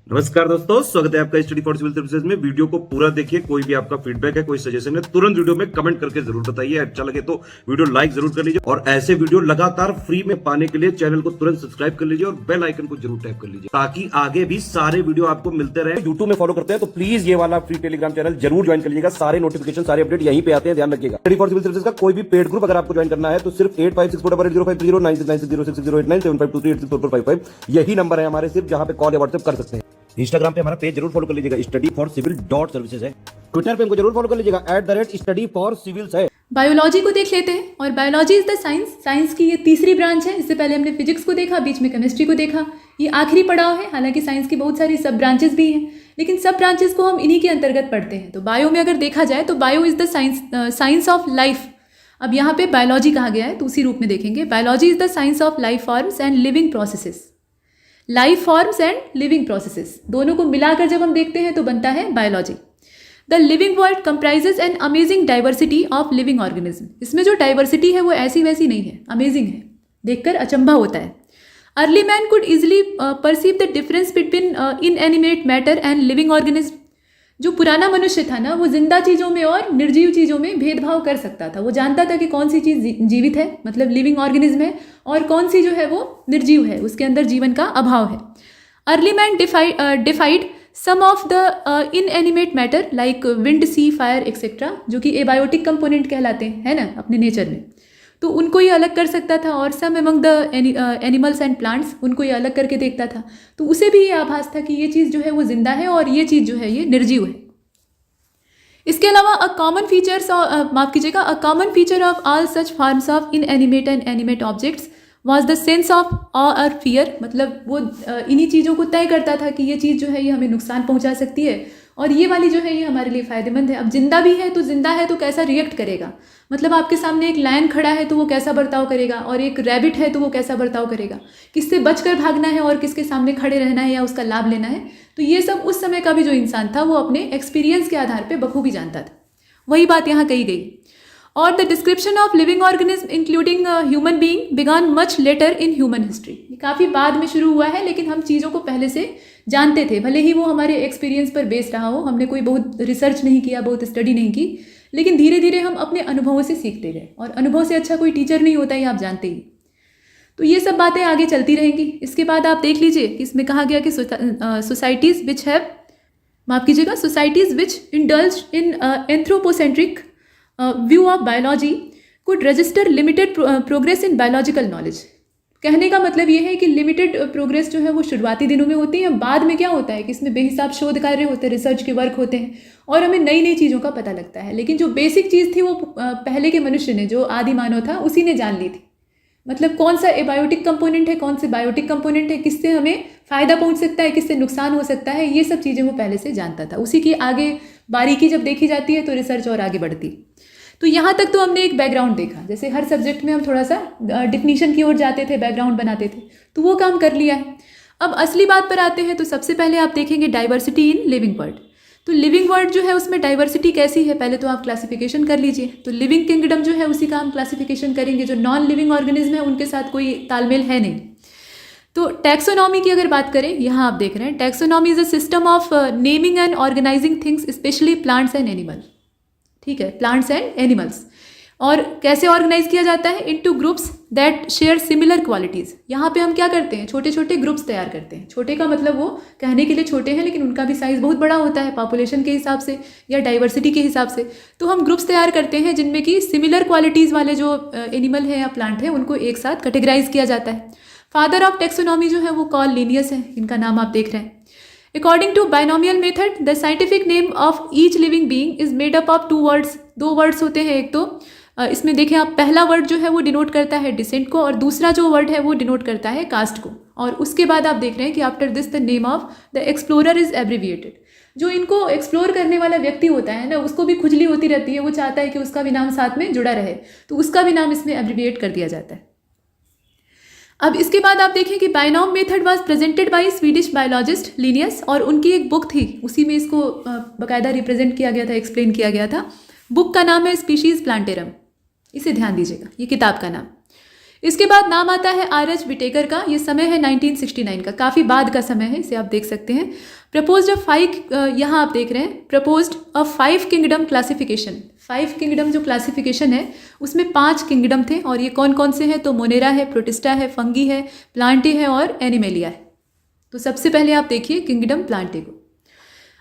नमस्कार दोस्तों, स्वागत है आपका स्टडी फॉर सिविल सर्विसेज में। वीडियो को पूरा देखिए। कोई भी आपका फीडबैक है, कोई सजेशन है, तुरंत वीडियो में कमेंट करके जरूर बताइए। अच्छा लगे तो वीडियो लाइक जरूर कर लीजिए और ऐसे वीडियो लगातार फ्री में पाने के लिए चैनल को तुरंत सब्सक्राइब कर लीजिए और बेल आइकन को जरूर टैप कर लीजिए ताकि आगे भी सारे वीडियो आपको मिलते रहे। यूट्यूब में फॉलो करते हैं तो प्लीज ये वाला फ्री टेलीग्राम चैनल जरूर ज्वाइन कर लीजिएगा। सारे नोटिफिकेशन, सारे अपडेट यहीं पे आते हैं, ध्यान रखिएगा। स्टडी फॉर सिविल सर्विसेज का कोई भी पेड ग्रुप अगर आपको ज्वाइन करना है तो सिर्फ 856480560660897523864455 यही नंबर है हमारे, सिर्फ जहां पे कॉल या व्हाट्सएप कर सकते हैं। इंस्टाग्राम पे हमारा पेज जरूर फॉलो कर लीजिएगा, studyforcivil.services है। ट्विटर पे हमको जरूर फॉलो कर लीजिएगा, @studyforcivils है। बायोलॉजी को देख लेते हैं। और biology is the science, science की ये तीसरी ब्रांच है। इससे पहले हमने फिजिक्स को देखा, बीच में केमिस्ट्री को देखा, ये आखिरी पड़ाव है। हालांकि साइंस की बहुत सारी सब ब्रांचेस भी हैं, लेकिन सब ब्रांचेस को हम इन्हीं के अंतर्गत पढ़ते हैं। तो बायो में अगर देखा जाए तो bio is the science of life. अब यहाँ पे बायोलॉजी कहा गया है तो उसी रूप में देखेंगे। Biology is the science of life forms and living processes. Life forms and living processes दोनों को मिलाकर जब हम देखते हैं तो बनता है biology. The living world comprises an amazing diversity of living organism. इसमें जो डाइवर्सिटी है वो ऐसी वैसी नहीं है, अमेजिंग है, देखकर अचंभा होता है। Early man could easily perceive the difference between inanimate matter and living organism. जो पुराना मनुष्य था ना, वो जिंदा चीज़ों में और निर्जीव चीज़ों में भेदभाव कर सकता था। वो जानता था कि कौन सी चीज़ जीवित है, मतलब लिविंग ऑर्गेनिज्म है, और कौन सी जो है वो निर्जीव है, उसके अंदर जीवन का अभाव है। Early man deified some of the inanimate matter like wind, sea, fire etcetera, जो कि एबायोटिक कंपोनेंट कहलाते हैं, है ना, अपने नेचर में। तो उनको ये अलग कर सकता था। और some among the animals and plants, उनको ये अलग करके देखता था। तो उसे भी ये आभास था कि ये चीज़ जो है वो जिंदा है और ये चीज़ जो है ये निर्जीव है। इसके अलावा a common feature of all such forms of inanimate and animate objects was the sense of awe or fear. मतलब वो इन्हीं चीज़ों को तय करता था कि ये चीज़ जो है ये हमें नुकसान पहुंचा सकती है और ये वाली जो है ये हमारे लिए फ़ायदेमंद है। अब जिंदा भी है तो कैसा रिएक्ट करेगा, मतलब आपके सामने एक लायन खड़ा है तो वो कैसा बर्ताव करेगा, और एक रैबिट है तो वो कैसा बर्ताव करेगा, किससे बचकर भागना है और किसके सामने खड़े रहना है या उसका लाभ लेना है। तो ये सब उस समय का भी जो इंसान था वो अपने एक्सपीरियंस के आधार पर बखूबी जानता था। वही बात यहाँ कही गई। और the description of living organism including human being began much later in human history. ये काफ़ी बाद में शुरू हुआ है, लेकिन हम चीज़ों को पहले से जानते थे, भले ही वो हमारे एक्सपीरियंस पर बेस्ड रहा हो। हमने कोई बहुत रिसर्च नहीं किया, बहुत स्टडी नहीं की, लेकिन धीरे धीरे हम अपने अनुभवों से सीखते गए। और अनुभव से अच्छा कोई टीचर नहीं होता, ये आप जानते ही। तो ये सब बातें आगे चलती रहेंगी। इसके बाद आप देख लीजिए कि इसमें कहा गया कि सोसाइटीज़ विच हैव, माफ़ कीजिएगा, societies which indulge in anthropocentric view of biology could register limited progress in biological knowledge. कहने का मतलब ये है कि लिमिटेड प्रोग्रेस जो है वो शुरुआती दिनों में होती है। बाद में क्या होता है कि इसमें बेहिसाब शोध कार्य होते हैं, रिसर्च के वर्क होते हैं और हमें नई नई चीज़ों का पता लगता है। लेकिन जो बेसिक चीज़ थी वो पहले के मनुष्य ने, जो आदि मानव था, उसी ने जान ली थी। मतलब कौन सा एबायोटिक कंपोनेंट है, कौन से बायोटिक कंपोनेंट है, किससे हमें फ़ायदा पहुंच सकता है, किससे नुकसान हो सकता है, ये सब चीज़ें वो पहले से जानता था। उसी की आगे बारीकी जब देखी जाती है तो रिसर्च और आगे बढ़ती। तो यहाँ तक तो हमने एक बैकग्राउंड देखा। जैसे हर सब्जेक्ट में हम थोड़ा सा डिफिनीशन की ओर जाते थे, बैकग्राउंड बनाते थे, तो वो काम कर लिया है। अब असली बात पर आते हैं। तो सबसे पहले आप देखेंगे डाइवर्सिटी इन लिविंग वर्ल्ड। तो लिविंग वर्ल्ड जो है उसमें डाइवर्सिटी कैसी है, पहले तो आप क्लासिफिकेशन कर लीजिए। तो लिविंग किंगडम जो है उसी का हम क्लासिफिकेशन करेंगे। जो नॉन लिविंग ऑर्गेनिज्म है उनके साथ कोई तालमेल है नहीं। तो टैक्सोनॉमी की अगर बात करें, यहाँ आप देख रहे हैं, taxonomy is a system of naming and organising things, specially plants and animal. ठीक है, प्लांट्स एंड एनिमल्स। और कैसे ऑर्गेनाइज किया जाता है, into groups that share similar qualities. यहाँ पे हम क्या करते हैं, छोटे छोटे ग्रुप्स तैयार करते हैं। छोटे का मतलब वो कहने के लिए छोटे हैं, लेकिन उनका भी साइज़ बहुत बड़ा होता है पॉपुलेशन के हिसाब से या डाइवर्सिटी के हिसाब से। तो हम ग्रुप्स तैयार करते हैं जिनमें कि सिमिलर क्वालिटीज़ वाले जो एनिमल है या प्लांट है उनको एक साथ कैटेगराइज किया जाता है। फादर ऑफ टैक्सोनॉमी जो है वो कार्ल लिनियस है, इनका नाम आप देख रहे हैं। According to binomial method, the scientific name of each living being is made up of two words. दो वर्ड्स होते हैं। एक तो इसमें देखें आप, पहला वर्ड जो है वो डिनोट करता है डिसेंट को, और दूसरा जो वर्ड है वो डिनोट करता है कास्ट को। और उसके बाद आप देख रहे हैं कि after this the name of the explorer is abbreviated. जो इनको एक्सप्लोर करने वाला व्यक्ति होता है ना, उसको भी खुजली होती रहती है, वो चाहता है कि उसका भी नाम साथ में जुड़ा रहे, तो उसका भी नाम इसमें एब्रीविएट कर दिया जाता है। अब इसके बाद आप देखें कि binomial method was presented by Swedish biologist Linnaeus, और उनकी एक बुक थी, उसी में इसको बाकायदा रिप्रेजेंट किया गया था, एक्सप्लेन किया गया था। बुक का नाम है स्पीशीज प्लांटेरम, इसे ध्यान दीजिएगा, ये किताब का नाम। इसके बाद नाम आता है R.H. विटेकर का। ये समय है 1969 का, काफ़ी बाद का समय है, इसे आप देख सकते हैं। प्रपोज्ड अ 5, यहाँ आप देख रहे हैं, प्रपोज्ड अ 5 किंगडम क्लासिफिकेशन। 5 किंगडम जो क्लासिफिकेशन है उसमें 5 किंगडम थे, और ये कौन कौन से हैं? तो मोनेरा है, प्रोटिस्टा है, फंगी है, प्लांटे है और एनिमेलिया है। तो सबसे पहले आप देखिए किंगडम प्लांटे को।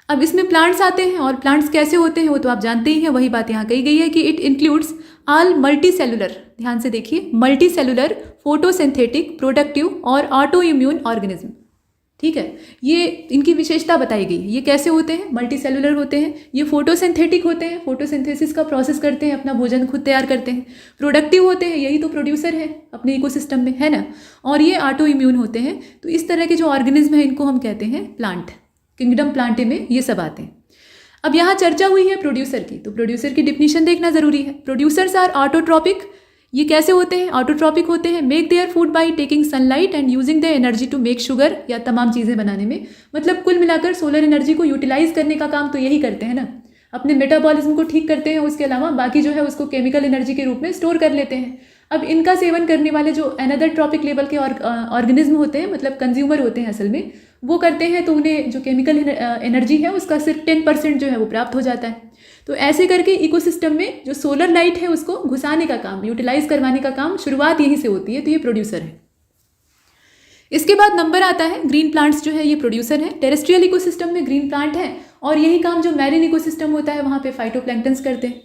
अब इसमें प्लांट्स आते हैं, और प्लांट्स कैसे होते हैं वो तो आप जानते ही हैं। वही बात यहाँ कही गई है कि it includes all multi cellular, ध्यान से देखिए, मल्टी सेलुलर, फोटोसिंथेटिक, प्रोडक्टिव और ऑटो इम्यून ऑर्गेनिज्म। ठीक है, ये इनकी विशेषता बताई गई है। ये कैसे होते हैं? मल्टी सेलुलर होते हैं, ये फोटोसिंथेटिक होते हैं, फोटोसिंथेसिस का प्रोसेस करते हैं, अपना भोजन खुद तैयार करते हैं। प्रोडक्टिव होते हैं, यही तो प्रोड्यूसर है अपने इकोसिस्टम में, है ना। और ये ऑटो इम्यून होते हैं। तो इस तरह के जो ऑर्गेनिज्म है इनको हम कहते हैं प्लांट। किंगडम प्लांटे में ये सब आते हैं। अब यहाँ चर्चा हुई है प्रोड्यूसर की, तो प्रोड्यूसर की डिफिनीशन देखना जरूरी है। Producers are autotrophic. ये कैसे होते हैं? ऑटोट्रॉपिक होते हैं, make their food by taking sunlight and using the energy to make sugar, या तमाम चीज़ें बनाने में। मतलब कुल मिलाकर सोलर एनर्जी को यूटिलाइज करने का काम तो यही करते हैं ना, अपने मेटाबॉलिज्म को ठीक करते हैं, उसके अलावा बाकी जो है उसको केमिकल एनर्जी के रूप में स्टोर कर लेते हैं। अब इनका सेवन करने वाले जो अनदर ट्रॉपिक लेवल के ऑर्गेनिज्म होते हैं, मतलब कंज्यूमर होते हैं असल में, वो करते हैं तो उन्हें जो केमिकल एनर्जी है उसका सिर्फ 10% जो है वो प्राप्त हो जाता है। तो ऐसे करके इकोसिस्टम में जो सोलर लाइट है उसको घुसाने का काम, यूटिलाइज करवाने का काम शुरुआत यहीं से होती है। तो ये प्रोड्यूसर है। इसके बाद नंबर आता है ग्रीन प्लांट्स, जो है ये प्रोड्यूसर है। टेरेस्ट्रियल इकोसिस्टम में ग्रीन प्लांट है, और यही काम जो मैरीन इकोसिस्टम होता है वहाँ पे फाइटोप्लैंक्टन्स करते हैं।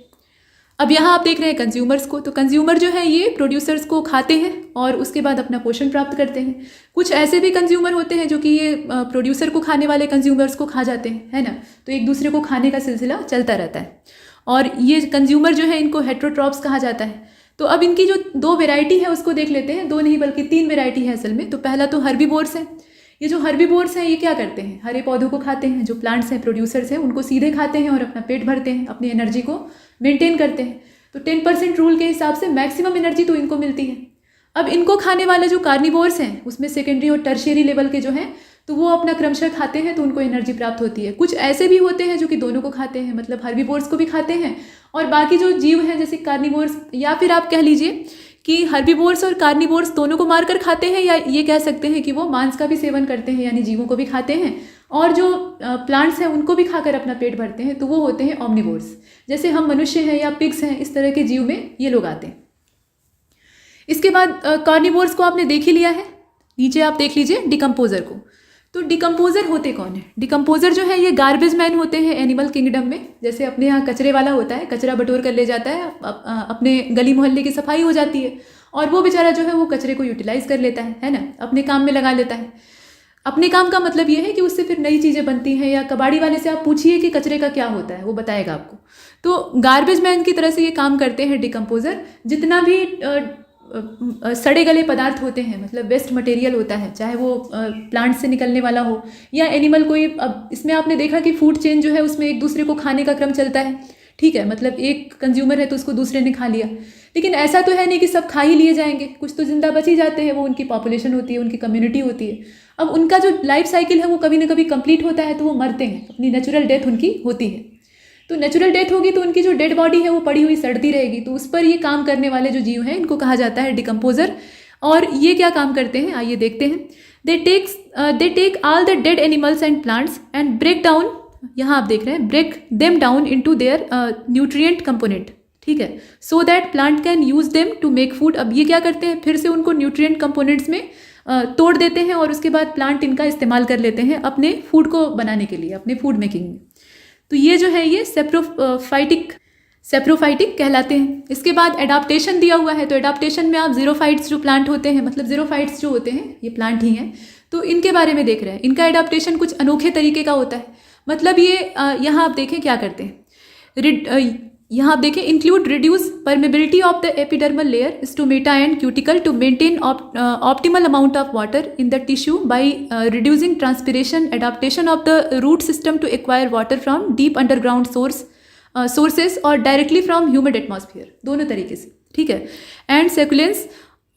अब यहाँ आप देख रहे हैं कंज्यूमर्स को, तो कंज्यूमर जो है ये प्रोड्यूसर्स को खाते हैं और उसके बाद अपना पोषण प्राप्त करते हैं। कुछ ऐसे भी कंज्यूमर होते हैं जो कि ये प्रोड्यूसर को खाने वाले कंज्यूमर्स को खा जाते हैं, है ना। तो एक दूसरे को खाने का सिलसिला चलता रहता है, और ये कंज्यूमर जो है इनको हेट्रोट्रॉप्स कहा जाता है। तो अब इनकी जो 2 वेराइटी है उसको देख लेते हैं, 2 नहीं बल्कि 3 वेराइटी है असल में। तो पहला तो हर्बीवोर्स है। ये जो हर्बीवोर्स हैं ये क्या करते हैं? हरे पौधों को खाते हैं। जो प्लांट्स हैं, प्रोड्यूसर्स हैं, उनको सीधे खाते हैं और अपना पेट भरते हैं, अपनी एनर्जी को मेंटेन करते हैं। तो 10% रूल के हिसाब से मैक्सिमम एनर्जी तो इनको मिलती है। अब इनको खाने वाले जो कार्निवोर्स हैं उसमें सेकेंडरी और टर्शियरी लेवल के जो हैं, तो वो अपना क्रमशः खाते हैं, तो उनको एनर्जी प्राप्त होती है। कुछ ऐसे भी होते हैं जो कि दोनों को खाते हैं, मतलब हर्बीवोर्स को भी खाते हैं, और बाकी जो जीव हैं जैसे कार्निवोर्स, या फिर आप कह लीजिए कि हर्बीवोर्स और कार्निवोर्स दोनों को मारकर खाते हैं, या ये कह सकते हैं कि वो मांस का भी सेवन करते हैं, यानी जीवों को भी खाते हैं, और जो प्लांट्स हैं उनको भी खाकर अपना पेट भरते हैं। तो वो होते हैं ऑमनिवोर्स। जैसे हम मनुष्य हैं या पिग्स हैं, इस तरह के जीव में ये लोग आते हैं। इसके बाद कार्निवोर्स को आपने देख ही लिया है। नीचे आप देख लीजिए डिकम्पोजर को। तो डिकम्पोजर होते कौन है? डिकम्पोजर जो है ये गार्बेज मैन होते हैं एनिमल किंगडम में। जैसे अपने यहाँ कचरे वाला होता है, कचरा बटोर कर ले जाता है, अपने गली मोहल्ले की सफाई हो जाती है, और वो बेचारा जो है वो कचरे को यूटिलाइज कर लेता है ना, अपने काम में लगा लेता है। अपने काम का मतलब ये है कि उससे फिर नई चीज़ें बनती हैं, या कबाड़ी वाले से आप पूछिए कि कचरे का क्या होता है, वो बताएगा आपको। तो गार्बेज मैन की तरह से ये काम करते हैं डिकम्पोजर। जितना भी सड़े गले पदार्थ होते हैं, मतलब वेस्ट मटेरियल होता है, चाहे वो प्लांट से निकलने वाला हो या एनिमल कोई, अब इसमें आपने देखा कि फूड चेन जो है उसमें एक दूसरे को खाने का क्रम चलता है। ठीक है, मतलब एक कंज्यूमर है तो उसको दूसरे ने खा लिया, लेकिन ऐसा तो है नहीं कि सब खा ही लिए जाएंगे, कुछ तो जिंदा बच ही जाते हैं। वो उनकी पॉपुलेशन होती है, उनकी कम्युनिटी होती है। अब उनका जो लाइफ साइकिल है वो कभी ना कभी कंप्लीट होता है, तो वो मरते हैं, अपनी नेचुरल डेथ उनकी होती है। तो नेचुरल डेथ होगी तो उनकी जो डेड बॉडी है वो पड़ी हुई सड़ती रहेगी, तो उस पर ये काम करने वाले जो जीव हैं इनको कहा जाता है डिकम्पोजर। और ये क्या काम करते हैं आइए देखते हैं। They take all the dead animals and plants and break down, यहाँ आप देख रहे हैं, break them down into their nutrient component. ठीक है, so that plant can use them to make food. अब ये क्या करते हैं, फिर से उनको न्यूट्रिएंट कंपोनेंट्स में तोड़ देते हैं, और उसके बाद प्लांट इनका इस्तेमाल कर लेते हैं अपने फूड को बनाने के लिए, अपने फूड मेकिंग में। तो ये जो है ये सेप्रोफाइटिक कहलाते हैं। इसके बाद एडाप्टेशन दिया हुआ है, तो एडाप्टेशन में आप जीरोफाइट्स जो प्लांट होते हैं, मतलब जीरोफाइट्स जो होते हैं ये प्लांट ही हैं, तो इनके बारे में देख रहे हैं। इनका एडाप्टेशन कुछ अनोखे तरीके का होता है। मतलब ये यहाँ आप देखें क्या करते हैं, यहाँ आप देखें, include reduce permeability of the epidermal layer, stomata and cuticle to maintain optimal amount of water in the tissue by reducing transpiration, adaptation of the root system to acquire water from deep underground sources or directly from humid atmosphere, दोनों तरीके से। ठीक है, and succulence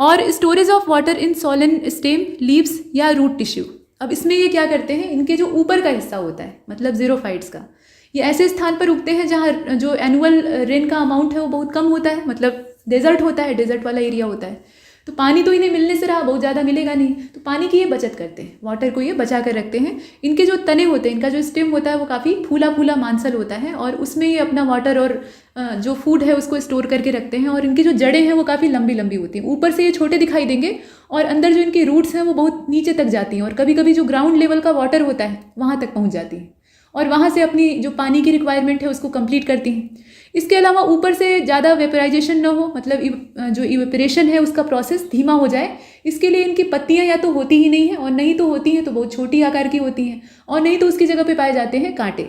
or storage of water in swollen stem, leaves या root tissue. अब इसमें ये क्या करते हैं, इनके जो ऊपर का हिस्सा होता है, मतलब जीरोफाइट्स का, ये ऐसे स्थान पर उगते हैं जहाँ जो एनुअल रेन का अमाउंट है वो बहुत कम होता है, मतलब डेजर्ट होता है, डेजर्ट वाला एरिया होता है। तो पानी तो इन्हें मिलने से रहा, बहुत ज़्यादा मिलेगा नहीं, तो पानी की ये बचत करते हैं, वाटर को ये बचा कर रखते हैं। इनके जो तने होते हैं, इनका जो स्टेम होता है वो काफ़ी फूला फूला मांसल होता है और उसमें ये अपना वाटर और जो फूड है उसको स्टोर करके रखते हैं। और इनकी जो जड़ें हैं वो काफ़ी लंबी लंबी होती हैं, ऊपर से ये छोटे दिखाई देंगे और अंदर जो इनकी रूट्स हैं वो बहुत नीचे तक जाती हैं और कभी कभी जो ग्राउंड लेवल का वाटर होता है वहाँ तक पहुँच जाती हैं और वहाँ से अपनी जो पानी की रिक्वायरमेंट है उसको कंप्लीट करती हैं। इसके अलावा ऊपर से ज़्यादा वेपराइजेशन ना हो, मतलब जो इवेपरेशन है उसका प्रोसेस धीमा हो जाए, इसके लिए इनकी पत्तियाँ या तो होती ही नहीं हैं और नहीं तो होती हैं तो बहुत छोटी आकार की होती हैं और नहीं तो उसकी जगह पे पाए जाते हैं कांटे।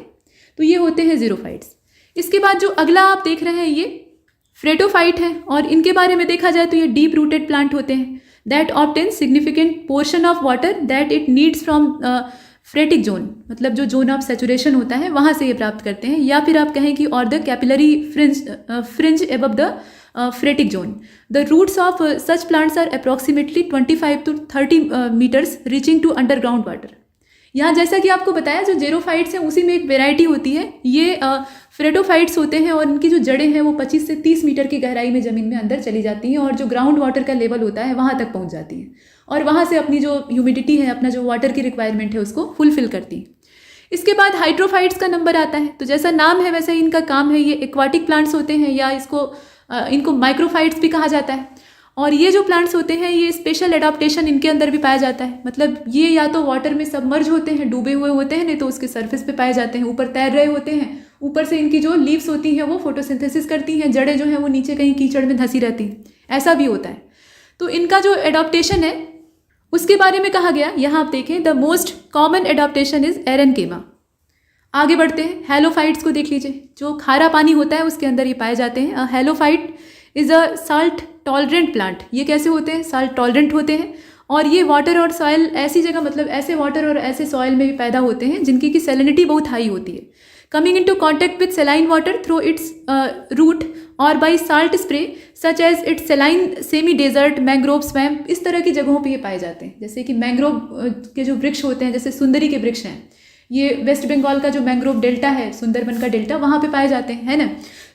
तो ये होते हैं ज़ीरोफाइट्स। इसके बाद जो अगला आप देख रहे हैं ये फ्रेटोफाइट है और इनके बारे में देखा जाए तो ये डीप रूटेड प्लांट होते हैं that obtain significant portion of water that it needs from phreatic zone, मतलब जो जोन ऑफ सेचुरेशन होता है वहाँ से ये प्राप्त करते हैं, या फिर आप कहें कि or the capillary fringe above the phreatic zone. The roots of such plants are approximately 25 to 30 metres reaching to underground water. यहाँ जैसा कि आपको बताया जो जेरोफाइट्स हैं उसी में एक वेराइटी होती है, ये फ्रेटोफाइट्स होते हैं और इनकी जो जड़ें हैं वो 25 से 30 मीटर की गहराई में ज़मीन में अंदर चली जाती हैं और जो ग्राउंड वाटर का लेवल होता है वहाँ तक पहुँच जाती हैं और वहाँ से अपनी जो ह्यूमिडिटी है, अपना जो वाटर की रिक्वायरमेंट है उसको फुलफिल करती हैं। इसके बाद हाइड्रोफाइट्स का नंबर आता है, तो जैसा नाम है वैसा ही इनका काम है। ये एक्वाटिक प्लांट्स होते हैं या इनको माइक्रोफाइट्स भी कहा जाता है और ये जो प्लांट्स होते हैं ये स्पेशल एडाप्टेशन इनके अंदर भी पाया जाता है, मतलब ये या तो वाटर में सबमर्ज होते हैं, डूबे हुए होते हैं, नहीं तो उसके सरफेस पे पाए जाते हैं, ऊपर तैर रहे होते हैं। ऊपर से इनकी जो लीव्स होती हैं वो फोटोसिंथेसिस करती हैं, जड़ें जो हैं वो नीचे कहीं कीचड़ में धंसी रहती हैं, ऐसा भी होता है। तो इनका जो एडाप्टेशन है उसके बारे में कहा गया, यहाँ आप देखें the most common adaptation is aerenchyma. आगे बढ़ते हैं, हेलोफाइट्स को देख लीजिए, जो खारा पानी होता है उसके अंदर ये पाए जाते हैं। Halophyte is a salt tolerant plant. ये कैसे होते हैं? साल्ट टॉलरेंट होते हैं और ये वाटर और सॉइल ऐसी जगह, मतलब ऐसे वाटर और ऐसे सॉइल में भी पैदा होते हैं जिनकी की सैलिनिटी बहुत हाई होती है। Coming in to contact with saline water through its root or by salt spray such as its saline semi desert mangrove swamp, इस तरह की जगहों पे ये पाए जाते हैं। जैसे कि मैंग्रोव के जो वृक्ष होते हैं, जैसे सुंदरी के वृक्ष हैं, ये वेस्ट बंगाल का जो मैंग्रोव डेल्टा है, सुंदरबन का डेल्टा, वहाँ पे पाए जाते हैं, है ना।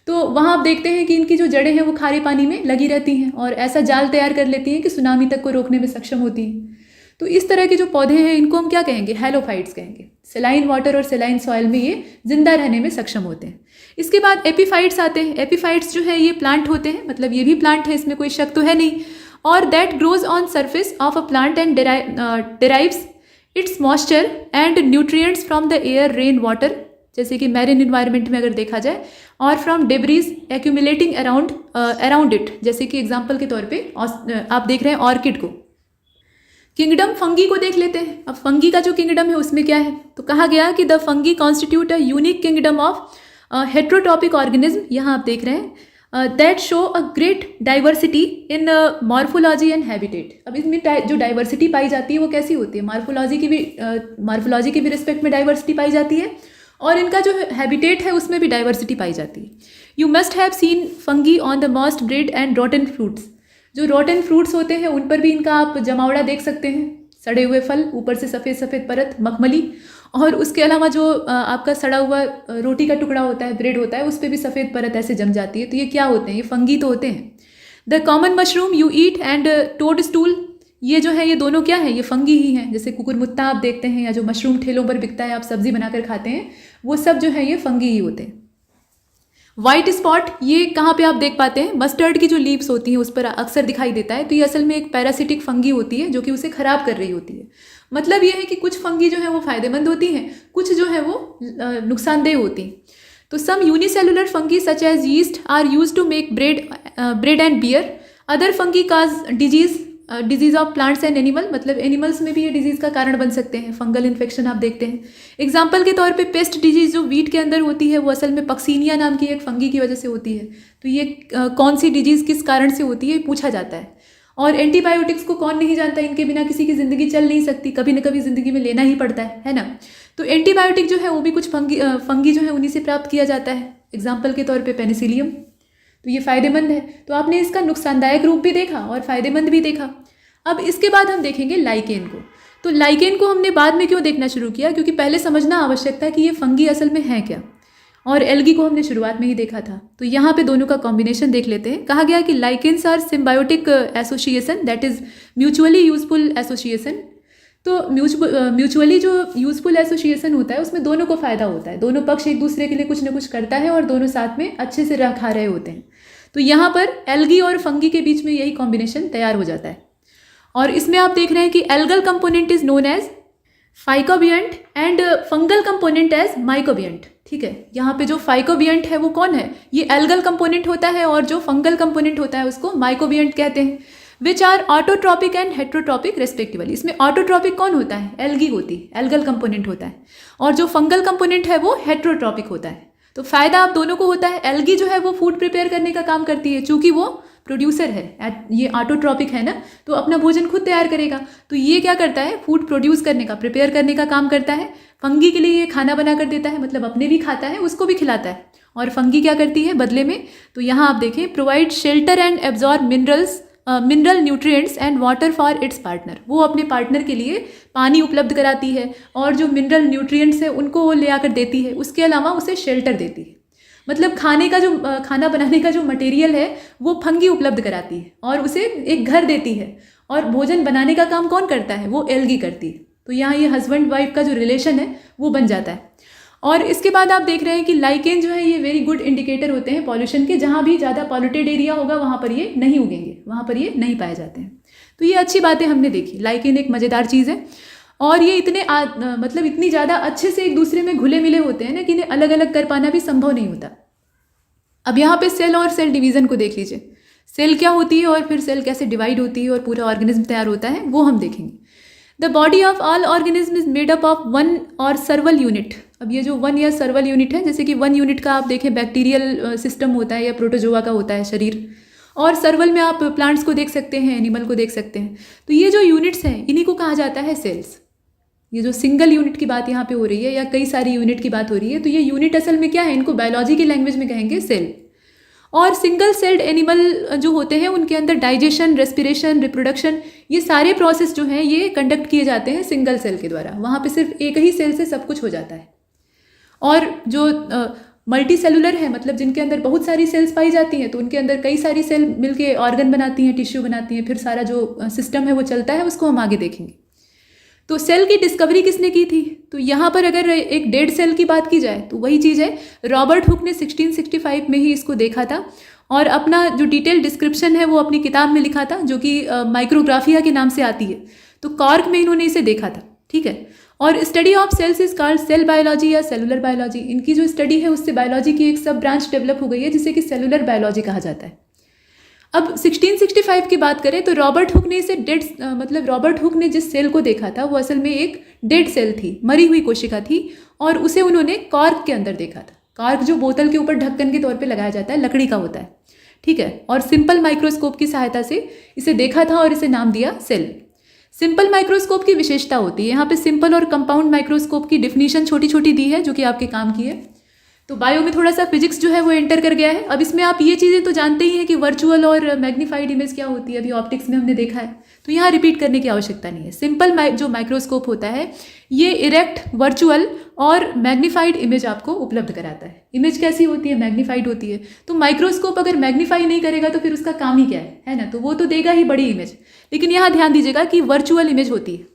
तो वहाँ आप देखते हैं कि इनकी जो जड़ें हैं वो खारे पानी में लगी रहती हैं और ऐसा जाल तैयार कर लेती हैं कि सुनामी तक को रोकने में सक्षम होती हैं। तो इस तरह के जो पौधे हैं इनको हम क्या कहेंगे? हेलोफाइट्स कहेंगे। सेलाइन वाटर और सेलाइन सॉइल में ये जिंदा रहने में सक्षम होते हैं। इसके बाद एपीफाइट्स आते हैं। एपीफाइट्स जो है ये प्लांट होते हैं, मतलब ये भी प्लांट है, इसमें कोई शक तो है नहीं, और that grows on surface of a plant and derives it's moisture and nutrients from the air, rain water, जैसे कि मैरिन इन्वायरमेंट में अगर देखा जाए, और from debris accumulating around it, जैसे कि एग्जाम्पल के तौर पे आप देख रहे हैं ऑर्किड को। किंगडम फंगी को देख लेते हैं। अब फंगी का जो किंगडम है उसमें क्या है? तो कहा गया कि the fungi constitute a unique kingdom of हेट्रोटॉपिक organism, यहाँ आप देख रहे हैं, that show a great diversity in morphology and habitat. अब इसमें जो डाइवर्सिटी पाई जाती है वो कैसी होती है? मॉर्फोलॉजी की भी रिस्पेक्ट में डाइवर्सिटी पाई जाती है और इनका जो हैबिटेट है उसमें भी डाइवर्सिटी पाई जाती है। You must have seen fungi on the most bread and rotten fruits. जो रॉटन फ्रूट्स होते हैं उन पर भी इनका आप जमावड़ा देख सकते हैं, सड़े हुए फल, ऊपर से सफ़ेद सफ़ेद परत, मखमली, और उसके अलावा जो आपका सड़ा हुआ रोटी का टुकड़ा होता है, ब्रेड होता है, उस पर भी सफ़ेद परत ऐसे जम जाती है। तो ये क्या होते हैं? ये फंगी तो होते हैं। The common mushroom you eat and toadstool, ये जो है ये दोनों क्या है? ये फंगी ही हैं। जैसे कुकुरमुत्ता आप देखते हैं या जो मशरूम ठेलों पर बिकता है, आप सब्जी बनाकर खाते हैं, वो सब जो है ये फंगी ही होते हैं। वाइट स्पॉट, ये कहाँ पे आप देख पाते हैं? मस्टर्ड की जो लीव्स होती हैं उस पर अक्सर दिखाई देता है। तो ये असल में एक पैरासिटिक फंगी होती है जो कि उसे खराब कर रही होती है। मतलब ये है कि कुछ फंगी जो है वो फायदेमंद होती हैं, कुछ जो है वो नुकसानदेह होती हैं। तो some unicellular fungi such as yeast are use to make bread and beer. Other fungi cause disease of plants and animal, मतलब एनिमल्स में भी ये डिजीज़ का कारण बन सकते हैं। फंगल इन्फेक्शन आप देखते हैं। एग्जाम्पल के तौर पे पेस्ट डिजीज़ जो वीट के अंदर होती है वो असल में पक्सीनिया नाम की एक फंगी की वजह से होती है। तो ये कौन सी डिजीज़ किस कारण से होती है पूछा जाता है। और एंटीबायोटिक्स को कौन नहीं जानता, इनके बिना किसी की ज़िंदगी चल नहीं सकती, कभी न कभी ज़िंदगी में लेना ही पड़ता है ना। तो एंटीबायोटिक जो है वो भी कुछ फंगी जो है उन्हीं से प्राप्त किया जाता है। एग्जाम्पल के तौर पर पेनिसिलियम, तो ये फ़ायदेमंद है। तो आपने इसका नुकसानदायक रूप भी देखा और फ़ायदेमंद भी देखा। अब इसके बाद हम देखेंगे लाइकेन को। तो लाइकेन को हमने बाद में क्यों देखना शुरू किया? क्योंकि पहले समझना आवश्यक था कि ये फंगी असल में है क्या। और एल्गी को हमने शुरुआत में ही देखा था। तो यहाँ पे दोनों का कॉम्बिनेशन देख लेते हैं। कहा गया कि lichens are symbiotic association, that is mutually useful association. तो म्यूचुअली जो यूजफुल एसोसिएशन होता है उसमें दोनों को फ़ायदा होता है, दोनों पक्ष एक दूसरे के लिए कुछ ना कुछ करता है और दोनों साथ में अच्छे से रह खा रहे होते हैं। तो यहाँ पर एल्गी और फंगी के बीच में यही कॉम्बिनेशन तैयार हो जाता है। और इसमें आप देख रहे हैं कि algal component is known as phycobiont and fungal component as mycobiont. ठीक है, यहाँ पे जो फाइकोबियंट है वो कौन है, ये एल्गल कंपोनेंट होता है, और जो फंगल कंपोनेंट होता है उसको माइकोबियंट कहते हैं, which are autotrophic and heterotrophic respectively. इसमें ऑटोट्रॉपिक कौन होता है, एल्गी होती है, एल्गल कंपोनेंट होता है, और जो फंगल कंपोनेंट है वो हेट्रोट्रॉपिक होता है। तो फायदा आप दोनों को होता है। एल्गी जो है वो फूड प्रिपेयर करने का काम करती है, चूंकि वो प्रोड्यूसर है, ये ऑटोट्रॉपिक है ना, तो अपना भोजन खुद तैयार करेगा। तो ये क्या करता है, फूड प्रोड्यूस करने का, प्रिपेयर करने का काम करता है। फंगी के लिए ये खाना बना कर देता है, मतलब अपने भी खाता है, उसको भी खिलाता है। और फंगी क्या करती है बदले में, तो यहाँ आप देखें, provide shelter and absorb mineral nutrients and water for its partner. वो अपने पार्टनर के लिए पानी उपलब्ध कराती है और जो मिनरल न्यूट्रिएंट्स है उनको वो ले आकर देती है। उसके अलावा उसे शेल्टर देती है, मतलब खाना बनाने का जो मटेरियल है वो फंगी उपलब्ध कराती है और उसे एक घर देती है। और भोजन बनाने का काम कौन करता है, वो एल्गी करती है। तो यहाँ ये हस्बैंड वाइफ का जो रिलेशन है वो बन जाता है। और इसके बाद आप देख रहे हैं कि लाइकेन जो है ये वेरी गुड इंडिकेटर होते हैं पॉल्यूशन के। जहाँ भी ज़्यादा पॉल्यूटेड एरिया होगा वहाँ पर ये नहीं उगेंगे, वहाँ पर ये नहीं पाए जाते हैं। तो ये अच्छी बातें हमने देखी। लाइकेन एक मज़ेदार चीज़ है और ये मतलब इतनी ज़्यादा अच्छे से एक दूसरे में घुले मिले होते हैं ना कि इन्हें अलग अलग कर पाना भी संभव नहीं होता। अब यहाँ पे सेल और सेल डिवीज़न को देख लीजिए। सेल क्या होती है और फिर सेल कैसे डिवाइड होती है और पूरा ऑर्गेनिज्म तैयार होता है, वो हम देखेंगे। The body of all organism is made up of one और सर्वल यूनिट। अब ये जो वन या सर्वल यूनिट है, जैसे कि वन यूनिट का आप देखें बैक्टीरियल सिस्टम होता है या प्रोटोजोआ का होता है शरीर, और सर्वल में आप प्लांट्स को देख सकते हैं, एनिमल को देख सकते हैं। तो ये जो यूनिट्स हैं इन्हीं को कहा जाता है सेल्स। ये जो सिंगल यूनिट की बात यहाँ पे हो रही है या कई सारी यूनिट की बात हो रही है, तो ये यूनिट असल में क्या है, इनको बायोलॉजी की लैंग्वेज में कहेंगे सेल। और सिंगल सेल्ड एनिमल जो होते हैं उनके अंदर डाइजेशन, रेस्पिरेशन, रिप्रोडक्शन, ये सारे प्रोसेस जो हैं ये कंडक्ट किए जाते हैं सिंगल सेल के द्वारा। वहाँ पे सिर्फ एक ही सेल से सब कुछ हो जाता है। और जो मल्टी सेलुलर है, मतलब जिनके अंदर बहुत सारी सेल्स पाई जाती हैं, तो उनके अंदर कई सारी सेल मिलके ऑर्गन बनाती हैं, टिश्यू बनाती हैं, फिर सारा जो सिस्टम है वो चलता है, उसको हम आगे देखेंगे। तो सेल की डिस्कवरी किसने की थी, तो यहाँ पर अगर एक डेड सेल की बात की जाए तो वही चीज़ है, रॉबर्ट हुक ने 1665 में ही इसको देखा था और अपना जो डिटेल डिस्क्रिप्शन है वो अपनी किताब में लिखा था, जो कि माइक्रोग्राफिया के नाम से आती है। तो कॉर्क में इन्होंने इसे देखा था, ठीक है। और study of cells is called cell biology या सेलुलर बायोलॉजी। इनकी जो स्टडी है उससे बायोलॉजी की एक सब ब्रांच डेवलप हो गई है जिसे कि सेलुलर बायोलॉजी कहा जाता है। अब 1665 की बात करें तो रॉबर्ट हुक ने इसे रॉबर्ट हुक ने जिस सेल को देखा था वो असल में एक डेड सेल थी, मरी हुई कोशिका थी, और उसे उन्होंने कॉर्क के अंदर देखा था। कॉर्क जो बोतल के ऊपर ढक्कन के तौर पे लगाया जाता है, लकड़ी का होता है, ठीक है। और सिंपल माइक्रोस्कोप की सहायता से इसे देखा था और इसे नाम दिया सेल। सिंपल माइक्रोस्कोप की विशेषता होती है, यहाँ पे सिंपल और कंपाउंड माइक्रोस्कोप की डिफिनीशन छोटी छोटी दी है जो कि आपके काम की है। तो बायो में थोड़ा सा फिजिक्स जो है वो एंटर कर गया है। अब इसमें आप ये चीज़ें तो जानते ही हैं कि वर्चुअल और मैग्नीफाइड इमेज क्या होती है, अभी ऑप्टिक्स में हमने देखा है, तो यहाँ रिपीट करने की आवश्यकता नहीं है। सिंपल जो माइक्रोस्कोप होता है ये इरेक्ट, वर्चुअल और मैग्नीफाइड इमेज आपको उपलब्ध कराता है। इमेज कैसी होती है, मैग्नीफाइड होती है। तो माइक्रोस्कोप अगर मैग्नीफाई नहीं करेगा तो फिर उसका काम ही क्या है ना, तो वो तो देगा ही बड़ी इमेज, लेकिन यहाँ ध्यान दीजिएगा कि वर्चुअल इमेज होती है।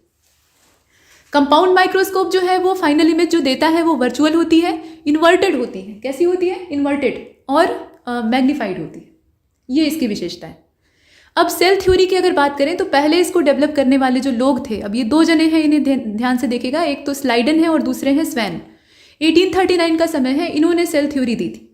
कंपाउंड माइक्रोस्कोप जो है वो फाइनल इमेज जो देता है वो वर्चुअल होती है, इन्वर्टेड होती है। कैसी होती है, इन्वर्टेड, और मैग्नीफाइड होती है। ये इसकी विशेषता है। अब सेल थ्योरी की अगर बात करें तो पहले इसको डेवलप करने वाले जो लोग थे, अब ये दो जने हैं, इन्हें ध्यान से देखेगा, एक तो स्लाइडन है और दूसरे हैं स्वैन। 1839 का समय है, इन्होंने सेल थ्योरी दी थी।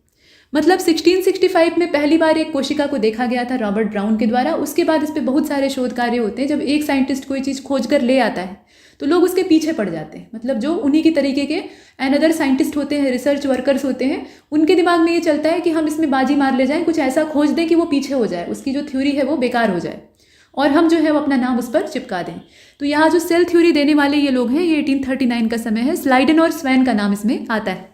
मतलब 1665 में पहली बार एक कोशिका को देखा गया था रॉबर्ट ब्राउन के द्वारा। उसके बाद इस पर बहुत सारे शोध कार्य होते हैं। जब एक साइंटिस्ट कोई चीज़ खोज कर ले आता है तो लोग उसके पीछे पड़ जाते हैं, मतलब जो उन्हीं की तरीके के अनदर साइंटिस्ट होते हैं, रिसर्च वर्कर्स होते हैं, उनके दिमाग में ये चलता है कि हम इसमें बाजी मार ले जाएं, कुछ ऐसा खोज दें कि वो पीछे हो जाए, उसकी जो थ्योरी है वो बेकार हो जाए और हम जो है वो अपना नाम उस पर चिपका दें। तो यहाँ जो सेल थ्योरी देने वाले ये लोग हैं, ये 1839 का समय है। स्लाइडन और स्वैन का नाम इसमें आता है।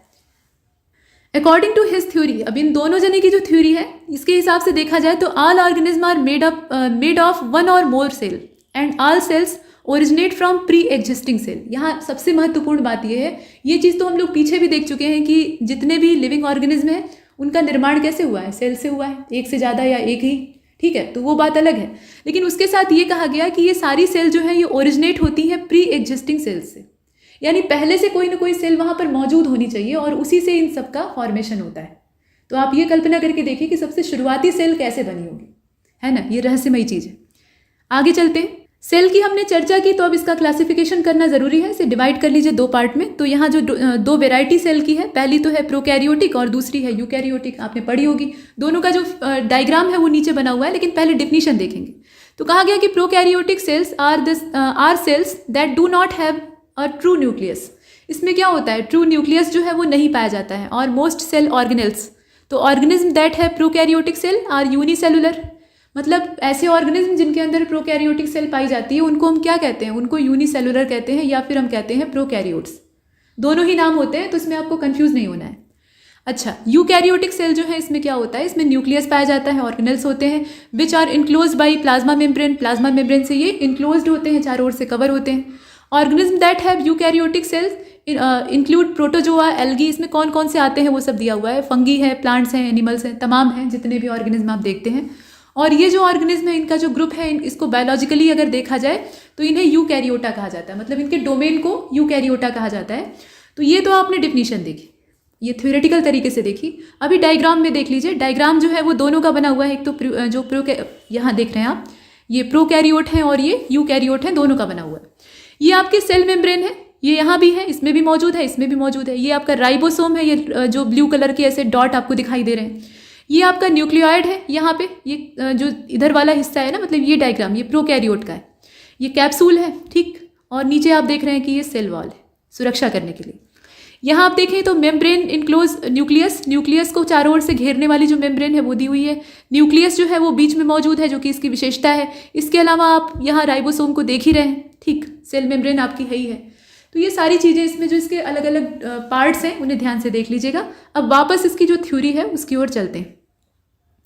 अकॉर्डिंग टू हिज थ्योरी, अब इन दोनों जने की जो थ्योरी है इसके हिसाब से देखा जाए तो all organism are made of one or more cell and all cells originate from pre existing cell. यहाँ सबसे महत्वपूर्ण बात यह है, ये चीज़ तो हम लोग पीछे भी देख चुके हैं कि जितने भी लिविंग ऑर्गेनिज्म हैं उनका निर्माण कैसे हुआ है, सेल से हुआ है, एक से ज़्यादा या एक ही, ठीक है, तो वो बात अलग है। लेकिन उसके साथ ये कहा गया कि ये सारी सेल जो है ये ओरिजिनेट होती हैं प्री एग्जिस्टिंग सेल्स से, यानी पहले से कोई ना कोई सेल वहाँ पर मौजूद होनी चाहिए और उसी से इन सब का फॉर्मेशन होता है। तो आप ये कल्पना करके देखिए कि सबसे शुरुआती सेल कैसे बनी होगी, है ना, ये रहस्यमयी चीज़ है। आगे चलते हैं। सेल की हमने चर्चा की, तो अब इसका क्लासिफिकेशन करना ज़रूरी है। इसे डिवाइड कर लीजिए दो पार्ट में। तो यहाँ जो दो वेराइटी सेल की है, पहली तो है प्रोकैरियोटिक और दूसरी है यूकैरियोटिक, आपने पढ़ी होगी। दोनों का जो डायग्राम है वो नीचे बना हुआ है, लेकिन पहले डिफिनीशन देखेंगे। तो कहा गया कि prokaryotic cells are cells that do not have a true nucleus. इसमें क्या होता है, ट्रू न्यूक्लियस जो है वो नहीं पाया जाता है। और मोस्ट सेल ऑर्गेनेल्स, तो ऑर्गेनिज्म दैट है प्रोकैरियोटिक सेल आर यूनिसेलुलर, मतलब ऐसे ऑर्गेनिज्म जिनके अंदर प्रोकैरियोटिक सेल पाई जाती है उनको हम क्या कहते हैं, उनको यूनिसेलुलर कहते हैं या फिर हम कहते हैं प्रोकैरियोट्स। दोनों ही नाम होते हैं, तो इसमें आपको कंफ्यूज नहीं होना है। अच्छा, यूकैरियोटिक सेल जो है इसमें क्या होता है, इसमें न्यूक्लियस पाया जाता है, ऑर्गेनेल्स होते हैं which are enclose by plasma membrane. Plasma membrane से ये इनक्लोज्ड होते हैं, चारों ओर से कवर होते हैं। Organism that have eukaryotic cells include protozoa, algae, इसमें कौन कौन से आते हैं वो सब दिया हुआ है। फंगी है, प्लांट्स हैं, एनिमल्स हैं, तमाम हैं जितने भी ऑर्गेनिज्म आप देखते हैं। और ये जो ऑर्गेनिज्म है इनका जो ग्रुप है, इसको बायोलॉजिकली अगर देखा जाए तो इन्हें यूकैरियोटा कहा जाता है, मतलब इनके डोमेन को यूकैरियोटा कहा जाता है। तो ये तो आपने डिफिनीशन देखी, ये थ्योरेटिकल तरीके से देखी। अभी डायग्राम में देख लीजिए, डायग्राम जो है वो दोनों का बना हुआ है। एक तो जो यहाँ देख रहे हैं आप, ये प्रोकैरियोट हैं और ये यूकैरियोट हैं, दोनों का बना हुआ है। ये आपके सेल मेम्ब्रेन है, ये यहाँ भी है, इसमें भी मौजूद है, इसमें भी मौजूद है। ये आपका राइबोसोम है, ये जो ब्लू कलर के ऐसे डॉट आपको दिखाई दे रहे हैं। ये आपका न्यूक्लियोइड है, यहाँ पे ये जो इधर वाला हिस्सा है ना, मतलब ये डायग्राम ये प्रोकैरियोट का है। ये कैप्सूल है, ठीक, और नीचे आप देख रहे हैं कि ये सेल वॉल है सुरक्षा करने के लिए। यहाँ आप देखें तो मेम्ब्रेन इनक्लोज न्यूक्लियस, न्यूक्लियस को चारों ओर से घेरने वाली जो मेम्ब्रेन है वो दी हुई है। न्यूक्लियस जो है वो बीच में मौजूद है, जो कि इसकी विशेषता है। इसके अलावा आप यहाँ राइबोसोम को देख ही रहे हैं, ठीक, सेल मेम्ब्रेन आपकी है ही है। तो ये सारी चीज़ें इसमें जो इसके अलग अलग पार्ट्स हैं उन्हें ध्यान से देख लीजिएगा। अब वापस इसकी जो थ्योरी है उसकी ओर चलते हैं।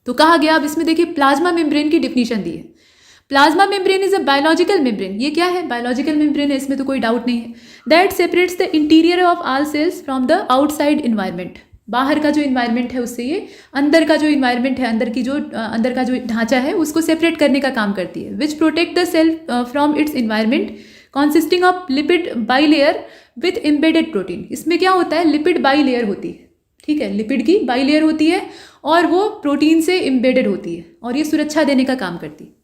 तो कहा गया, अब इसमें देखिए प्लाज्मा मेम्ब्रेन की डिफिनीशन दी है। Plasma membrane is a biological membrane. ये क्या है, बायोलॉजिकल मेम्ब्रेन है, इसमें तो कोई डाउट नहीं है। That separates the interior of all cells from the outside environment. बाहर का जो इन्वायरमेंट है उससे ये अंदर का जो इन्वायरमेंट है, अंदर का जो ढांचा है उसको सेपरेट करने का काम करती है। Which protect the cell from its environment consisting of lipid bilayer with embedded protein. इसमें क्या होता है, लिपिड बाईलेयर होती है, ठीक है, लिपिड की बाईलेयर होती है और वो प्रोटीन से एम्बेडेड होती है और ये सुरक्षा देने का काम करती है।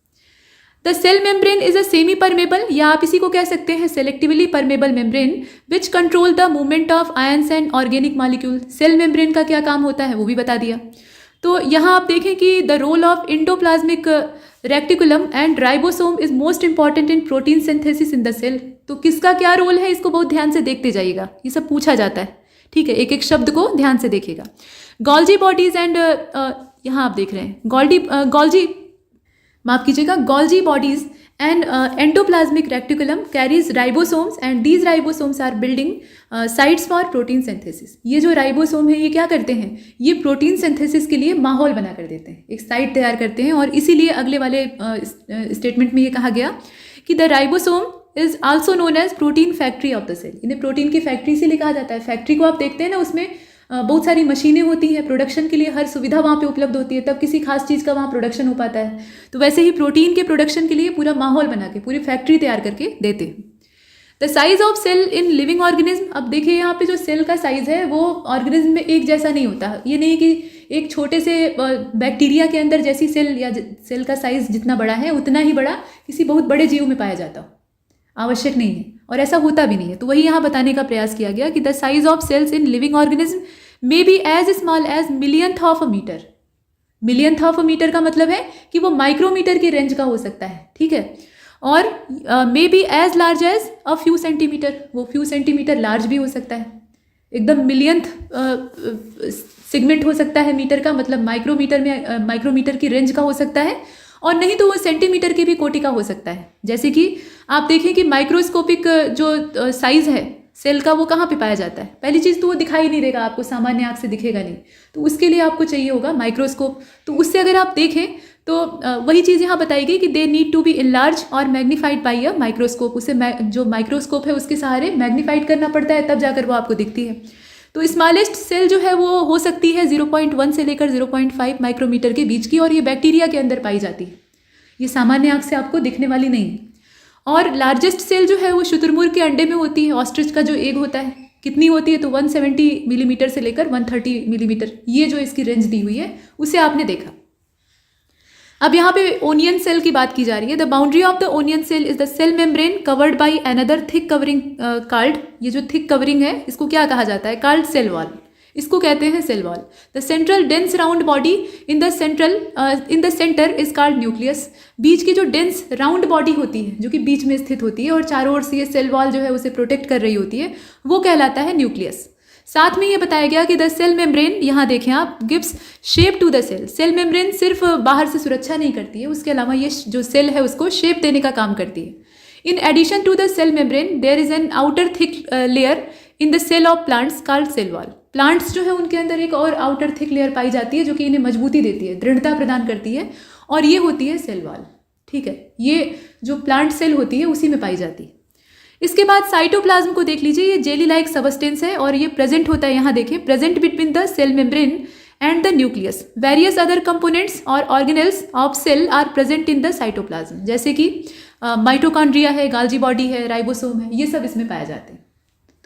The cell membrane is a semi permeable, या आप इसी को कह सकते हैं selectively permeable membrane which control the movement of ions and organic molecule. Cell membrane का क्या काम होता है वो भी बता दिया। तो यहाँ आप देखें कि the role of endoplasmic reticulum and ribosome is most important in protein synthesis in the cell. तो किसका क्या रोल है इसको बहुत ध्यान से देखते जाइएगा, ये सब पूछा जाता है, ठीक है, एक एक शब्द को ध्यान से देखिएगा। गोल्जी बॉडीज एंड यहाँ आप देख रहे हैं Golgi bodies and endoplasmic reticulum carries ribosomes and these ribosomes are building sites for protein synthesis. ये जो राइबोसोम है ये क्या करते हैं, ये प्रोटीन सिंथेसिस के लिए माहौल बना कर देते हैं, एक साइट तैयार करते हैं। और इसीलिए अगले वाले स्टेटमेंट में ये कहा गया कि the ribosome is also known as protein factory of the cell. इन्हें प्रोटीन की फैक्ट्री इसीलिए कहा जाता है। फैक्ट्री को आप देखते हैं ना, उसमें बहुत सारी मशीनें होती हैं, प्रोडक्शन के लिए हर सुविधा वहाँ पे उपलब्ध होती है, तब किसी खास चीज़ का वहाँ प्रोडक्शन हो पाता है। तो वैसे ही प्रोटीन के प्रोडक्शन के लिए पूरा माहौल बना के पूरी फैक्ट्री तैयार करके देते हैं। The size of cell in living organism, अब देखिए यहाँ पे जो सेल का साइज है वो ऑर्गेनिज्म में एक जैसा नहीं होता। ये नहीं कि एक छोटे से बैक्टीरिया के अंदर जैसी सेल या सेल का साइज जितना बड़ा है उतना ही बड़ा किसी बहुत बड़े जीव में पाया जाता हो, आवश्यक नहीं है और ऐसा होता भी नहीं है। तो वही यहाँ बताने का प्रयास किया गया कि the size of cells in living organism may be as small as millionth of a metre. Millionth of a metre का मतलब है कि वो माइक्रोमीटर की रेंज का हो सकता है, ठीक है। और may be as large as a few centimetre, वो फ्यू सेंटीमीटर लार्ज भी हो सकता है। एकदम मिलियंथ सेगमेंट हो सकता है मीटर का, मतलब माइक्रोमीटर में माइक्रोमीटर की रेंज का हो सकता है, और नहीं तो वो सेंटीमीटर की भी कोटि का हो सकता है। जैसे कि आप देखें कि माइक्रोस्कोपिक जो साइज है सेल का वो कहाँ पे पाया जाता है। पहली चीज़ तो वो दिखाई नहीं देगा आपको, सामान्य आँख से दिखेगा नहीं, तो उसके लिए आपको चाहिए होगा माइक्रोस्कोप। तो उससे अगर आप देखें तो वही चीज़ यहाँ बताई गई कि they need to be enlarge और मैग्नीफाइड बाई अ माइक्रोस्कोप। उसे जो माइक्रोस्कोप है उसके सहारे मैग्नीफाइड करना पड़ता है, तब जाकर वो आपको दिखती है। तो स्मॉलेस्ट सेल जो है वो हो सकती है 0.1 से लेकर 0.5 माइक्रोमीटर के बीच की, और ये बैक्टीरिया के अंदर पाई जाती है। ये सामान्य आँख से आपको दिखने वाली नहीं है। और लार्जेस्ट सेल जो है वो शुतुरमुर्ग के अंडे में होती है। ऑस्ट्रिच का जो एग होता है कितनी होती है, तो 170 मिलीमीटर से लेकर 130 मिलीमीटर, ये जो इसकी रेंज दी हुई है उसे आपने देखा। अब यहाँ पे ओनियन सेल की बात की जा रही है। The boundary of the onion cell is the cell membrane covered by another thick covering card. ये जो थिक कवरिंग है इसको क्या कहा जाता है, कार्ड सेल वॉल, इसको कहते हैं cell wall. The central dense round body in the centre is called nucleus. बीच की जो डेंस राउंड बॉडी होती है जो कि बीच में स्थित होती है और चारों ओर से ये सेल वॉल जो है उसे प्रोटेक्ट कर रही होती है, वो कहलाता है न्यूक्लियस। साथ में ये बताया गया कि द सेल मेम्ब्रेन, यहाँ देखें आप, gives shape to the cell. Cell membrane सिर्फ बाहर से सुरक्षा नहीं करती है, उसके अलावा ये जो सेल है उसको शेप देने का काम करती है। In addition to the cell membrane there is an outer thick layer in the cell of plants called cell wall. Plants जो है उनके अंदर एक और आउटर थिक लेयर पाई जाती है जो कि इन्हें मजबूती देती है, दृढ़ता प्रदान करती है, और ये होती है सेल वॉल। ठीक है, ये जो प्लांट सेल होती है उसी में पाई जाती है। इसके बाद साइटोप्लाज्म को देख लीजिए। ये जेली लाइक सबस्टेंस है और ये प्रेजेंट होता है, यहाँ देखें, present between the cell membrane and the nucleus. Various other components or organelles of cell are present in the cytoplasm, जैसे कि माइटोकॉन्ड्रिया है, गाल्जी बॉडी है, राइबोसोम है, ये सब इसमें पाए जाते हैं।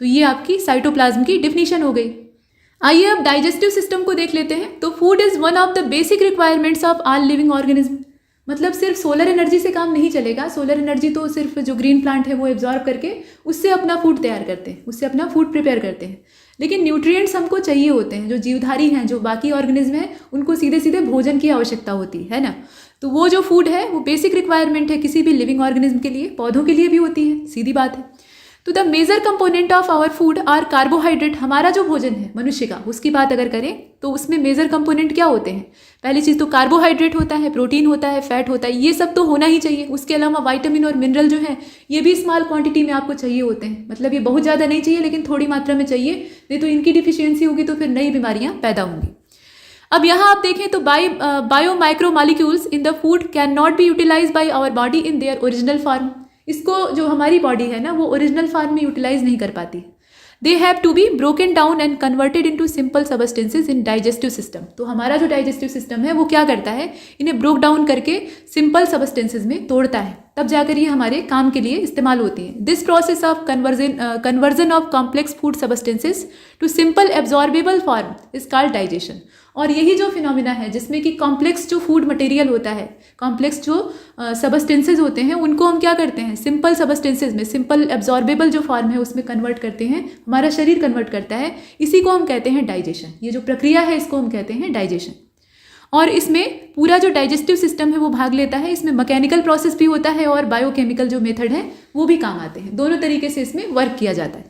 तो ये आपकी साइटोप्लाज्म की डिफिनीशन हो गई। आइए अब डाइजेस्टिव सिस्टम को देख लेते हैं। तो food is one of the basic requirements of all living organism. मतलब सिर्फ सोलर एनर्जी से काम नहीं चलेगा। सोलर एनर्जी तो सिर्फ जो ग्रीन प्लांट है वो एब्जॉर्ब करके उससे अपना फूड तैयार करते हैं, उससे अपना फूड प्रिपेयर करते हैं, लेकिन न्यूट्रिएंट्स हमको चाहिए होते हैं। जो जीवधारी हैं, जो बाकी ऑर्गेनिज्म हैं, उनको सीधे सीधे भोजन की आवश्यकता होती है ना। तो वो जो फूड है वो बेसिक रिक्वायरमेंट है किसी भी लिविंग ऑर्गेनिज्म के लिए, पौधों के लिए भी होती है, सीधी बात है। तो the major component of our food are carbohydrate. हमारा जो भोजन है मनुष्य का, उसकी बात अगर करें तो उसमें मेजर कंपोनेंट क्या होते हैं? पहली चीज़ तो कार्बोहाइड्रेट होता है, प्रोटीन होता है, फैट होता है, ये सब तो होना ही चाहिए। उसके अलावा विटामिन और मिनरल जो है ये भी स्मॉल क्वांटिटी में आपको चाहिए होते हैं। मतलब ये बहुत ज़्यादा नहीं चाहिए लेकिन थोड़ी मात्रा में चाहिए, नहीं तो इनकी डिफिशियंसी होगी तो फिर नई बीमारियाँ पैदा होंगी। अब यहाँ आप देखें तो bio micro molecules in the food can not be utilize by our body in their original form. इसको जो हमारी बॉडी है ना वो ओरिजिनल फॉर्म में यूटिलाइज नहीं कर पाती। They have to be broken down and converted into simple substances in digestive system. तो हमारा जो डाइजेस्टिव सिस्टम है वो क्या करता है, इन्हें ब्रोक डाउन करके सिंपल सबस्टेंसेज में तोड़ता है, तब जाकर ये हमारे काम के लिए इस्तेमाल होती है। This process of conversion of complex food substances to simple absorbable form is called digestion. और यही जो फिनोमिना है जिसमें कि कॉम्प्लेक्स जो फूड मटेरियल होता है, कॉम्प्लेक्स जो सबस्टेंसेज होते हैं, उनको हम क्या करते हैं, सिंपल सबस्टेंसेज में, सिंपल एब्जॉर्बेबल जो फॉर्म है उसमें कन्वर्ट करते हैं, हमारा शरीर कन्वर्ट करता है। इसी को हम कहते हैं डाइजेशन। ये जो प्रक्रिया है इसको हम कहते हैं डाइजेशन। और इसमें पूरा जो डाइजेस्टिव सिस्टम है वो भाग लेता है। इसमें मैकेनिकल प्रोसेस भी होता है और बायोकेमिकल जो मेथड है वो भी काम आते हैं। दोनों तरीके से इसमें वर्क किया जाता है।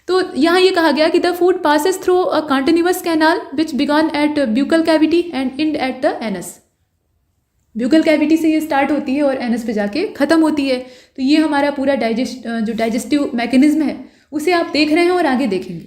तो यहाँ ये कहा गया कि the food passes through a continuous canal which begin at buccal cavity and end at the anus. Buccal cavity से ये स्टार्ट होती है और एनस पे जाके खत्म होती है। तो ये हमारा पूरा डाइजेस्टिव मैकेनिज्म है उसे आप देख रहे हैं और आगे देखेंगे।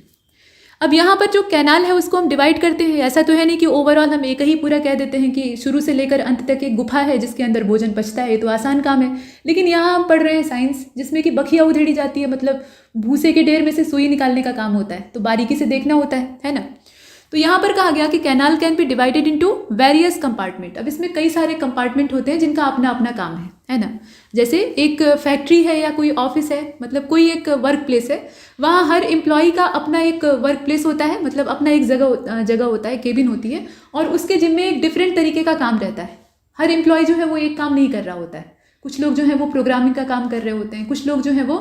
अब यहाँ पर जो कैनाल है उसको हम डिवाइड करते हैं। ऐसा तो है नहीं कि ओवरऑल हम एक ही पूरा कह देते हैं कि शुरू से लेकर अंत तक एक गुफा है जिसके अंदर भोजन पचता है, ये तो आसान काम है। लेकिन यहाँ हम पढ़ रहे हैं साइंस जिसमें कि बखिया उधेड़ी जाती है, मतलब भूसे के ढेर में से सुई निकालने का काम होता है, तो बारीकी से देखना होता है ना। तो यहाँ पर कहा गया कि canal can be divided into various compartment. अब इसमें कई सारे कंपार्टमेंट होते हैं जिनका अपना अपना काम है ना। जैसे एक फैक्ट्री है या कोई ऑफिस है, मतलब कोई एक वर्क प्लेस है, वहाँ हर एम्प्लॉय का अपना एक वर्क प्लेस होता है, मतलब अपना एक जगह होता है, केबिन होती है, और उसके जिम्मे एक डिफरेंट तरीके का काम रहता है। हर एम्प्लॉय जो है वो एक काम नहीं कर रहा होता है। कुछ लोग जो है वो प्रोग्रामिंग का काम कर रहे होते हैं, कुछ लोग जो है वो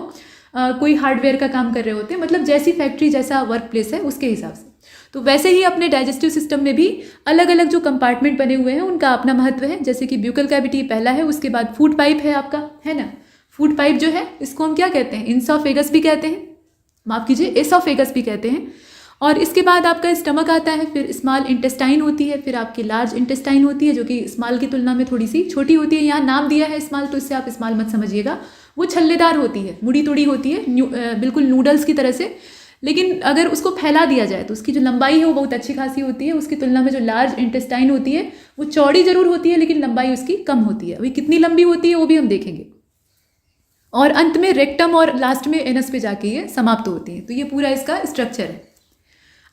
कोई हार्डवेयर का काम कर रहे होते हैं। मतलब जैसी फैक्ट्री जैसा वर्क प्लेस है उसके हिसाब से। तो वैसे ही अपने डाइजेस्टिव सिस्टम में भी अलग अलग जो कंपार्टमेंट बने हुए हैं उनका अपना महत्व है। जैसे कि ब्यूकल कैविटी पहला है, उसके बाद फूड पाइप है आपका, है ना। फूड पाइप जो है इसको हम क्या कहते हैं, इंसोफेगस भी कहते हैं, माफ कीजिए एसोफेगस भी कहते हैं। और इसके बाद आपका स्टमक आता है, फिर स्मॉल इंटेस्टाइन होती है, फिर आपकी लार्ज इंटेस्टाइन होती है जो कि स्मॉल की तुलना में थोड़ी सी छोटी होती है। यहाँ नाम दिया है स्मॉल, तो इससे आप स्मॉल मत समझिएगा, वो छल्लेदार होती है, मुड़ी तुड़ी होती है, बिल्कुल नूडल्स की तरह से, लेकिन अगर उसको फैला दिया जाए तो उसकी जो लंबाई है वो बहुत अच्छी खासी होती है, उसकी तुलना में जो लार्ज इंटेस्टाइन होती है वो चौड़ी जरूर होती है लेकिन लंबाई उसकी कम होती है। अभी कितनी लंबी होती है वो भी हम देखेंगे। और अंत में रेक्टम और लास्ट में एनस पे जाके ये समाप्त होती है। तो ये पूरा इसका स्ट्रक्चर है।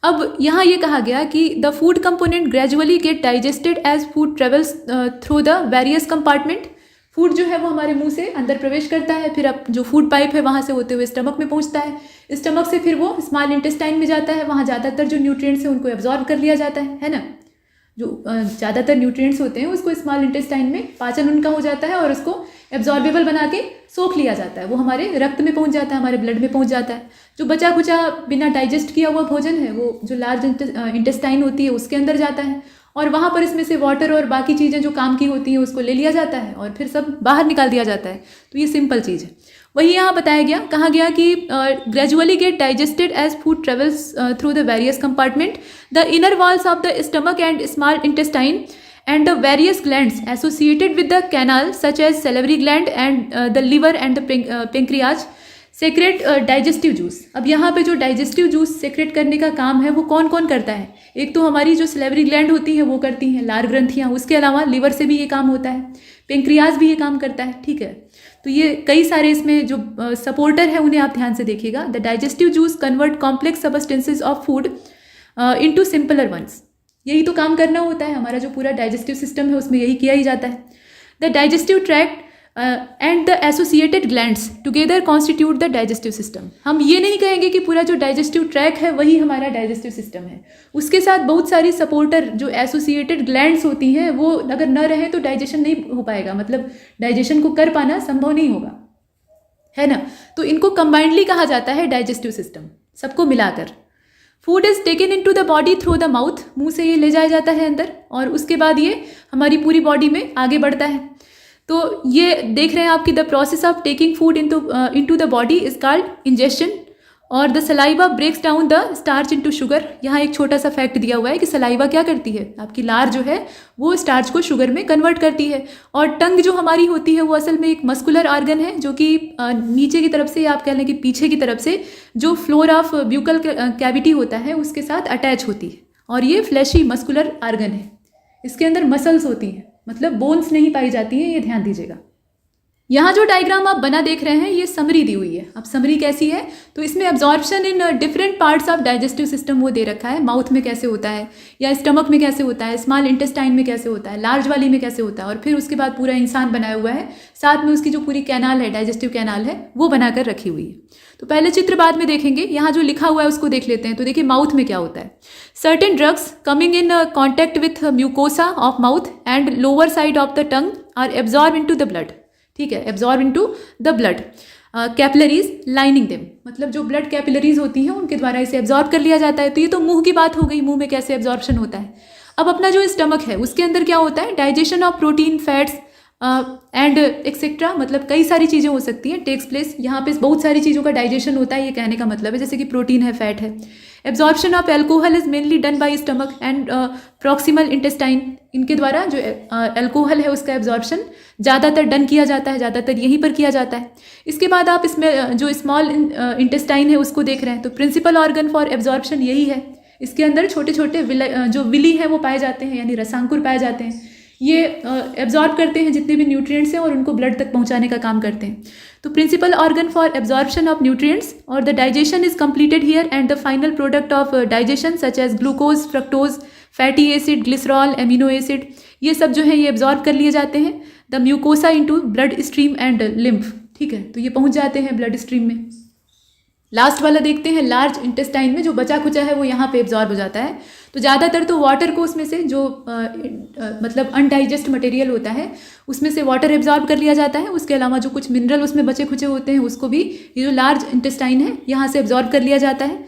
अब यहाँ ये कहा गया कि the food component gradually get digested as food travels through the various compartment. Food जो है वो हमारे मुंह से अंदर प्रवेश करता है, फिर अब जो फूड पाइप है वहाँ से होते हुए स्टमक में पहुँचता है, स्टमक से फिर वो स्मॉल इंटेस्टाइन में जाता है, वहाँ ज़्यादातर जो न्यूट्रिएंट्स हैं उनको एब्जॉर्ब कर लिया जाता है ना। जो ज़्यादातर न्यूट्रिएंट्स होते हैं उसको स्मॉल इंटेस्टाइन में पाचन उनका हो जाता है और उसको एब्जॉर्बेबल बना के सोख लिया जाता है, वो हमारे रक्त में पहुंच जाता है, हमारे ब्लड में पहुंच जाता है। जो बचा कुचा बिना डाइजेस्ट किया हुआ भोजन है वो जो लार्ज इंटेस्टाइन होती है उसके अंदर जाता है और वहाँ पर इसमें से वाटर और बाकी चीज़ें जो काम की होती हैं उसको ले लिया जाता है और फिर सब बाहर निकाल दिया जाता है। तो ये सिंपल चीज़ है। वही यहाँ बताया गया, कहा गया कि gradually get digested as food travels through the various compartment the inner walls of the stomach and small intestine and the various glands associated with the canal such as salivary gland and the liver and the pancreas secrete digestive juice। अब यहाँ पे जो digestive juice secret करने का काम है वो कौन कौन करता है? एक तो हमारी जो सलेवरी ग्लैंड होती है वो करती हैं, लार ग्रंथियाँ, उसके अलावा लिवर से भी ये काम होता है, पेंक्रियाज भी ये काम करता है। ठीक है, तो ये कई सारे इसमें जो सपोर्टर है उन्हें आप ध्यान से देखिएगा। The digestive juice convert complex substances of food into simpler ones. यही तो काम करना होता है, हमारा जो पूरा डाइजेस्टिव सिस्टम है उसमें यही किया ही जाता है। The digestive tract and the associated glands together constitute the digestive system. हम ये नहीं कहेंगे कि पूरा जो डाइजेस्टिव ट्रैक है वही हमारा डाइजेस्टिव सिस्टम है, उसके साथ बहुत सारी सपोर्टर जो एसोसिएटेड ग्लैंड्स होती हैं वो अगर न रहे तो डाइजेशन नहीं हो पाएगा, मतलब डाइजेशन को कर पाना संभव नहीं होगा, है ना। तो इनको कंबाइंडली कहा जाता है डाइजेस्टिव सिस्टम, सबको मिलाकर। Food is taken in to the body through the mouth, मुंह से ये ले जाया जाता है अंदर और उसके बाद ये हमारी पूरी बॉडी में आगे बढ़ता है। तो ये देख रहे हैं आपकी the process of taking food into the body is called ingestion और the saliva breaks down the starch into sugar. यहाँ एक छोटा सा फैक्ट दिया हुआ है कि सलाइवा क्या करती है, आपकी लार जो है वो स्टार्च को शुगर में कन्वर्ट करती है। और टंग जो हमारी होती है वो असल में एक मस्कुलर ऑर्गन है जो कि नीचे की तरफ से, आप कह लें कि पीछे की तरफ से जो फ्लोर ऑफ ब्यूकल कैविटी होता है उसके साथ अटैच होती है और ये फ्लैशी मस्कुलर ऑर्गन है। इसके अंदर मसल्स होती हैं, मतलब बोन्स नहीं पाई जाती हैं, ये ध्यान दीजिएगा। यहाँ जो डायग्राम आप बना देख रहे हैं ये समरी दी हुई है। अब समरी कैसी है, तो इसमें absorption in different parts of digestive system वो दे रखा है, माउथ में कैसे होता है या स्टमक में कैसे होता है, स्मॉल इंटेस्टाइन में कैसे होता है, लार्ज वाली में कैसे होता है, और फिर उसके बाद पूरा इंसान बनाया हुआ है, साथ में उसकी जो पूरी कैनाल है, डाइजेस्टिव कैनाल है, वो बनाकर रखी हुई है। तो पहले चित्र बाद में देखेंगे, यहाँ जो लिखा हुआ है उसको देख लेते हैं। तो देखिए माउथ में क्या होता है, certain drugs coming in contact with mucosa of mouth and lower side of the tongue are absorb into the blood. ठीक है, absorb into the blood, capillaries lining them, मतलब जो ब्लड कैपिलरीज होती हैं उनके द्वारा इसे एब्जॉर्ब कर लिया जाता है। तो ये तो मुंह की बात हो गई, मुंह में कैसे एब्जॉर्प्शन होता है। अब अपना जो स्टमक है उसके अंदर क्या होता है, digestion of protein, fats and etcetera, मतलब कई सारी चीज़ें हो सकती हैं, टेक्स प्लेस। यहाँ पे बहुत सारी चीज़ों का डाइजेशन होता है, ये कहने का मतलब है, जैसे कि प्रोटीन है, फैट है। Absorption of alcohol is mainly done by stomach and proximal intestine. इनके द्वारा जो एल्कोहल है उसका एब्जॉर्प्शन ज़्यादातर डन किया जाता है, ज़्यादातर यहीं पर किया जाता है। इसके बाद आप इसमें जो स्मॉल इंटेस्टाइन है उसको देख रहे हैं, तो प्रिंसिपल ऑर्गन फॉर एब्जॉर्प्शन यही है। इसके अंदर छोटे छोटे जो विली हैं वो पाए जाते हैं, यानी रसांकुर पाए जाते हैं। ये एब्जॉर्ब करते हैं जितने भी न्यूट्रिएंट्स हैं और उनको ब्लड तक पहुंचाने का काम करते हैं। तो principal organ for absorption of nutrients और the digestion is completed here and the final product of digestion such as glucose, fructose, fatty acid, glycerol, amino acid, ये सब जो है ये एब्जॉर्ब कर लिए जाते हैं the mucosa into blood stream and lymph. ठीक है, तो ये पहुंच जाते हैं ब्लड स्ट्रीम में। लास्ट वाला देखते हैं, लार्ज इंटेस्टाइन में जो बचा खुचा है वो यहाँ पे एब्जॉर्ब हो जाता है। तो ज़्यादातर तो वाटर को उसमें से जो मतलब अनडाइजेस्ट मटेरियल होता है उसमें से वाटर एब्जॉर्ब कर लिया जाता है। उसके अलावा जो कुछ मिनरल उसमें बचे खुचे होते हैं उसको भी ये जो लार्ज इंटेस्टाइन है यहाँ से एब्जॉर्ब कर लिया जाता है।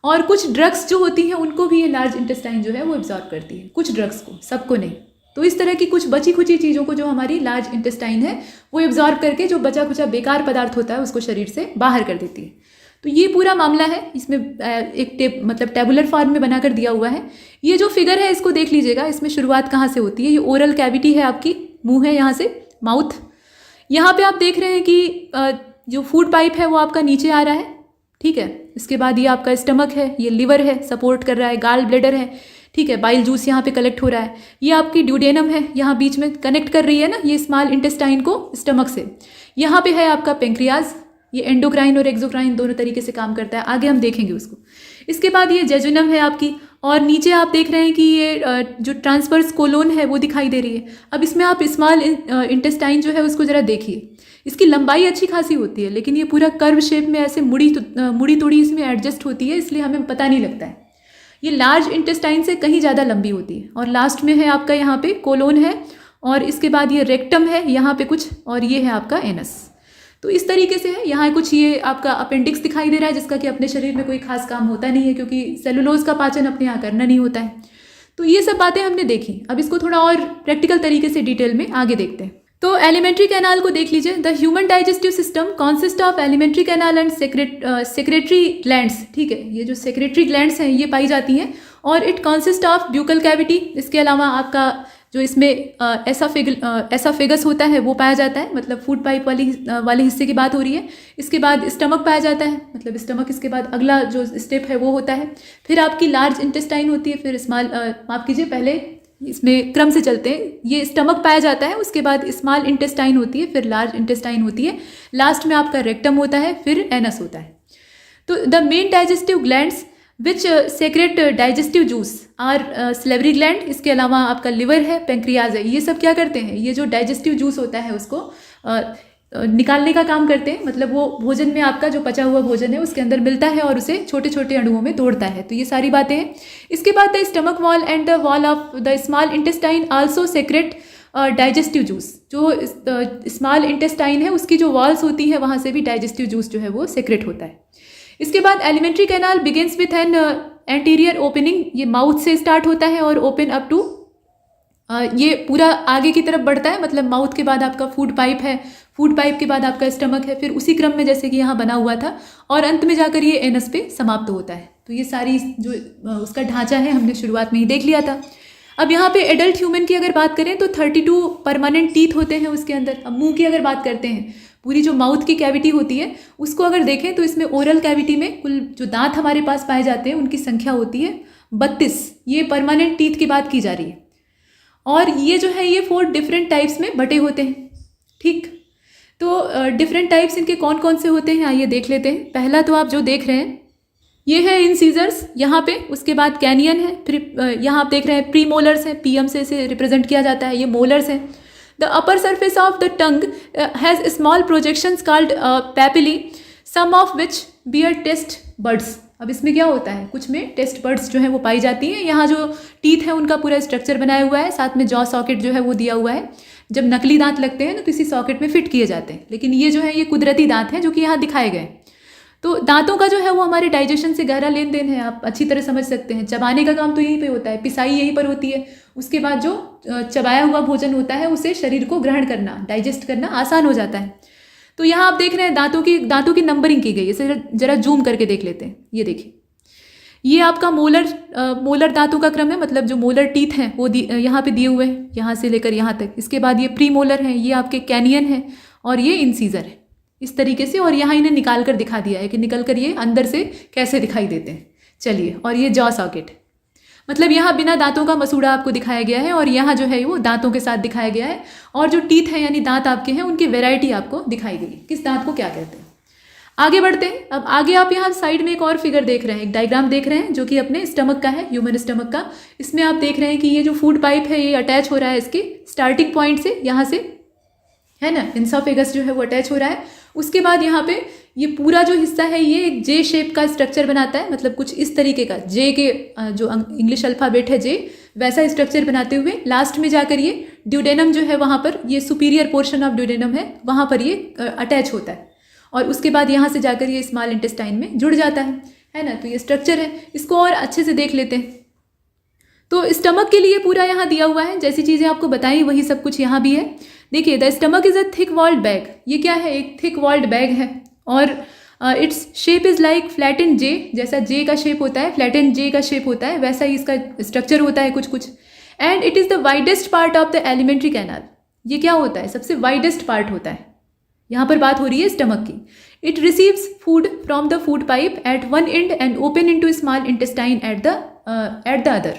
और कुछ ड्रग्स जो होती हैं उनको भी ये लार्ज इंटेस्टाइन जो है वो एब्जॉर्ब करती है, कुछ ड्रग्स को, सबको नहीं। तो इस तरह की कुछ बची खुची चीज़ों को जो हमारी लार्ज इंटेस्टाइन है वो एब्जॉर्ब करके जो बचा खुचा बेकार पदार्थ होता है उसको शरीर से बाहर कर देती है। तो ये पूरा मामला है, इसमें एक मतलब टेबुलर फॉर्म में बनाकर दिया हुआ है। ये जो फिगर है इसको देख लीजिएगा, इसमें शुरुआत कहाँ से होती है। ये ओरल कैविटी है, आपकी मुंह है, यहाँ से माउथ। यहाँ पे आप देख रहे हैं कि जो फूड पाइप है वो आपका नीचे आ रहा है, ठीक है, इसके बाद ये आपका स्टमक है, ये लिवर है, सपोर्ट कर रहा है, गाल ब्लेडर है, ठीक है, बाइल जूस यहाँ पे कलेक्ट हो रहा है, ये आपकी ड्यूडेनम है, यहाँ बीच में कनेक्ट कर रही है ना ये स्मॉल इंटेस्टाइन को स्टमक से। यहाँ पे है आपका पेंक्रियाज, ये एंडोक्राइन और एक्सोक्राइन दोनों तरीके से काम करता है, आगे हम देखेंगे उसको। इसके बाद ये जेजुनम है आपकी, और नीचे आप देख रहे हैं कि ये जो ट्रांसवर्स कोलोन है वो दिखाई दे रही है। अब इसमें आप स्मॉल इंटेस्टाइन जो है उसको ज़रा देखिए, इसकी लंबाई अच्छी खासी होती है, लेकिन ये पूरा कर्व शेप में ऐसे मुड़ी तोड़ी इसमें एडजस्ट होती है, इसलिए हमें पता नहीं लगता है। ये लार्ज इंटेस्टाइन से कहीं ज़्यादा लंबी होती है। और लास्ट में है आपका यहाँ पे कोलोन है, और इसके बाद ये रेक्टम है यहाँ पे कुछ, और ये है आपका एनस। तो इस तरीके से है। यहाँ कुछ ये आपका अपेंडिक्स दिखाई दे रहा है, जिसका कि अपने शरीर में कोई खास काम होता नहीं है, क्योंकि सेलुलोज का पाचन अपने यहाँ करना नहीं होता है। तो ये सब बातें हमने देखी। अब इसको थोड़ा और प्रैक्टिकल तरीके से डिटेल में आगे देखते हैं। तो एलिमेंट्री कैनाल को देख लीजिए। The human digestive system consist of alimentary canal and secretary glands, ठीक है, ये जो सेक्रेटरी ग्लैंड्स हैं ये पाई जाती हैं, और it consist of buccal cavity. इसके अलावा आपका जो इसमें एसाफेगस होता है वो पाया जाता है, मतलब फूड पाइप वाले हिस्से की बात हो रही है। इसके बाद स्टमक पाया जाता है, मतलब स्टमक इसके बाद अगला जो स्टेप है वो होता है। फिर आपकी लार्ज इंटेस्टाइन होती है, फिर स्मॉल, माफ कीजिए पहले इसमें क्रम से चलते हैं। ये स्टमक पाया जाता है, उसके बाद स्मॉल इंटेस्टाइन होती है, फिर लार्ज इंटेस्टाइन होती है, लास्ट में आपका रेक्टम होता है, फिर एनस होता है। तो the main digestive glands which secrete digestive juice are salivary gland. इसके अलावा आपका लिवर है, पेंक्रियाज है, ये सब क्या करते हैं, ये जो डाइजेस्टिव जूस होता है उसको निकालने का काम करते हैं। मतलब वो भोजन में आपका जो पचा हुआ भोजन है उसके अंदर मिलता है और उसे छोटे छोटे अणुओं में तोड़ता है। तो ये सारी बातें हैं। इसके बाद the stomach wall and the wall of the small intestine also secrete digestive juice. जो स्मॉल इंटेस्टाइन है उसकी जो वॉल्स होती हैं वहाँ से भी डाइजेस्टिव जूस जो है वो सेक्रेट होता है। इसके बाद alimentary canal begins with an anterior opening. ये माउथ से स्टार्ट होता है और ओपन अप टू ये पूरा आगे की तरफ बढ़ता है। मतलब माउथ के बाद आपका फूड पाइप है, फूड पाइप के बाद आपका स्टमक है, फिर उसी क्रम में जैसे कि यहाँ बना हुआ था, और अंत में जाकर ये एनस पे समाप्त होता है। तो ये सारी जो उसका ढांचा है हमने शुरुआत में ही देख लिया था। अब यहाँ पे एडल्ट ह्यूमन की अगर बात करें तो 32 परमानेंट टीथ होते हैं उसके अंदर। अब मुंह की अगर बात करते हैं, पूरी जो माउथ की कैविटी होती है उसको अगर देखें तो इसमें ओरल कैविटी में कुल जो दांत हमारे पास पाए जाते हैं उनकी संख्या होती है 32। ये परमानेंट टीथ की बात की जा रही है। और ये जो है ये 4 डिफरेंट टाइप्स में बटे होते हैं। ठीक, तो डिफरेंट टाइप्स इनके कौन कौन से होते हैं आइए देख लेते हैं। पहला तो आप जो देख रहे हैं ये है इंसीजर्स यहाँ पे, उसके बाद कैनियन है, फिर यहाँ आप देख रहे हैं प्रीमोलर्स हैं, पीएम से इसे रिप्रेजेंट किया जाता है, ये मोलर्स हैं। The upper surface of the tongue has small projections called papillae, some of which bear taste buds. अब इसमें क्या होता है, कुछ में टेस्ट बर्ड्स जो है वो पाई जाती हैं। यहाँ जो टीथ है उनका पूरा स्ट्रक्चर बनाया हुआ है, साथ में जॉ सॉकेट जो है वो दिया हुआ है। जब नकली दांत लगते हैं तो किसी सॉकेट में फिट किए जाते हैं, लेकिन ये जो है ये कुदरती दांत हैं जो कि यहाँ दिखाए गए। तो दांतों का जो है वो हमारे डाइजेशन से गहरा लेन देन है, आप अच्छी तरह समझ सकते हैं। चबाने का काम तो यहीं पे होता है, पिसाई यहीं पर होती है। उसके बाद जो चबाया हुआ भोजन होता है उसे शरीर को ग्रहण करना, डाइजेस्ट करना आसान हो जाता है। तो यहाँ आप देख रहे हैं दांतों की नंबरिंग की गई है। इसे जरा जूम करके देख लेते हैं। ये देखिए, ये आपका मोलर दांतों का क्रम है, मतलब जो मोलर टीथ हैं वो यहाँ पे दिए हुए हैं, यहाँ से लेकर यहाँ तक। इसके बाद ये प्री मोलर हैं, ये आपके कैनियन है, और ये इंसीजर है इस तरीके से। और यहाँ इन्हें निकाल कर दिखा दिया है कि निकल कर ये अंदर से कैसे दिखाई देते हैं। चलिए, और ये जॉ सॉकेट, मतलब यहाँ बिना दांतों का मसूड़ा आपको दिखाया गया है, और यहाँ जो है वो दांतों के साथ दिखाया गया है। और जो टीथ है यानी दांत आपके हैं उनकी वेराइटी आपको दिखाई गई, किस दांत को क्या कहते हैं। आगे बढ़ते हैं। अब आगे आप यहाँ साइड में एक और फिगर देख रहे हैं, एक डायग्राम देख रहे हैं जो कि अपने स्टमक का है, ह्यूमन स्टमक का। इसमें आप देख रहे हैं कि ये जो फूड पाइप है ये अटैच हो रहा है इसके स्टार्टिंग पॉइंट से, यहाँ से है ना, इंसोफेगस जो है वो अटैच हो रहा है। उसके बाद यहाँ पे ये पूरा जो हिस्सा है ये एक जे शेप का स्ट्रक्चर बनाता है, मतलब कुछ इस तरीके का, जे के जो इंग्लिश अल्फ़ाबेट है जे, वैसा स्ट्रक्चर बनाते हुए लास्ट में जाकर ये ड्यूडेनम जो है वहाँ पर, ये सुपीरियर पोर्शन ऑफ ड्यूडेनम है, वहाँ पर ये अटैच होता है। और उसके बाद यहाँ से जाकर ये स्मॉल इंटेस्टाइन में जुड़ जाता है ना। तो ये स्ट्रक्चर है, इसको और अच्छे से देख लेते हैं। तो स्टमक के लिए पूरा यहाँ दिया हुआ है, जैसी चीज़ें आपको बताई वही सब कुछ यहाँ भी है। देखिए, the stomach is a thick walled bag. ये क्या है, एक थिक वॉल्ड बैग है, और its shape is like flattened J, जैसा जे का शेप होता है, फ्लैटेंड जे का शेप होता है, वैसा ही इसका स्ट्रक्चर होता है कुछ कुछ। And it is the widest part of the alimentary canal. ये क्या होता है, सबसे वाइडेस्ट पार्ट होता है। यहाँ पर बात हो रही है स्टमक की। It receives food from the food pipe at one end and open into small intestine at the other.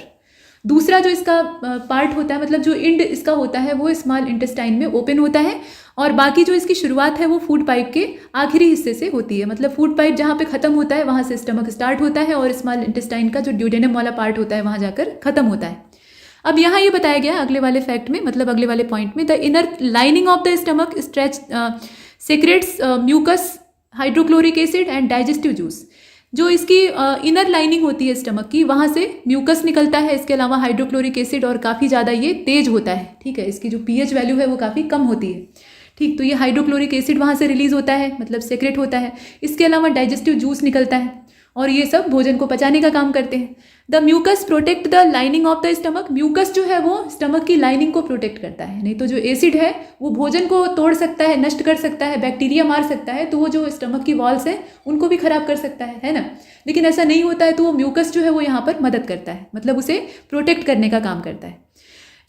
दूसरा जो इसका पार्ट होता है, मतलब जो इंड इसका होता है, वो स्मॉल इंटेस्टाइन में ओपन होता है और बाकी जो इसकी शुरुआत है वो फूड पाइप के आखिरी हिस्से से होती है। मतलब फूड पाइप जहाँ पे ख़त्म होता है वहाँ से स्टमक स्टार्ट होता है और स्मॉल इंटेस्टाइन का जो ड्यूडेनम वाला पार्ट होता है वहाँ जाकर ख़त्म होता है। अब यहाँ ये बताया गया अगले वाले फैक्ट में, मतलब अगले वाले पॉइंट में, the inner lining of the stomach stretch secretes mucus, hydrochloric acid and digestive juice. जो इसकी इनर लाइनिंग होती है स्टमक की, वहाँ से म्यूकस निकलता है, इसके अलावा हाइड्रोक्लोरिक एसिड, और काफ़ी ज़्यादा ये तेज होता है, ठीक है, इसकी जो पीएच वैल्यू है वो काफ़ी कम होती है, ठीक। तो ये हाइड्रोक्लोरिक एसिड वहाँ से रिलीज होता है, मतलब सेक्रेट होता है। इसके अलावा डाइजेस्टिव जूस निकलता है और ये सब भोजन को पचाने का काम करते हैं। The mucus protect the lining of the stomach. Mucus जो है वो स्टमक की लाइनिंग को प्रोटेक्ट करता है, नहीं तो जो एसिड है वो भोजन को तोड़ सकता है, नष्ट कर सकता है, बैक्टीरिया मार सकता है, तो वो जो स्टमक की वॉल्स हैं उनको भी खराब कर सकता है ना। लेकिन ऐसा नहीं होता है, तो वो म्यूकस जो है वो यहाँ पर मदद करता है, मतलब उसे प्रोटेक्ट करने का काम करता है।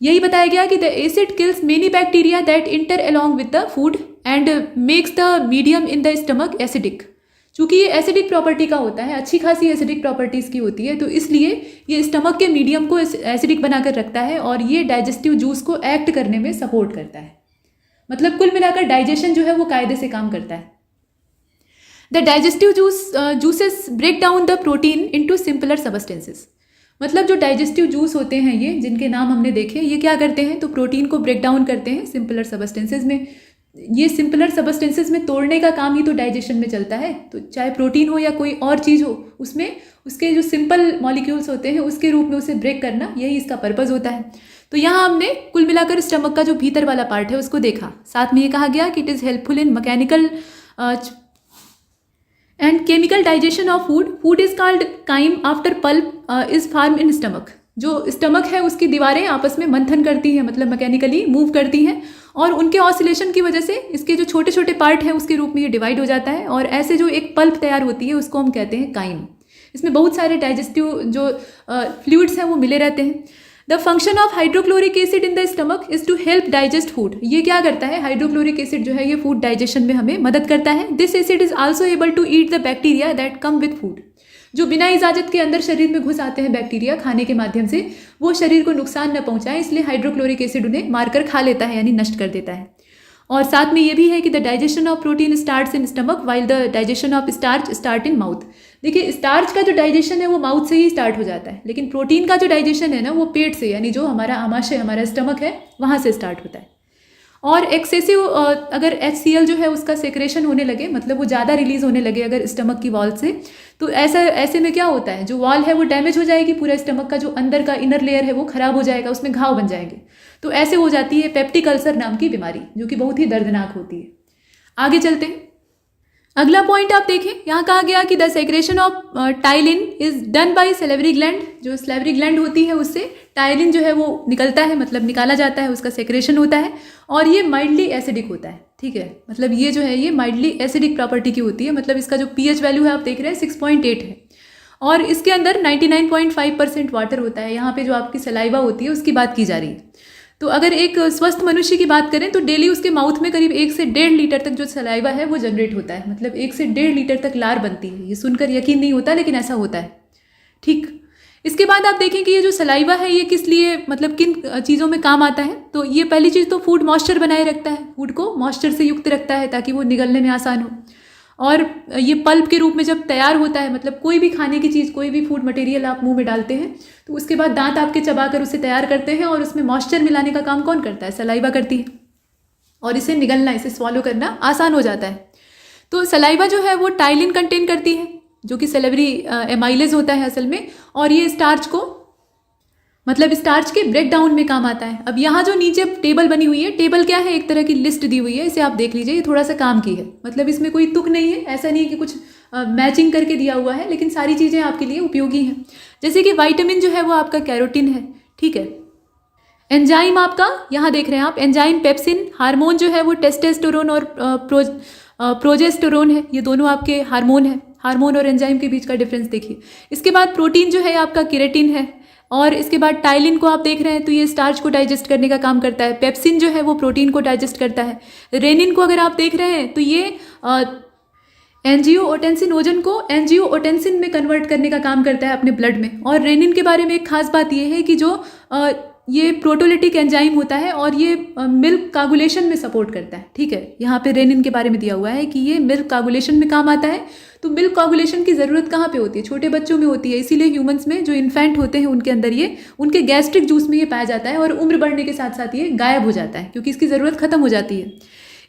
यही बताया गया कि the acid kills many bacteria that inter along with the food and makes the medium in the stomach acidic. चूँकि ये एसिडिक प्रॉपर्टी का होता है, अच्छी खासी एसिडिक प्रॉपर्टीज़ की होती है, तो इसलिए ये स्टमक के मीडियम को एसिडिक बनाकर रखता है और ये डाइजेस्टिव जूस को एक्ट करने में सपोर्ट करता है। मतलब कुल मिलाकर डाइजेशन जो है वो कायदे से काम करता है। The digestive juices break down the protein into simpler substances. मतलब जो डाइजेस्टिव जूस होते हैं ये, जिनके नाम हमने देखे, ये क्या करते हैं, तो प्रोटीन को ब्रेक डाउन करते हैं सिंपलर सबस्टेंसेस में। ये सिंपलर सबस्टेंसेस में तोड़ने का काम ही तो डाइजेशन में चलता है। तो चाहे प्रोटीन हो या कोई और चीज़ हो, उसमें उसके जो सिंपल मॉलिक्यूल्स होते हैं उसके रूप में उसे ब्रेक करना, यही इसका पर्पज़ होता है। तो यहाँ हमने कुल मिलाकर स्टमक का जो भीतर वाला पार्ट है उसको देखा। साथ में ये कहा गया कि it is helpful in mechanical and chemical digestion of food. Food is called chyme after pulp is form in stomach. जो स्टमक है उसकी दीवारें आपस में मंथन करती हैं, मतलब मैकेनिकली मूव करती हैं, और उनके ऑसिलेशन की वजह से इसके जो छोटे छोटे पार्ट हैं उसके रूप में ये डिवाइड हो जाता है और ऐसे जो एक पल्प तैयार होती है उसको हम कहते हैं काइम। इसमें बहुत सारे डाइजेस्टिव जो फ्लूइड्स हैं वो मिले रहते हैं। The function of hydrochloric acid in the stomach is to help digest food. ये क्या करता है, हाइड्रोक्लोरिक एसिड जो है ये फूड डाइजेशन में हमें मदद करता है। This acid is also able to eat the bacteria that come with food. जो बिना इजाजत के अंदर शरीर में घुस आते हैं बैक्टीरिया खाने के माध्यम से, वो शरीर को नुकसान न पहुंचाए, इसलिए हाइड्रोक्लोरिक एसिड उन्हें मारकर खा लेता है, यानी नष्ट कर देता है। और साथ में ये भी है कि the digestion of protein starts in stomach while the digestion of starch start in mouth. देखिए, स्टार्च का जो डाइजेशन है वो माउथ से ही स्टार्ट हो जाता है, लेकिन प्रोटीन का जो डाइजेशन है ना वो पेट से, यानी जो हमारा आमाशय, हमारा स्टमक है, वहाँ से स्टार्ट होता है। और एक्सेसिव अगर HCl जो है उसका सेक्रेशन होने लगे, मतलब वो ज़्यादा रिलीज होने लगे अगर स्टमक की वॉल से, तो ऐसे में क्या होता है, जो वॉल है वो डैमेज हो जाएगी, पूरा स्टमक का जो अंदर का इनर लेयर है वो खराब हो जाएगा, उसमें घाव बन जाएंगे। तो ऐसे हो जाती है पेप्टिक अल्सर नाम की बीमारी, जो कि बहुत ही दर्दनाक होती है। आगे चलते हैं। अगला पॉइंट आप देखें, यहाँ कहा गया कि the secretion of ptyalin is done by salivary gland. जो सैलिवरी ग्लैंड होती है उससे टाइलिन जो है वो निकलता है, मतलब निकाला जाता है, उसका सेक्रेशन होता है, और ये माइल्डली एसिडिक होता है, ठीक है। मतलब ये जो है ये माइल्डली एसिडिक प्रॉपर्टी की होती है। मतलब इसका जो pH वैल्यू है आप देख रहे हैं 6.8 है, और इसके अंदर 99.5% वाटर होता है। यहाँ पे जो आपकी सलाइवा होती है उसकी बात की जा रही है। तो अगर एक स्वस्थ मनुष्य की बात करें तो डेली उसके माउथ में करीब 1 से 1.5 लीटर तक जो सलाइवा है वो जनरेट होता है। मतलब 1 से 1.5 लीटर तक लार बनती है। ये सुनकर यकीन नहीं होता, लेकिन ऐसा होता है, ठीक। इसके बाद आप देखें कि ये जो सलाइवा है ये किस लिए, मतलब किन चीज़ों में काम आता है। तो ये पहली चीज़ तो फूड मॉइस्चर बनाए रखता है, फूड को मॉइस्चर से युक्त रखता है ताकि वो निगलने में आसान हो। और ये पल्प के रूप में जब तैयार होता है, मतलब कोई भी खाने की चीज़, कोई भी फूड मटेरियल आप मुंह में डालते हैं तो उसके बाद दांत आपके चबाकर उसे तैयार करते हैं, और उसमें मॉइस्चर मिलाने का काम कौन करता है, सलाइवा करती है, और इसे निगलना, इसे स्वॉलो करना आसान हो जाता है। तो सलाइवा जो है वो टाइलिन कंटेन करती है, जो कि सैलिवरी एमाइलेज होता है असल में, और ये स्टार्च को, मतलब स्टार्च के ब्रेक डाउन में काम आता है। अब यहाँ जो नीचे टेबल बनी हुई है, टेबल क्या है, एक तरह की लिस्ट दी हुई है, इसे आप देख लीजिए, ये थोड़ा सा काम की है। मतलब इसमें कोई तुक नहीं है, ऐसा नहीं है कि कुछ मैचिंग करके दिया हुआ है, लेकिन सारी चीज़ें आपके लिए उपयोगी हैं। जैसे कि विटामिन जो है वो आपका कैरोटीन है, ठीक है। एंजाइम आपका यहाँ देख रहे हैं आप, एंजाइम पेप्सिन। हार्मोन जो है वो टेस्टोस्टेरोन और प्रोजेस्टेरोन है, ये दोनों आपके हार्मोन है। हार्मोन और एंजाइम के बीच का डिफरेंस देखिए। इसके बाद प्रोटीन जो है आपका केराटिन है, और इसके बाद टाइलिन को आप देख रहे हैं तो ये स्टार्च को डाइजेस्ट करने का काम करता है। पेप्सिन जो है वो प्रोटीन को डाइजेस्ट करता है। रेनिन को अगर आप देख रहे हैं तो ये एंजियोटेंसिन ओजन को एंजियोटेंसिन में कन्वर्ट करने का काम करता है अपने ब्लड में। और रेनिन के बारे में एक खास बात यह है कि जो ये प्रोटोलिटिक एंजाइम होता है और ये मिल्क कागुलेशन में सपोर्ट करता है। ठीक है, यहाँ पे रेनिन के बारे में दिया हुआ है कि ये मिल्क कागुलेशन में काम आता है। तो मिल्क कागुलेशन की ज़रूरत कहाँ पे होती है? छोटे बच्चों में होती है, इसीलिए ह्यूमंस में जो इन्फेंट होते हैं उनके अंदर ये, उनके गैस्ट्रिक जूस में ये पाया जाता है और उम्र बढ़ने के साथ साथ ये गायब हो जाता है क्योंकि इसकी ज़रूरत खत्म हो जाती है।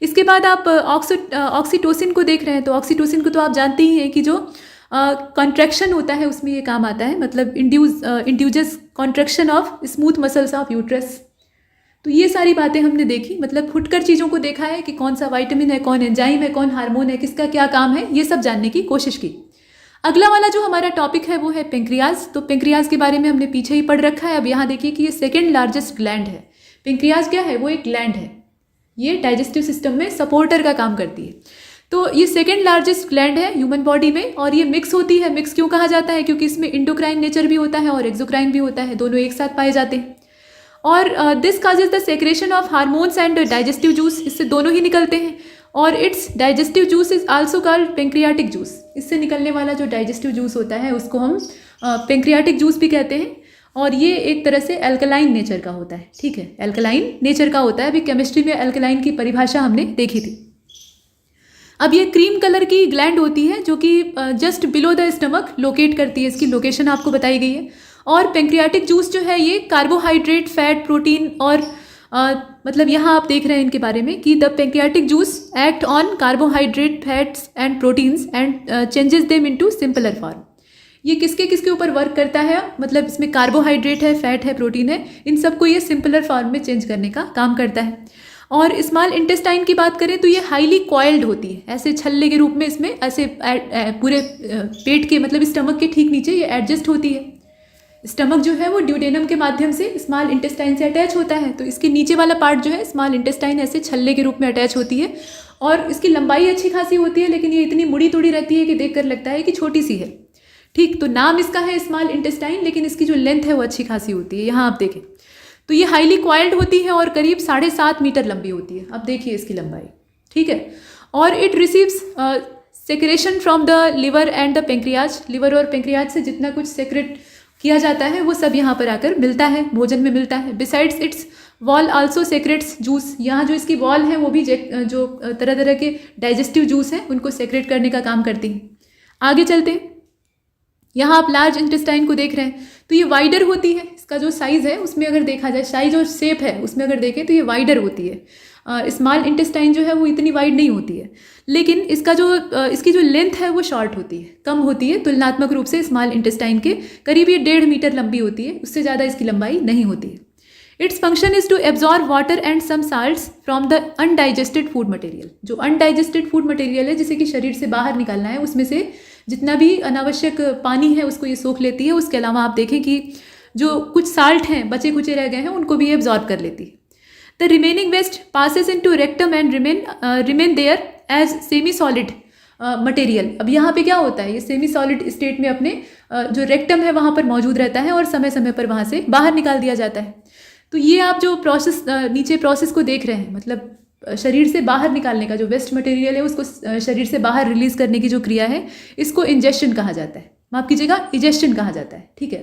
इसके बाद आप ऑक्सीटोसिन को देख रहे हैं। तो ऑक्सीटोसिन को तो आप जानते ही हैं कि जो कॉन्ट्रैक्शन होता है उसमें ये काम आता है, मतलब induces contraction of smooth muscles of uterus. तो ये सारी बातें हमने देखी, मतलब फुटकर चीज़ों को देखा है कि कौन सा विटामिन है, कौन एंजाइम है, कौन हार्मोन है, किसका क्या काम है, ये सब जानने की कोशिश की। अगला वाला जो हमारा टॉपिक है वो है पेंक्रियाज। तो पेंक्रियाज के बारे में हमने पीछे ही पढ़ रखा है। अब यहाँ देखिए कि ये सेकेंड लार्जेस्ट ग्लैंड है। पेंक्रियाज क्या है? वो एक ग्लैंड है, ये डाइजेस्टिव सिस्टम में सपोर्टर का काम करती है। तो ये सेकेंड लार्जेस्ट ग्लैंड है ह्यूमन बॉडी में और ये मिक्स होती है। मिक्स क्यों कहा जाता है? क्योंकि इसमें इंडोक्राइन नेचर भी होता है और एक्सोक्राइन भी होता है, दोनों एक साथ पाए जाते हैं। और this causes the secretion of hormones and digestive juice, इससे दोनों ही निकलते हैं। और it's digestive juice is also called pancreatic juice. इससे निकलने वाला जो डाइजेस्टिव जूस होता है उसको हम पेंक्रियाटिक जूस भी कहते हैं। और ये एक तरह से एल्कलाइन नेचर का होता है। ठीक है, एल्कलाइन नेचर का होता है। अभी केमिस्ट्री में एल्कलाइन की परिभाषा हमने देखी थी। अब ये क्रीम कलर की ग्लैंड होती है जो कि just below the stomach locate करती है, इसकी लोकेशन आपको बताई गई है। और पेंक्रियाटिक जूस जो है ये कार्बोहाइड्रेट, फैट, प्रोटीन और मतलब यहाँ आप देख रहे हैं इनके बारे में कि the pancreatic juice act on carbohydrate, fats and proteins and changes them into simpler form. ये किसके किसके ऊपर वर्क करता है? मतलब इसमें कार्बोहाइड्रेट है, फैट है, प्रोटीन है, इन सबको ये सिंपलर फॉर्म में चेंज करने का काम करता है। और स्मॉल इंटेस्टाइन की बात करें तो ये हाईली कॉइल्ड होती है, ऐसे छल्ले के रूप में इसमें ऐसे पूरे पेट के मतलब स्टमक के ठीक नीचे ये एडजस्ट होती है। स्टमक जो है वो ड्यूडेनम के माध्यम से स्मॉल इंटेस्टाइन से अटैच होता है, तो इसके नीचे वाला पार्ट जो है स्मॉल इंटेस्टाइन ऐसे छल्ले के रूप में अटैच होती है। और इसकी लंबाई अच्छी खासी होती है, लेकिन ये इतनी मुड़ी तुड़ी रहती है कि देखकर लगता है कि छोटी सी है। ठीक, तो नाम इसका है स्मॉल इंटेस्टाइन, लेकिन इसकी जो लेंथ है वो अच्छी खासी होती है। यहाँ आप देखें तो ये हाईली कॉइल्ड होती है और करीब 7.5 मीटर लंबी होती है। अब देखिए इसकी लंबाई। ठीक है, और it receives secretion from the liver and the pancreas. Liver और पेंक्रियाज से जितना कुछ सेक्रेट किया जाता है वो सब यहाँ पर आकर मिलता है, भोजन में मिलता है। Besides it's wall also secrets juice. यहाँ जो इसकी वॉल है वो भी जो तरह तरह के डाइजेस्टिव जूस हैं उनको सेक्रेट करने का काम करती हैं। आगे चलते हैं, यहाँ आप लार्ज इंटेस्टाइन को देख रहे हैं तो ये वाइडर होती है। इसका जो साइज़ है उसमें अगर देखा जाए, साइज और शेप है उसमें अगर देखें तो ये वाइडर होती है। स्मॉल इंटेस्टाइन जो है वो इतनी वाइड नहीं होती है, लेकिन इसकी जो लेंथ है वो शॉर्ट होती है, कम होती है तुलनात्मक रूप से स्मॉल इंटेस्टाइन के। करीब ये 1.5 मीटर लंबी होती है, उससे ज़्यादा इसकी लंबाई नहीं होती है। Its function is to absorb water and some salts from the undigested food material. जो अनडाइजेस्टेड फूड मटेरियल है जिसे कि शरीर से बाहर निकालना है, उसमें से जितना भी अनावश्यक पानी है उसको ये सोख लेती है। उसके अलावा आप देखें कि जो कुछ साल्ट हैं बचे कुचे रह गए हैं उनको भी ये एब्जॉर्ब कर लेती है। The remaining waste passes into rectum and remain there as semi solid material. अब यहाँ पे क्या होता है, ये सेमी सॉलिड स्टेट में अपने जो रेक्टम है वहाँ पर मौजूद रहता है और समय समय पर वहाँ से बाहर निकाल दिया जाता है। तो ये आप जो प्रोसेस नीचे प्रोसेस को देख रहे हैं, मतलब शरीर से बाहर निकालने का जो वेस्ट मटेरियल है उसको शरीर से बाहर रिलीज करने की जो क्रिया है इसको इंजेक्शन कहा जाता है। माफ कीजिएगा, इजेक्शन कहा जाता है। ठीक है,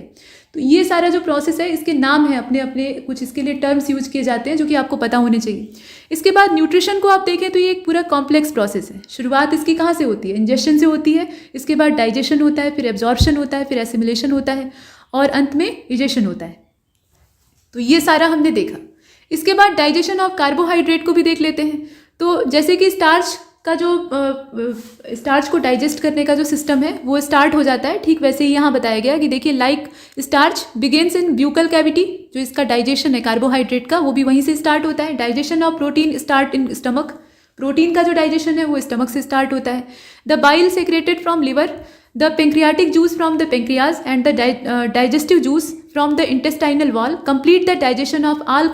तो ये सारा जो प्रोसेस है इसके नाम है अपने अपने, कुछ इसके लिए टर्म्स यूज किए जाते हैं जो कि आपको पता होने चाहिए। इसके बाद न्यूट्रिशन को आप देखें तो ये एक पूरा कॉम्प्लेक्स प्रोसेस है। शुरुआत इसकी कहाँ से होती है? इंजेक्शन से होती है। इसके बाद डाइजेशन होता है, फिर एब्जॉर्प्शन होता है, फिर एसिमिलेशन होता है और अंत में इजेक्शन होता है। तो ये सारा हमने देखा। इसके बाद डाइजेशन ऑफ कार्बोहाइड्रेट को भी देख लेते हैं। तो जैसे कि स्टार्च का जो स्टार्च को डाइजेस्ट करने का जो सिस्टम है वो स्टार्ट हो जाता है, ठीक वैसे ही यहाँ बताया गया कि देखिए लाइक स्टार्च बिगिन्स इन ब्यूकल कैविटी। जो इसका डाइजेशन है कार्बोहाइड्रेट का वो भी वहीं से स्टार्ट होता है। Digestion of protein start in stomach. Protein का जो डाइजेशन है वो स्टमक से स्टार्ट होता है। The bile secreted from liver, the pancreatic juice from the pancreas and the digestive juice from the intestinal wall complete the digestion of all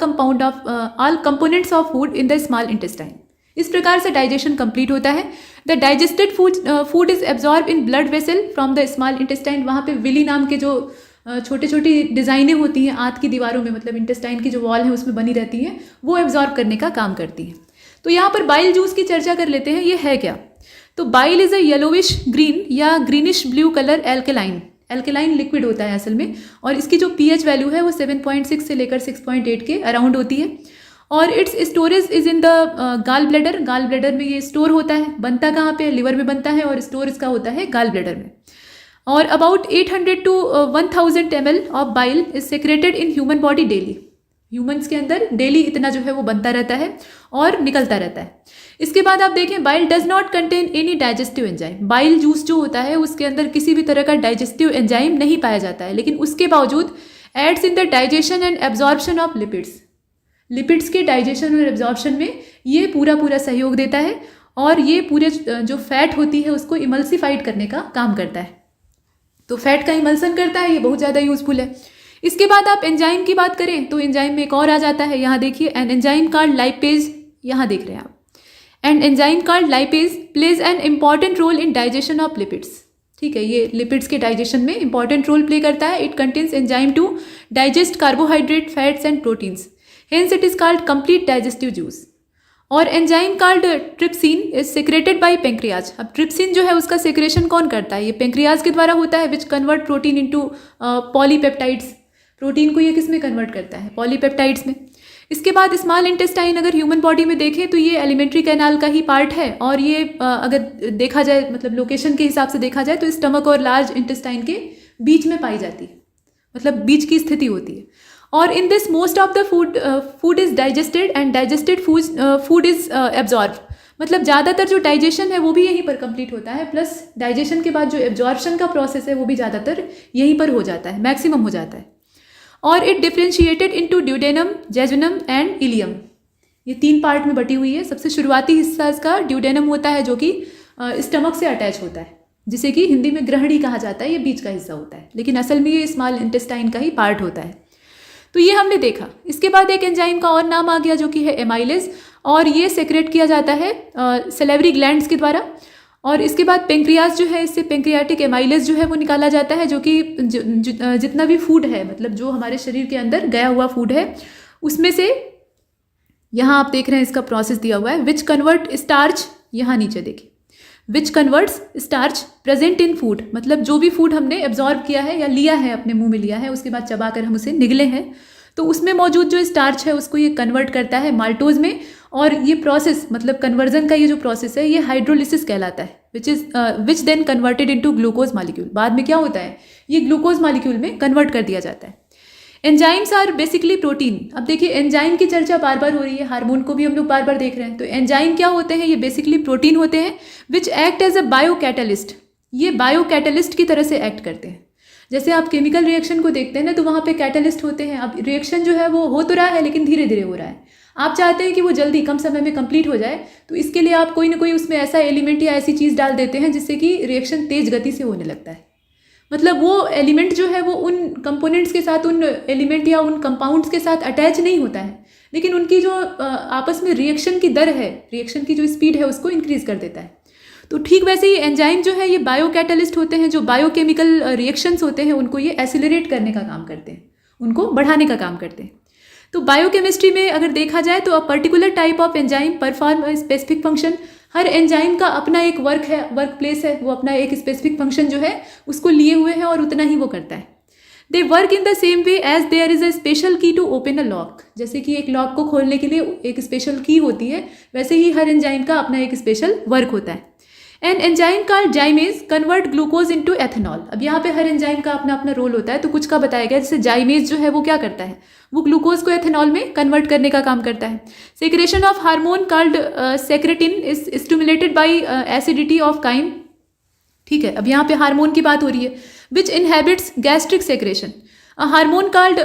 components of food in the small intestine. इस प्रकार से digestion complete होता है। The digested food is absorb in blood vessel from the small intestine. वहाँ पे Willie नाम के जो छोटे छोटी डिज़ाइनें होती हैं आंत की दीवारों में, मतलब इंटेस्टाइन की जो वॉल है उसमें बनी रहती हैं, वो एब्जॉर्ब करने का काम करती हैं। तो यहाँ पर बाइल जूस की चर्चा कर लेते हैं, ये है क्या। तो bile is a yellowish green या greenish blue colour alkaline liquid होता है असल में, और इसकी जो pH वैल्यू है वो 7.6 से लेकर 6.8 के अराउंड होती है। और it's storage is in the gall bladder में ये स्टोर होता है। बनता कहाँ पे? लिवर में बनता है, और स्टोर इसका होता है गाल ब्लैडर में। और about 800 to 1000 ml of bile is secreted in human body daily. Humans के अंदर डेली इतना जो है वो बनता रहता है और निकलता रहता है। इसके बाद आप देखें, bile does not contain any digestive enzyme. Bile juice जो होता है उसके अंदर किसी भी तरह का डाइजेस्टिव एंजाइम नहीं पाया जाता है, लेकिन उसके बावजूद aids in the digestion and absorption of lipids के डाइजेशन और एब्जॉर्प्शन में ये पूरा सहयोग देता है, और ये पूरे जो फैट होती है उसको इमल्सिफाइड करने का काम करता है। तो फैट का इमल्सन करता है, ये बहुत ज़्यादा यूजफुल है। इसके बाद आप एंजाइम की बात करें तो एंजाइम में एक और आ जाता है, यहाँ देखिए, एन एंजाइम कॉल्ड लाइपेज, यहाँ देख रहे हैं आप। And enzyme called lipase plays an important role in digestion of lipids. ठीक है, ये लिपिड्स के डाइजेशन में इंपॉर्टेंट रोल प्ले करता है। It contains enzyme to digest carbohydrate, fats and proteins, hence it is called complete digestive juice. और enzyme called trypsin is secreted by pancreas. अब trypsin जो है उसका सेक्रेशन कौन करता है? ये पेंक्रियाज के द्वारा होता है, which convert protein into polypeptides. Protein को ये किस में कन्वर्ट करता है? पॉलीपेप्टाइड्स में। इसके बाद स्मॉल इंटेस्टाइन अगर ह्यूमन बॉडी में देखें तो ये एलिमेंट्री कैनाल का ही पार्ट है, और ये अगर देखा जाए, मतलब लोकेशन के हिसाब से देखा जाए तो स्टमक और लार्ज इंटेस्टाइन के बीच में पाई जाती है, मतलब बीच की स्थिति होती है। और in this most of the food is digested and digested food is absorb. मतलब ज़्यादातर जो डाइजेशन है वो भी यहीं पर कंप्लीट होता है, प्लस डाइजेशन के बाद जो एब्जॉर्प्शन का प्रोसेस है वो भी ज़्यादातर यहीं पर हो जाता है, मैक्सिमम हो जाता है। और it differentiated into duodenum, jejunum and ileum. ये 3 पार्ट में बटी हुई है। सबसे शुरुआती हिस्सा इसका ड्यूडेनम होता है, जो कि स्टमक से अटैच होता है, जिसे कि हिंदी में ग्रहणी कहा जाता है। ये बीच का हिस्सा होता है, लेकिन असल में ये स्मॉल इंटेस्टाइन का ही पार्ट होता है। तो ये हमने देखा। इसके बाद एक एंजाइम का और नाम आ गया, जो कि है एमाइलेज, और ये सेक्रेट किया जाता है सेलेवरी ग्लैंड्स के द्वारा। और इसके बाद पेंक्रियाज जो है, इससे पेंक्रियाटिक एमाइलेज जो है वो निकाला जाता है, जो कि जितना भी फूड है, मतलब जो हमारे शरीर के अंदर गया हुआ फूड है, उसमें से, यहाँ आप देख रहे हैं इसका प्रोसेस दिया हुआ है, विच कन्वर्ट स्टार्च, यहाँ नीचे देखिए, which converts starch present in food. मतलब जो भी फूड हमने एब्जॉर्ब किया है या लिया है, अपने मुंह में लिया है, उसके बाद चबाकर हम उसे निगले हैं, तो उसमें मौजूद जो स्टार्च है उसको ये कन्वर्ट करता है माल्टोज में। और ये प्रोसेस, मतलब कन्वर्जन का ये जो प्रोसेस है, ये हाइड्रोलिसिस कहलाता है, which then converted into glucose molecule. बाद में क्या होता है? ये ग्लूकोज मॉलिक्यूल में कन्वर्ट कर दिया जाता है। Enzymes are basically protein. अब देखिए, एंजाइम की चर्चा बार बार हो रही है, हार्मोन को भी हम लोग बार बार देख रहे हैं। तो एंजाइम क्या होते हैं? ये बेसिकली प्रोटीन होते हैं, which act as a bio catalyst. ये बायो कैटलिस्ट की तरह से एक्ट करते हैं। जैसे आप केमिकल रिएक्शन को देखते हैं ना, तो वहाँ पे कैटलिस्ट होते हैं। अब रिएक्शन जो है वो हो तो रहा है, लेकिन धीरे धीरे हो रहा है। आप चाहते हैं कि वो जल्दी कम समय में कंप्लीट हो जाए, तो इसके लिए आप कोई ना कोई उसमें ऐसा एलिमेंट या ऐसी चीज़ डाल देते हैं जिससे कि रिएक्शन तेज गति से होने लगता है। मतलब वो एलिमेंट जो है वो उन कंपोनेंट्स के साथ, उन एलिमेंट या उन कंपाउंड्स के साथ अटैच नहीं होता है, लेकिन उनकी जो आपस में रिएक्शन की दर है, रिएक्शन की जो स्पीड है, उसको इंक्रीज कर देता है। तो ठीक वैसे ही एंजाइम जो है ये बायो कैटलिस्ट होते हैं, जो बायोकेमिकल रिएक्शंस होते हैं उनको ये एसिलरेट करने का काम करते हैं, उनको बढ़ाने का काम करते हैं। तो बायोकेमिस्ट्री में अगर देखा जाए तो a particular type of enzyme perform a specific function. Her enzyme का अपना एक वर्क है, वर्क प्लेस है, वो अपना एक स्पेसिफिक फंक्शन जो है उसको लिए हुए हैं और उतना ही वो करता है। They work in the same way as there is a special key to open a lock. जैसे कि एक लॉक को खोलने के लिए एक स्पेशल की होती है, वैसे ही हर एंजाइम का अपना एक स्पेशल वर्क होता है। An enzyme called जाइमेज convert glucose into ethanol. अब यहाँ पे हर एंजाइम का अपना अपना रोल होता है, तो कुछ का बताया गया। जैसे जाइमेज जो है वो क्या करता है, वो ग्लूकोज को एथेनॉल में कन्वर्ट करने का काम करता है। Secretion of hormone called secretin is stimulated by acidity of chyme. ठीक है, अब यहाँ पे हार्मोन की बात हो रही है, which inhibits gastric secretion. Hormone called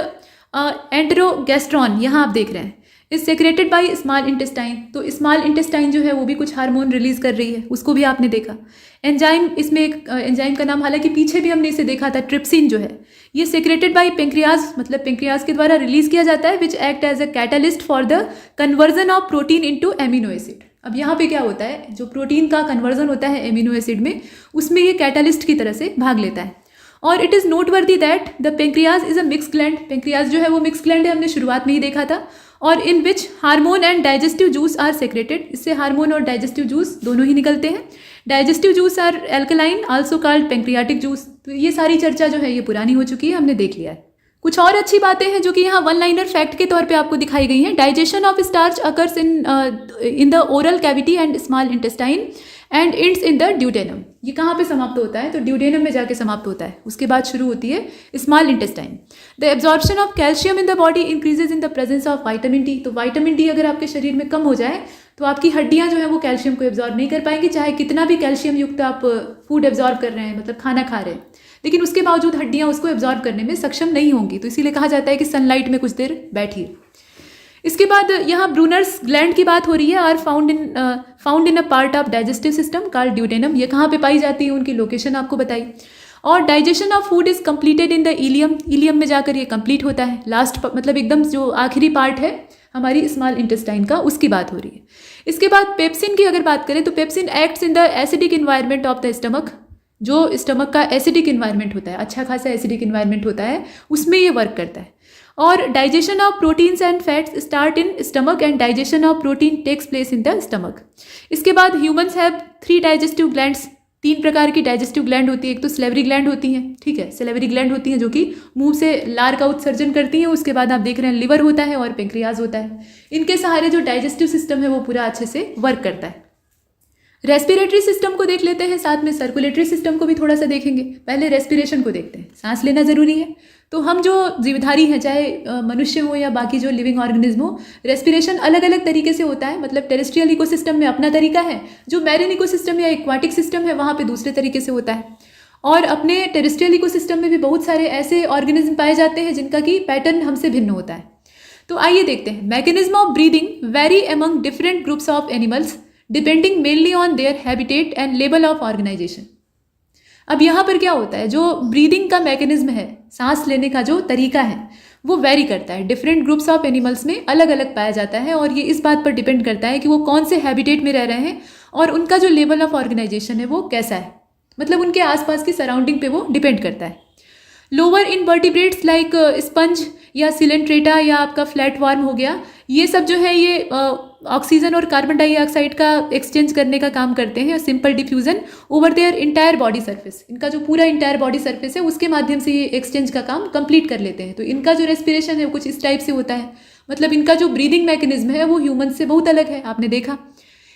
enterogastrone, यहाँ आप देख रहे हैं, is secreted by small intestine. तो स्मॉल इंटेस्टाइन जो है वो भी कुछ हार्मोन रिलीज कर रही है, उसको भी आपने देखा। एंजाइम, इसमें एक एंजाइम का नाम हालांकि पीछे भी हमने इसे देखा था, ट्रिप्सिन जो है ये सेक्रेटेड बाई पेंक्रियाज, मतलब पेंक्रियाज के द्वारा रिलीज किया जाता है, which act as a catalyst for the conversion of protein into amino acid. अब यहाँ पे क्या होता है, जो प्रोटीन का कन्वर्जन होता है एमिनो एसिड में, उसमें ये कैटलिस्ट की तरह से भाग लेता है। और it is noteworthy that the pancreas is a mix gland. Pancreas जो है वो मिक्स ग्लैंड है, हमने शुरुआत में ही देखा था। और in which hormone and digestive juice are secreted, इससे हार्मोन और डाइजेस्टिव जूस दोनों ही निकलते हैं। Digestive juice are alkaline also called pancreatic juice. तो ये सारी चर्चा जो है ये पुरानी हो चुकी है, हमने देख लिया है। कुछ और अच्छी बातें हैं जो कि यहाँ वन लाइनर फैक्ट के तौर पे आपको दिखाई गई हैं। Digestion of starch occurs in the oral cavity and small intestine and ends in the duodenum. ये कहाँ पे समाप्त होता है? तो ड्यूडेनम में जाके समाप्त होता है, उसके बाद शुरू होती है small intestine. The absorption of calcium in the body increases in the presence of vitamin D. तो विटामिन डी अगर आपके शरीर में कम हो जाए तो आपकी हड्डियाँ जो है वो कैल्शियम को एब्जॉर्ब नहीं कर पाएंगी, चाहे कितना भी कैल्शियम युक्त आप फूड एब्जॉर्ब कर रहे हैं, मतलब खाना खा रहे हैं, लेकिन उसके बावजूद हड्डियाँ उसको एब्जॉर्ब करने में सक्षम नहीं होंगी। तो इसीलिए कहा जाता है कि सनलाइट में कुछ देर बैठिए। इसके बाद यहाँ ब्रूनर्स ग्लैंड की बात हो रही है। Are found in a part of digestive system called duodenum. ये कहाँ पे पाई जाती है, उनकी लोकेशन आपको बताई। और digestion of food is completed in the ileum. Ileum में जाकर ये कंप्लीट होता है, लास्ट मतलब एकदम जो आखिरी पार्ट है हमारी स्मॉल इंटेस्टाइन का, उसकी बात हो रही है। इसके बाद पेप्सिन की अगर बात करें तो pepsin acts in the acidic environment of the stomach. जो स्टमक का एसिडिक इन्वायरमेंट होता है, अच्छा खासा एसिडिक इन्वायरमेंट होता है, उसमें ये वर्क करता है। और digestion of proteins and fats start in stomach and digestion of protein takes place in the stomach. इसके बाद ह्यूमंस हैव 3 डाइजेस्टिव ग्लैंड्स। 3 प्रकार की डाइजेस्टिव ग्लैंड होती है। एक तो सलेवरी ग्लैंड होती हैं, ठीक है, सलेवरी ग्लैंड होती हैं जो कि मुंह से लार का उत्सर्जन करती हैं। उसके बाद आप देख रहे हैं लिवर होता है और पेंक्रियाज होता है। इनके सहारे जो डाइजेस्टिव सिस्टम है वो पूरा अच्छे से वर्क करता है। रेस्पिरेटरी सिस्टम को देख लेते हैं, साथ में सर्कुलेटरी सिस्टम को भी थोड़ा सा देखेंगे। पहले रेस्पिरेशन को देखते हैं, सांस लेना ज़रूरी है। तो हम जो जीवधारी हैं, चाहे मनुष्य हो या बाकी जो लिविंग ऑर्गेनिज्म हो, रेस्पिरेशन अलग अलग तरीके से होता है। मतलब टेरेस्ट्रियल इकोसिस्टम में अपना तरीका है, जो मैरीन इकोसिस्टम या एक्वाटिक सिस्टम है वहाँ पे दूसरे तरीके से होता है। और अपने टेरेस्ट्रियल इकोसिस्टम में भी बहुत सारे ऐसे ऑर्गेनिज्म पाए जाते हैं जिनका कि पैटर्न हमसे भिन्न होता है। तो आइए देखते हैं। Mechanism of breathing vary among different groups of animals depending mainly on their habitat and level of organisation. अब यहाँ पर क्या होता है, जो ब्रीदिंग का मैकेनिज्म है, सांस लेने का जो तरीका है, वो वेरी करता है। डिफरेंट ग्रुप्स ऑफ एनिमल्स में अलग अलग पाया जाता है और ये इस बात पर डिपेंड करता है कि वो कौन से हैबिटेट में रह रहे हैं और उनका जो लेवल ऑफ ऑर्गेनाइजेशन है वो कैसा है, मतलब उनके आसपास की सराउंडिंग पे वो डिपेंड करता है। लोअर इनवर्टिब्रेट्स लाइक स्पंज या सिलेंट्रेटा या आपका फ्लैट वार्म हो गया, ये सब जो है ये ऑक्सीजन और कार्बन डाइऑक्साइड का एक्सचेंज करने का काम करते हैं। Simple diffusion over their entire body surface, इनका जो पूरा इंटायर बॉडी सरफेस है उसके माध्यम से ये एक्सचेंज का काम कंप्लीट कर लेते हैं। तो इनका जो रेस्पिरेशन है वो कुछ इस टाइप से होता है। मतलब इनका जो ब्रीदिंग मैकेनिज्म है वो ह्यूमन से बहुत अलग है, आपने देखा।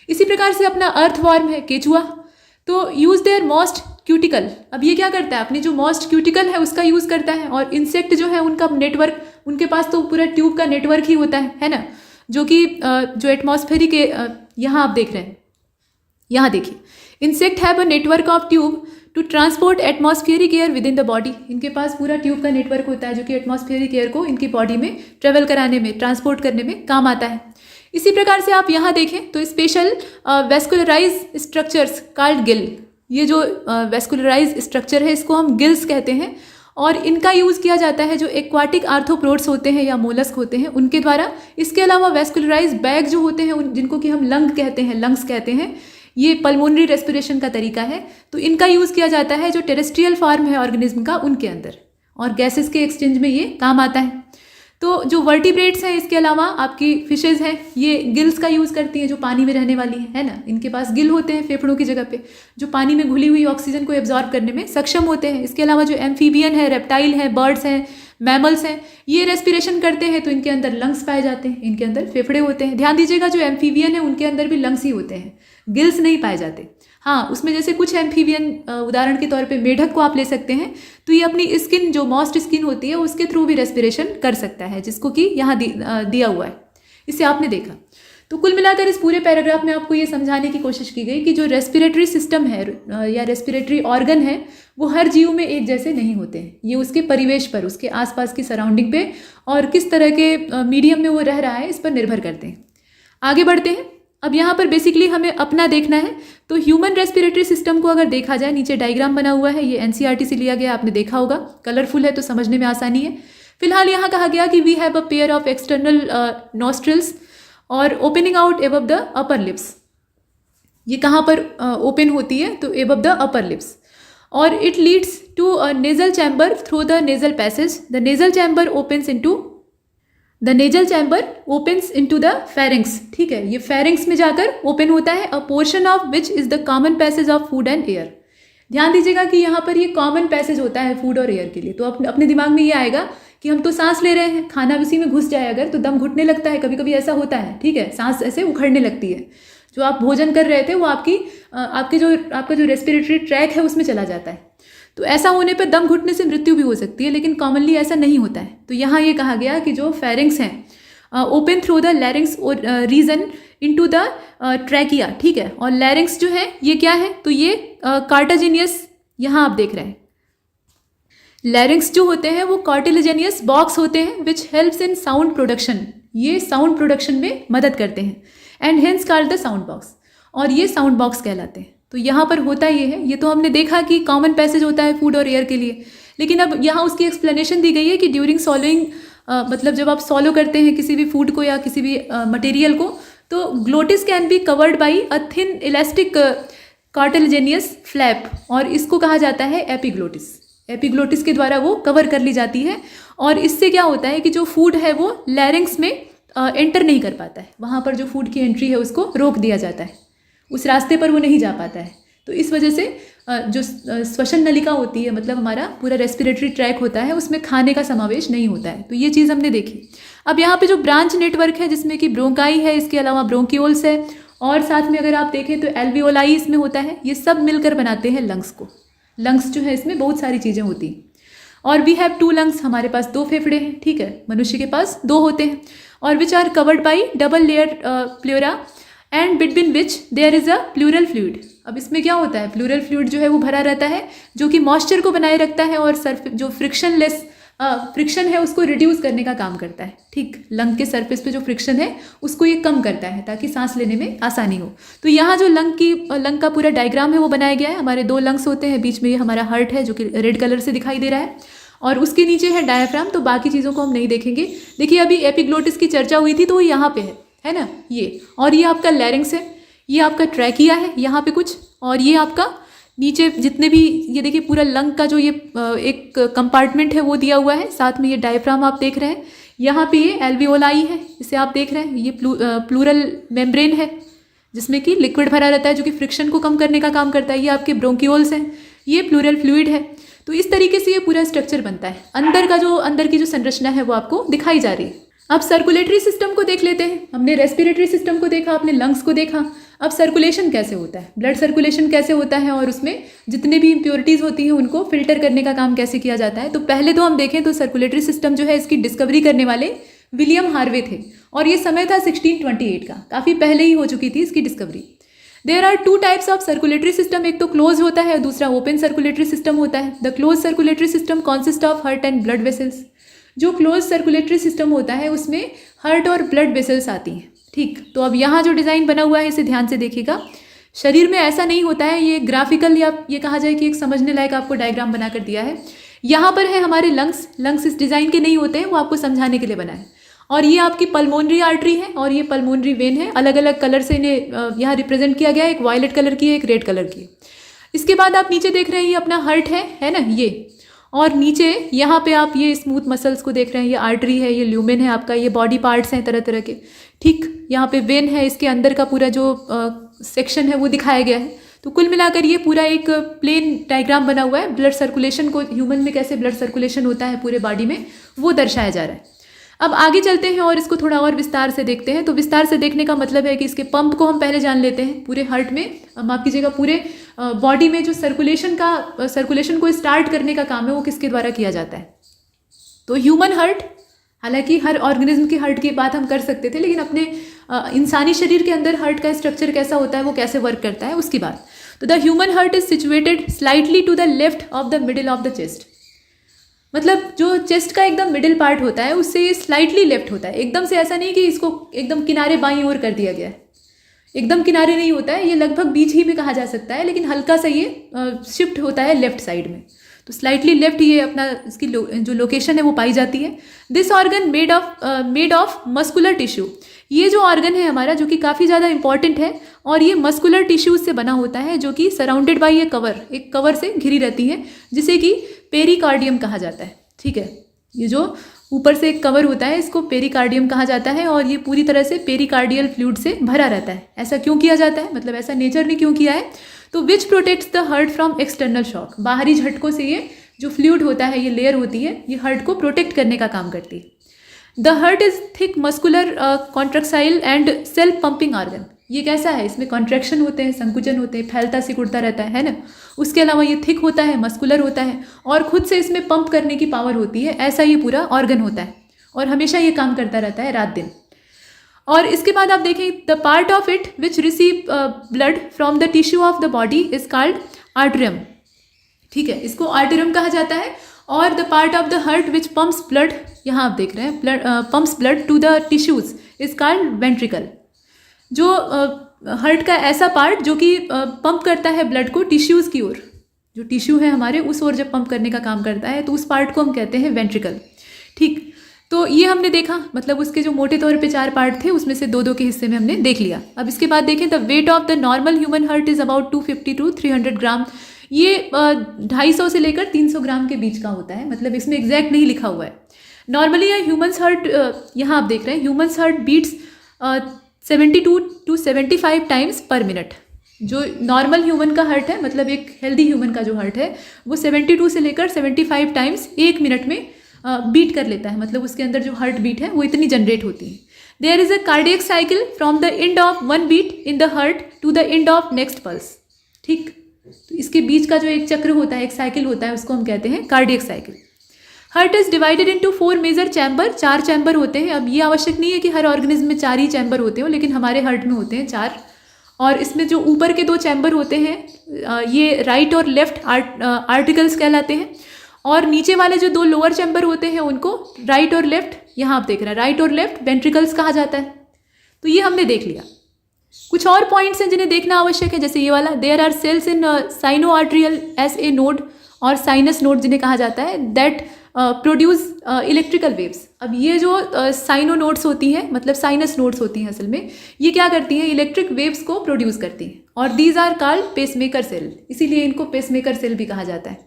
इसी प्रकार से अपना अर्थ वॉर्म है केचुआ, तो यूज देयर मोस्ट क्यूटिकल। अब ये क्या करता है, अपनी जो मोस्ट क्यूटिकल है उसका यूज़ करता है। और इंसेक्ट जो है उनका नेटवर्क, उनके पास तो पूरा ट्यूब का नेटवर्क ही होता है ना, जो कि जो एटमॉस्फेरिक यहाँ आप देख रहे हैं, यहाँ देखिए, insect have a network of tube to transport atmospheric air within the body. इनके पास पूरा ट्यूब का नेटवर्क होता है जो कि एटमॉस्फेरिक एयर को इनकी बॉडी में ट्रेवल कराने में, ट्रांसपोर्ट करने में काम आता है। इसी प्रकार से आप यहाँ देखें तो special vascularise structures called Gill, ये जो वेस्कुलराइज स्ट्रक्चर है इसको हम गिल्स कहते हैं और इनका यूज़ किया जाता है जो एक्वाटिक आर्थ्रोपोड्स होते हैं या मोलस्क होते हैं उनके द्वारा। इसके अलावा वेस्कुलराइज बैग जो होते हैं जिनको कि हम लंग कहते हैं, लंग्स कहते हैं, ये पल्मोनरी रेस्पिरेशन का तरीका है। तो इनका यूज़ किया जाता है जो टेरेस्ट्रियल फॉर्म है ऑर्गेनिज्म का उनके अंदर, और गैसेस के एक्सचेंज में ये काम आता है। तो जो वर्टिब्रेट्स हैं, इसके अलावा आपकी फिशेज़ हैं, ये गिल्स का यूज़ करती हैं जो पानी में रहने वाली है ना। इनके पास गिल होते हैं फेफड़ों की जगह पे, जो पानी में घुली हुई ऑक्सीजन को एब्जॉर्ब करने में सक्षम होते हैं। इसके अलावा जो एम्फीबियन है, रेप्टाइल है, बर्ड्स हैं, मैमल्स हैं, ये रेस्पिरेशन करते हैं तो इनके अंदर लंग्स पाए जाते हैं, इनके अंदर फेफड़े होते हैं। ध्यान दीजिएगा, जो एम्फीबियन है उनके अंदर भी लंग्स ही होते हैं, गिल्स नहीं पाए जाते। हाँ, उसमें जैसे कुछ एम्फीबियन, उदाहरण के तौर पे मेढक को आप ले सकते हैं, तो ये अपनी स्किन, जो मॉस्ट स्किन होती है, उसके थ्रू भी रेस्पिरेशन कर सकता है, जिसको कि यहाँ दिया हुआ है, इसे आपने देखा। तो कुल मिलाकर इस पूरे पैराग्राफ में आपको ये समझाने की कोशिश की गई कि जो रेस्पिरेटरी सिस्टम है या रेस्पिरेटरी ऑर्गन है वो हर जीव में एक जैसे नहीं होते हैं। ये उसके परिवेश पर, उसके आसपास की सराउंडिंग पे और किस तरह के मीडियम में वो रह रहा है इस पर निर्भर करते हैं। आगे बढ़ते हैं। अब यहाँ पर बेसिकली हमें अपना देखना है। तो ह्यूमन रेस्पिरेटरी सिस्टम को अगर देखा जाए, नीचे डायग्राम बना हुआ है, ये एनसीईआरटी से लिया गया, आपने देखा होगा, कलरफुल है तो समझने में आसानी है। फिलहाल यहाँ कहा गया कि we have a pair of external nostrils और opening out above the upper lips. ये कहाँ पर ओपन होती है, तो एबव द अपर लिप्स, और it leads to a nasal chamber through the nasal passage. The nasal chamber opens into the nasal chamber opens into the pharynx, ठीक है, ये फेरिंग्स में जाकर ओपन होता है, a portion of which is the common passage of food and air. ध्यान दीजिएगा कि यहाँ पर ये कॉमन पैसेज होता है फूड और एयर के लिए। तो अपने दिमाग में ये आएगा कि हम तो सांस ले रहे हैं, खाना उसी में घुस जाए अगर तो दम घुटने लगता है, कभी कभी ऐसा होता है, ठीक है, सांस ऐसे उखड़ने लगती है। जो आप भोजन कर रहे थे वो आपका जो रेस्पिरेटरी ट्रैक है उसमें चला जाता है। तो ऐसा होने पर दम घुटने से मृत्यु भी हो सकती है, लेकिन कॉमनली ऐसा नहीं होता है। तो यहाँ ये कहा गया कि जो फेरिंग्स हैं ओपन थ्रू द लैरिंग्स और रीजन इनटू द ट्रैकिया, ठीक है। और लैरिंग्स जो है ये क्या है, तो ये कार्टाजिनियस, यहाँ आप देख रहे हैं लैरिंग्स जो होते हैं वो कार्टिलेजिनियस बॉक्स होते हैं which helps in sound production, ये साउंड प्रोडक्शन में मदद करते हैं, and hence called the sound box, और ये साउंड बॉक्स कहलाते हैं। तो यहाँ पर होता ये है, ये तो हमने देखा कि कॉमन पैसेज होता है फूड और एयर के लिए, लेकिन अब यहाँ उसकी एक्सप्लेनेशन दी गई है कि ड्यूरिंग सॉलोइंग, मतलब जब आप सॉलो करते हैं किसी भी फूड को या किसी भी मटेरियल को, तो glottis can be covered by a thin elastic cartilaginous flap, और इसको कहा जाता है एपिग्लोटिस। एपिग्लोटिस के द्वारा वो कवर कर ली जाती है, और इससे क्या होता है कि जो फूड है वो लैरिंग्स में एंटर नहीं कर पाता है, वहाँ पर जो फूड की एंट्री है उसको रोक दिया जाता है, उस रास्ते पर वो नहीं जा पाता है। तो इस वजह से जो श्वसन नलिका होती है, मतलब हमारा पूरा रेस्पिरेटरी ट्रैक होता है, उसमें खाने का समावेश नहीं होता है। तो ये चीज़ हमने देखी। अब यहाँ पे जो ब्रांच नेटवर्क है जिसमें कि ब्रोंकाई है, इसके अलावा ब्रोंकियोल्स है, और साथ में अगर आप देखें तो एल्वियोलाई इसमें होता है, ये सब मिलकर बनाते हैं लंग्स को। लंग्स जो है इसमें बहुत सारी चीज़ें होती हैं। और वी हैव 2 लंग्स, हमारे पास 2 फेफड़े हैं, ठीक है, मनुष्य के पास 2 होते हैं, और which are covered by double layer pleura and between which there is a pleural fluid. अब इसमें क्या होता है, प्लूरल फ्लूइड जो है वो भरा रहता है, जो कि मॉइस्चर को बनाए रखता है और जो फ्रिक्शन है उसको रिड्यूस करने का काम करता है, ठीक। लंग के सरफेस पे जो फ्रिक्शन है उसको ये कम करता है ताकि सांस लेने में आसानी हो। तो यहाँ जो लंग का पूरा डायग्राम है वो बनाया गया है। हमारे 2 लंग्स होते हैं, बीच में ये हमारा हार्ट है जो कि रेड कलर से दिखाई दे रहा है, और उसके नीचे है डायफ्राम। तो बाकी चीज़ों को हम नहीं देखेंगे। देखिए अभी एपिग्लोटिस की चर्चा हुई थी तो वो यहाँ पे है ना, ये, और ये आपका लैरिंग्स है, ये आपका ट्रैकिया है यहाँ पे कुछ, और ये आपका नीचे जितने भी, ये देखिए पूरा लंग का जो ये एक कंपार्टमेंट है वो दिया हुआ है, साथ में ये डायफ्राम आप देख रहे हैं, यहाँ पे ये एल्वियोलाई है इसे आप देख रहे हैं, ये प्लूरल मेम्ब्रेन है जिसमें कि लिक्विड भरा रहता है जो कि फ्रिक्शन को कम करने का काम करता है, ये आपके ब्रोंकियोल्स हैं, ये प्लूरल फ्लूइड है। तो इस तरीके से ये पूरा स्ट्रक्चर बनता है। अंदर की जो संरचना है वो आपको दिखाई जा रही है। अब सर्कुलेटरी सिस्टम को देख लेते हैं। हमने रेस्पिरेटरी सिस्टम को देखा, आपने लंग्स को देखा। अब सर्कुलेशन कैसे होता है, ब्लड सर्कुलेशन कैसे होता है, और उसमें जितने भी इम्प्योरिटीज़ होती हैं उनको फिल्टर करने का काम कैसे किया जाता है। तो पहले तो हम देखें तो सर्कुलेटरी सिस्टम जो है इसकी डिस्कवरी करने वाले विलियम हार्वे थे, और ये समय था 1628 का, काफ़ी पहले ही हो चुकी थी इसकी discovery. There are 2 types of circulatory system, एक तो क्लोज होता है और दूसरा ओपन सर्कुलेटरी सिस्टम होता है। The close circulatory system consist of heart and blood vessels. जो क्लोज सर्कुलेटरी सिस्टम होता है उसमें हार्ट और ब्लड वेसल्स आती हैं, ठीक। तो अब यहाँ जो डिज़ाइन बना हुआ है इसे ध्यान से देखिएगा। शरीर में ऐसा नहीं होता है, ये ग्राफिकल या ये कहा जाए कि एक समझने लायक आपको डायग्राम बनाकर दिया है। यहाँ पर है हमारे लंग्स इस डिज़ाइन के नहीं होते हैं, वो आपको समझाने के लिए बना है। और ये आपकी पल्मोनरी आर्टरी है और ये पल्मोनरी वेन है, अलग अलग कलर से इन्हें यहाँ रिप्रेजेंट किया गया है, एक वायलेट कलर की है, एक रेड कलर की है। इसके बाद आप नीचे देख रहे हैं ये अपना हार्ट है ना ये, और नीचे यहाँ पे आप ये स्मूथ मसल्स को देख रहे हैं, ये आर्टरी है, ये ल्यूमेन है आपका, ये बॉडी पार्ट्स हैं तरह तरह के, ठीक। यहाँ पे वेन है, इसके अंदर का पूरा जो सेक्शन है वो दिखाया गया है। तो कुल मिलाकर ये पूरा एक प्लेन डायग्राम बना हुआ है। ब्लड सर्कुलेशन को, ह्यूमन में कैसे ब्लड सर्कुलेशन होता है पूरे बॉडी में, वो दर्शाया जा रहा है। अब आगे चलते हैं और इसको थोड़ा और विस्तार से देखते हैं। तो विस्तार से देखने का मतलब है कि इसके पंप को हम पहले जान लेते हैं। पूरे हार्ट में, माफ कीजिएगा, पूरे बॉडी में जो सर्कुलेशन को स्टार्ट करने का काम है वो किसके द्वारा किया जाता है। तो ह्यूमन हार्ट, हालांकि हर ऑर्गेनिज्म की हार्ट की बात हम कर सकते थे, लेकिन अपने इंसानी शरीर के अंदर हार्ट का स्ट्रक्चर कैसा होता है, वो कैसे वर्क करता है उसकी बात। तो the human heart is situated slightly to the left of the middle of the chest. मतलब जो चेस्ट का एकदम मिडिल पार्ट होता है उससे ये स्लाइटली लेफ्ट होता है, एकदम से ऐसा नहीं कि इसको एकदम किनारे बाईं ओर कर दिया गया है, एकदम किनारे नहीं होता है, ये लगभग बीच ही में कहा जा सकता है, लेकिन हल्का सा ये शिफ्ट होता है लेफ्ट साइड में। तो स्लाइटली लेफ्ट ये अपना इसकी जो लोकेशन है वो पाई जाती है। This organ made of muscular tissue. ये जो ऑर्गन है हमारा, जो कि काफ़ी ज़्यादा इंपॉर्टेंट है, और ये मस्कुलर टिश्यूज से बना होता है, जो कि सराउंडेड बाई एक कवर से घिरी रहती है, जिसे कि पेरिकार्डियम कहा जाता है, ठीक है। ये जो ऊपर से एक कवर होता है इसको पेरिकार्डियम कहा जाता है और ये पूरी तरह से पेरिकार्डियल फ्लूइड से भरा रहता है। ऐसा क्यों किया जाता है, मतलब ऐसा नेचर ने क्यों किया है? तो which protects the heart from external shock, बाहरी झटकों से ये जो फ्लूइड होता है, ये लेयर होती है, ये हार्ट को प्रोटेक्ट करने का काम करती है। The heart is thick muscular contractile and self pumping organ. ये कैसा है? इसमें कॉन्ट्रैक्शन होते हैं, संकुचन होते हैं, फैलता सिकुड़ता रहता है ना। उसके अलावा ये थिक होता है, मस्कुलर होता है और खुद से इसमें पंप करने की पावर होती है। ऐसा ये पूरा ऑर्गन होता है और हमेशा ये काम करता रहता है रात दिन। और इसके बाद आप देखें, the part of it which receive blood from the tissue of the body is called atrium. ठीक है, इसको आर्टरियम कहा जाता है। और the part of the heart which pumps blood, यहाँ आप देख रहे हैं, pumps blood to the tissues is called ventricle. जो हार्ट का ऐसा पार्ट जो कि पंप करता है ब्लड को टिश्यूज़ की ओर, जो टिश्यू है हमारे उस ओर जब पंप करने का काम करता है तो उस पार्ट को हम कहते हैं वेंट्रिकल। ठीक, तो ये हमने देखा, मतलब उसके जो मोटे तौर पे 4 पार्ट थे उसमें से 2-2 के हिस्से में हमने देख लिया। अब इसके बाद देखें, the weight of the normal human heart is about 250 to 300 ग्राम। ये 250 से लेकर 300 ग्राम के बीच का होता है, मतलब इसमें एग्जैक्ट नहीं लिखा हुआ है। नॉर्मली ह्यूमन्स हार्ट, यहाँ आप देख रहे हैं, humans heart beats 72 to 75 times per minute. जो नॉर्मल ह्यूमन का हार्ट है, मतलब एक हेल्दी ह्यूमन का जो हार्ट है, वो 72 से लेकर 75 टाइम्स 1 मिनट में बीट कर लेता है, मतलब उसके अंदर जो हार्ट बीट है वो इतनी जनरेट होती है। There is a cardiac cycle from the end of one beat in the heart to the end of next pulse. ठीक, तो इसके बीच का जो एक चक्र होता है, एक साइकिल होता है, उसको हम कहते हैं cardiac cycle. Heart is divided into 4 major chamber, 4 chamber होते हैं। अब ये आवश्यक नहीं है कि हर ऑर्गेनिज्म में 4 ही चैम्बर होते हो, लेकिन हमारे हार्ट में होते हैं 4। और इसमें जो ऊपर के 2 चैम्बर होते हैं ये राइट और लेफ्ट आर्टिकल्स कहलाते हैं, और नीचे वाले जो 2 लोअर चैम्बर होते हैं उनको राइट और लेफ्ट, यहाँ आप देख रहे हैं, राइट और लेफ्ट वेंट्रिकल्स कहा जाता है। तो ये हमने देख लिया। कुछ और पॉइंट्स हैं जिन्हें देखना आवश्यक है, जैसे ये वाला, there are cells in sino atrial S A node और साइनस नोड जिन्हें कहा जाता है, दैट प्रोड्यूस इलेक्ट्रिकल वेव्स। अब ये जो साइनो नोड्स होती हैं, मतलब साइनस नोड्स होती हैं, असल में ये क्या करती हैं, इलेक्ट्रिक वेव्स को प्रोड्यूस करती हैं। और these are called pacemaker cell, इसीलिए इनको पेसमेकर सेल भी कहा जाता है।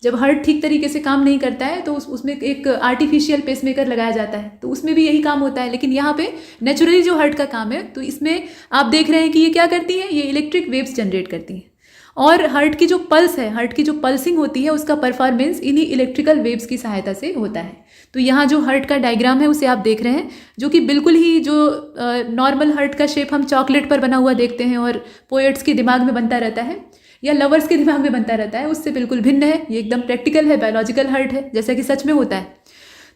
जब हार्ट ठीक तरीके से काम नहीं करता है तो उसमें एक आर्टिफिशियल पेसमेकर लगाया जाता है, तो उसमें भी यही काम होता है। लेकिन यहाँ पे नेचुरली जो हार्ट का काम है, तो इसमें आप देख रहे हैं कि ये क्या करती हैं, ये इलेक्ट्रिक वेव्स जनरेट करती हैं। और हार्ट की जो पल्स है, हार्ट की जो पल्सिंग होती है, उसका परफॉर्मेंस इन्हीं इलेक्ट्रिकल वेव्स की सहायता से होता है। तो यहाँ जो हार्ट का डायग्राम है उसे आप देख रहे हैं, जो कि बिल्कुल ही जो नॉर्मल हार्ट का शेप हम चॉकलेट पर बना हुआ देखते हैं और पोएट्स के दिमाग में बनता रहता है या लवर्स के दिमाग में बनता रहता है, उससे बिल्कुल भिन्न है। ये एकदम प्रैक्टिकल है, बायोलॉजिकल हार्ट है, जैसा कि सच में होता है।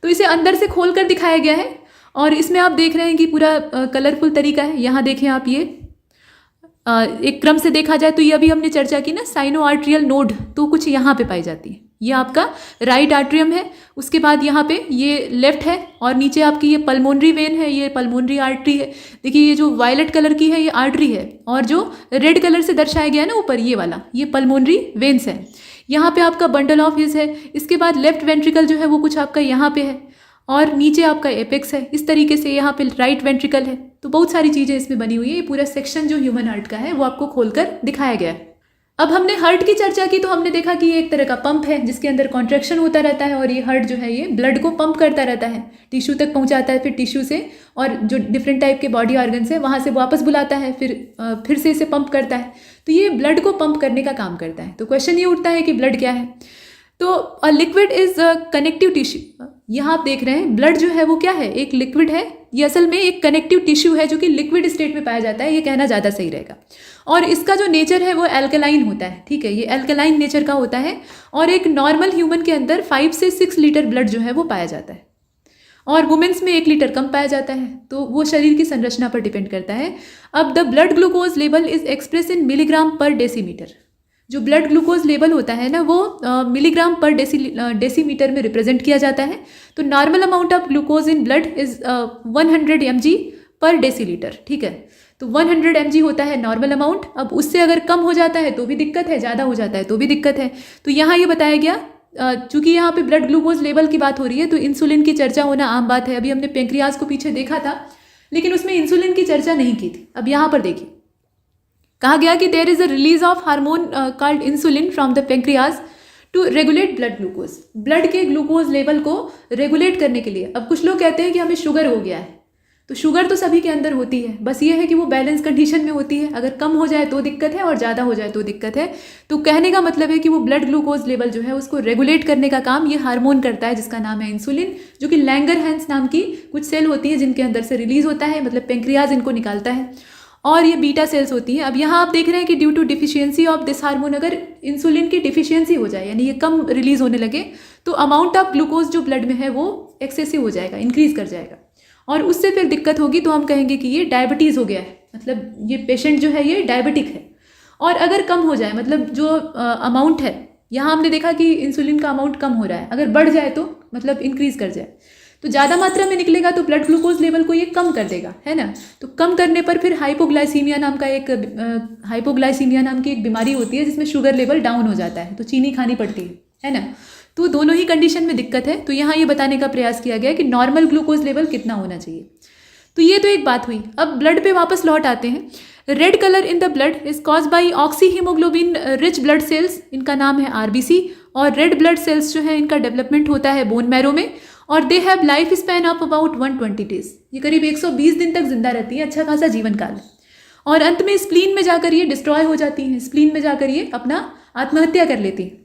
तो इसे अंदर से खोल कर दिखाया गया है और इसमें आप देख रहे हैं कि पूरा कलरफुल तरीका है। यहाँ देखें आप, ये एक क्रम से देखा जाए तो ये अभी हमने चर्चा की ना, साइनो आर्ट्रियल नोड, तो कुछ यहाँ पे पाई जाती है। ये आपका राइट आर्ट्रियम है, उसके बाद यहाँ पे ये लेफ्ट है और नीचे आपकी ये पल्मोनरी वेन है, ये पल्मोनरी आर्टरी है। देखिए ये जो वायलेट कलर की है ये आर्टरी है और जो रेड कलर से दर्शाया गया है ना ऊपर, ये वाला, ये पल्मोनरी वेन्स है। यहाँ पे आपका बंडल ऑफ हिज है। इसके बाद लेफ्ट वेंट्रिकल जो है वो कुछ आपका यहाँ पे है और नीचे आपका एपेक्स है। इस तरीके से यहाँ पे राइट वेंट्रिकल है। तो बहुत सारी चीज़ें इसमें बनी हुई है। ये पूरा सेक्शन जो ह्यूमन हार्ट का है वो आपको खोलकर दिखाया गया है। अब हमने हार्ट की चर्चा की तो हमने देखा कि ये एक तरह का पंप है जिसके अंदर कॉन्ट्रैक्शन होता रहता है और ये हार्ट जो है ये ब्लड को पंप करता रहता है, टिश्यू तक पहुंचाता है, फिर टिश्यू से और जो डिफरेंट टाइप के बॉडी ऑर्गन्स है वहाँ से वापस बुलाता है, फिर से इसे पंप करता है। तो ये ब्लड को पंप करने का काम करता है। तो क्वेश्चन ये उठता है कि ब्लड क्या है। तो लिक्विड इज कनेक्टिव टिश्यू। यहाँ आप देख रहे हैं ब्लड जो है वो क्या है, एक लिक्विड है। ये असल में एक कनेक्टिव टिश्यू है जो कि लिक्विड स्टेट में पाया जाता है, ये कहना ज़्यादा सही रहेगा। और इसका जो नेचर है वो एल्कलाइन होता है, ठीक है, ये एल्कलाइन नेचर का होता है। और एक नॉर्मल ह्यूमन के अंदर 5 से 6 लीटर ब्लड जो है वो पाया जाता है और वुमेन्स में 1 लीटर कम पाया जाता है। तो वो शरीर की संरचना पर डिपेंड करता है। अब the blood glucose level is express in milligram पर डेसीमीटर। जो ब्लड ग्लूकोज लेवल होता है ना वो मिलीग्राम पर डेसीमीटर में रिप्रेजेंट किया जाता है। तो normal amount of glucose in blood is 100 mg पर डेसीलीटर, ठीक है। तो 100 mg होता है नॉर्मल अमाउंट। अब उससे अगर कम हो जाता है तो भी दिक्कत है, ज़्यादा हो जाता है तो भी दिक्कत है। तो यहाँ ये बताया गया, चूंकि यहाँ पे ब्लड ग्लूकोज लेवल की बात हो रही है तो इंसुलिन की चर्चा होना आम बात है। अभी हमने पेंक्रियाज को पीछे देखा था लेकिन उसमें इंसुलिन की चर्चा नहीं की थी। अब यहाँ पर देखिए, कहा गया कि there is a release of hormone called insulin from the pancreas to regulate blood glucose, blood के ग्लूकोज लेवल को रेगुलेट करने के लिए। अब कुछ लोग कहते हैं कि हमें शुगर हो गया है, तो शुगर तो सभी के अंदर होती है, बस ये है कि वो बैलेंस कंडीशन में होती है, अगर कम हो जाए तो दिक्कत है और ज़्यादा हो जाए तो दिक्कत है। तो कहने का मतलब है कि वो ब्लड ग्लूकोज लेवल जो है उसको रेगुलेट करने का काम ये हार्मोन करता है, जिसका नाम है इंसुलिन, जो कि लैंगरहैंस नाम की कुछ सेल होती है जिनके अंदर से रिलीज होता है, मतलब पेंक्रियाज इनको निकालता है, और ये बीटा सेल्स होती हैं। अब यहाँ आप देख रहे हैं कि due to deficiency of this hormone, अगर इंसुलिन की डिफिशियंसी हो जाए, यानी ये कम रिलीज होने लगे, तो अमाउंट ऑफ ग्लूकोज जो ब्लड में है वो एक्सेसिव हो जाएगा, इंक्रीज कर जाएगा, और उससे फिर दिक्कत होगी, तो हम कहेंगे कि ये डायबिटीज़ हो गया है, मतलब ये पेशेंट जो है ये डायबिटिक है। और अगर कम हो जाए, मतलब जो अमाउंट है, यहाँ हमने देखा कि इंसुलिन का अमाउंट कम हो रहा है, अगर बढ़ जाए तो मतलब इंक्रीज कर जाए, तो ज़्यादा मात्रा में निकलेगा तो ब्लड ग्लूकोज लेवल को ये कम कर देगा, है ना। तो कम करने पर फिर हाइपोग्लाइसीमिया नाम की एक बीमारी होती है जिसमें शुगर लेवल डाउन हो जाता है, तो चीनी खानी पड़ती है ना। तो दोनों ही कंडीशन में दिक्कत है, तो यहाँ ये बताने का प्रयास किया गया कि नॉर्मल ग्लूकोज लेवल कितना होना चाहिए। तो ये तो एक बात हुई। अब ब्लड पे वापस लौट आते हैं। Red colour in the blood is cause by oxy haemoglobin rich blood cells, इनका नाम है आरबीसी, और रेड ब्लड सेल्स जो है इनका डेवलपमेंट होता है बोन मैरो में, और they have life span of about 120 days, ये करीब 120 दिन तक जिंदा रहती है, अच्छा खासा जीवन काल। और अंत में स्प्लीन में जाकर ये डिस्ट्रॉय हो जाती हैं, स्प्लीन में जाकर ये अपना आत्महत्या कर लेती हैं।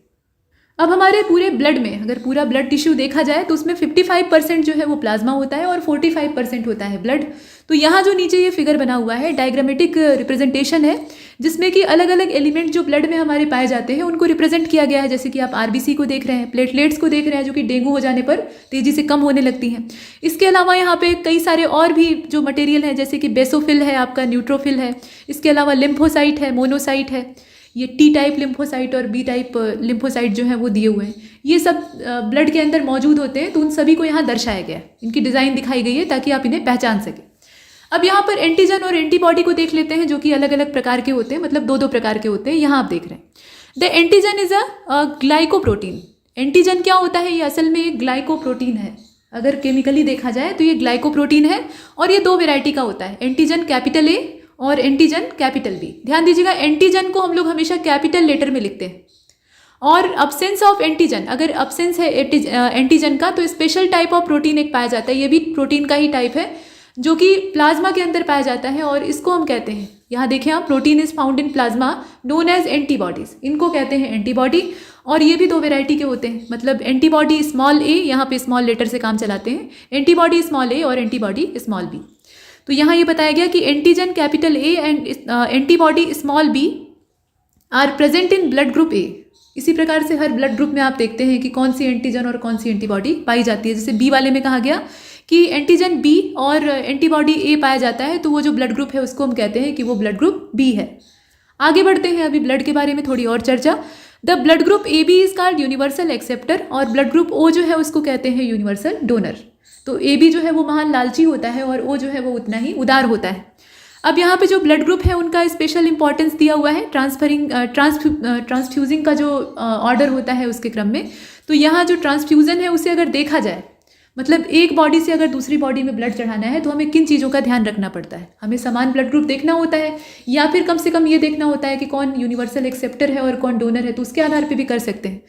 अब हमारे पूरे ब्लड में अगर पूरा ब्लड टिश्यू देखा जाए तो उसमें 55% जो है वो प्लाज्मा होता है और 45% होता है ब्लड। तो यहाँ जो नीचे ये फिगर बना हुआ है डायग्रामेटिक रिप्रेजेंटेशन है, जिसमें कि अलग अलग एलिमेंट जो ब्लड में हमारे पाए जाते हैं उनको रिप्रेजेंट किया गया है। जैसे कि आप आरबीसी को देख रहे हैं, प्लेटलेट्स को देख रहे हैं, जो कि डेंगू हो जाने पर तेजी से कम होने लगती हैं। इसके अलावा यहाँ पे कई सारे और भी जो मटेरियल हैं, जैसे कि बेसोफिल है, आपका न्यूट्रोफिल है, इसके अलावा लिम्फोसाइट है, मोनोसाइट है, ये टी टाइप लिम्फोसाइट और बी टाइप लिम्फोसाइट जो है वो दिए हुए हैं। ये सब ब्लड के अंदर मौजूद होते हैं, तो उन सभी को यहाँ दर्शाया गया है, इनकी डिज़ाइन दिखाई गई है ताकि आप इन्हें पहचान सकें। अब यहाँ पर एंटीजन और एंटीबॉडी को देख लेते हैं, जो कि अलग अलग प्रकार के होते हैं, मतलब दो प्रकार के होते हैं। यहाँ आप देख रहे हैं the antigen is a glycoprotein. Antigen क्या होता है? ये असल में एक ग्लाइकोप्रोटीन है। अगर केमिकली देखा जाए तो ये ग्लाइकोप्रोटीन है, और ये दो वेराइटी का होता है, एंटीजन कैपिटल ए और एंटीजन कैपिटल बी। ध्यान दीजिएगा, एंटीजन को हम लोग हमेशा कैपिटल लेटर में लिखते हैं, और अब्सेंस ऑफ एंटीजन, अगर अब्सेंस है एंटीजन का, तो स्पेशल टाइप ऑफ प्रोटीन एक पाया जाता है, ये भी प्रोटीन का ही टाइप है, जो कि प्लाज्मा के अंदर पाया जाता है, और इसको हम कहते हैं, यहाँ देखिए आप, protein is found in plasma known as antibodies, इनको कहते हैं एंटीबॉडी। और ये भी दो वेराइटी के होते हैं, मतलब एंटीबॉडी स्मॉल ए, यहाँ पे स्मॉल लेटर से काम चलाते हैं, एंटीबॉडी स्मॉल ए और एंटीबॉडी स्मॉल बी। तो यहाँ ये बताया गया कि antigen capital A and antibody small B are present in blood group A. इसी प्रकार से हर ब्लड ग्रुप में आप देखते हैं कि कौन सी एंटीजन और कौन सी एंटीबॉडी पाई जाती है। जैसे बी वाले में कहा गया कि एंटीजन बी और एंटीबॉडी ए पाया जाता है, तो वो जो ब्लड ग्रुप है उसको हम कहते हैं कि वो ब्लड ग्रुप बी है। आगे बढ़ते हैं अभी ब्लड के बारे में थोड़ी और चर्चा। The blood group A B is called universal acceptor, और ब्लड ग्रुप ओ जो है उसको कहते हैं यूनिवर्सल डोनर। तो ए बी जो है वो महान लालची होता है, और ओ जो है वो उतना ही उदार होता है। अब यहाँ पे जो ब्लड ग्रुप है उनका स्पेशल इंपॉर्टेंस दिया हुआ है ट्रांसफ्यूजिंग का जो ऑर्डर होता है उसके क्रम में। तो यहाँ जो ट्रांसफ्यूजन है उसे अगर देखा जाए, मतलब एक बॉडी से अगर दूसरी बॉडी में ब्लड चढ़ाना है, तो हमें किन चीज़ों का ध्यान रखना पड़ता है? हमें समान ब्लड ग्रुप देखना होता है, या फिर कम से कम ये देखना होता है कि कौन यूनिवर्सल एक्सेप्टर है और कौन डोनर है, तो उसके आधार पर भी कर सकते हैं।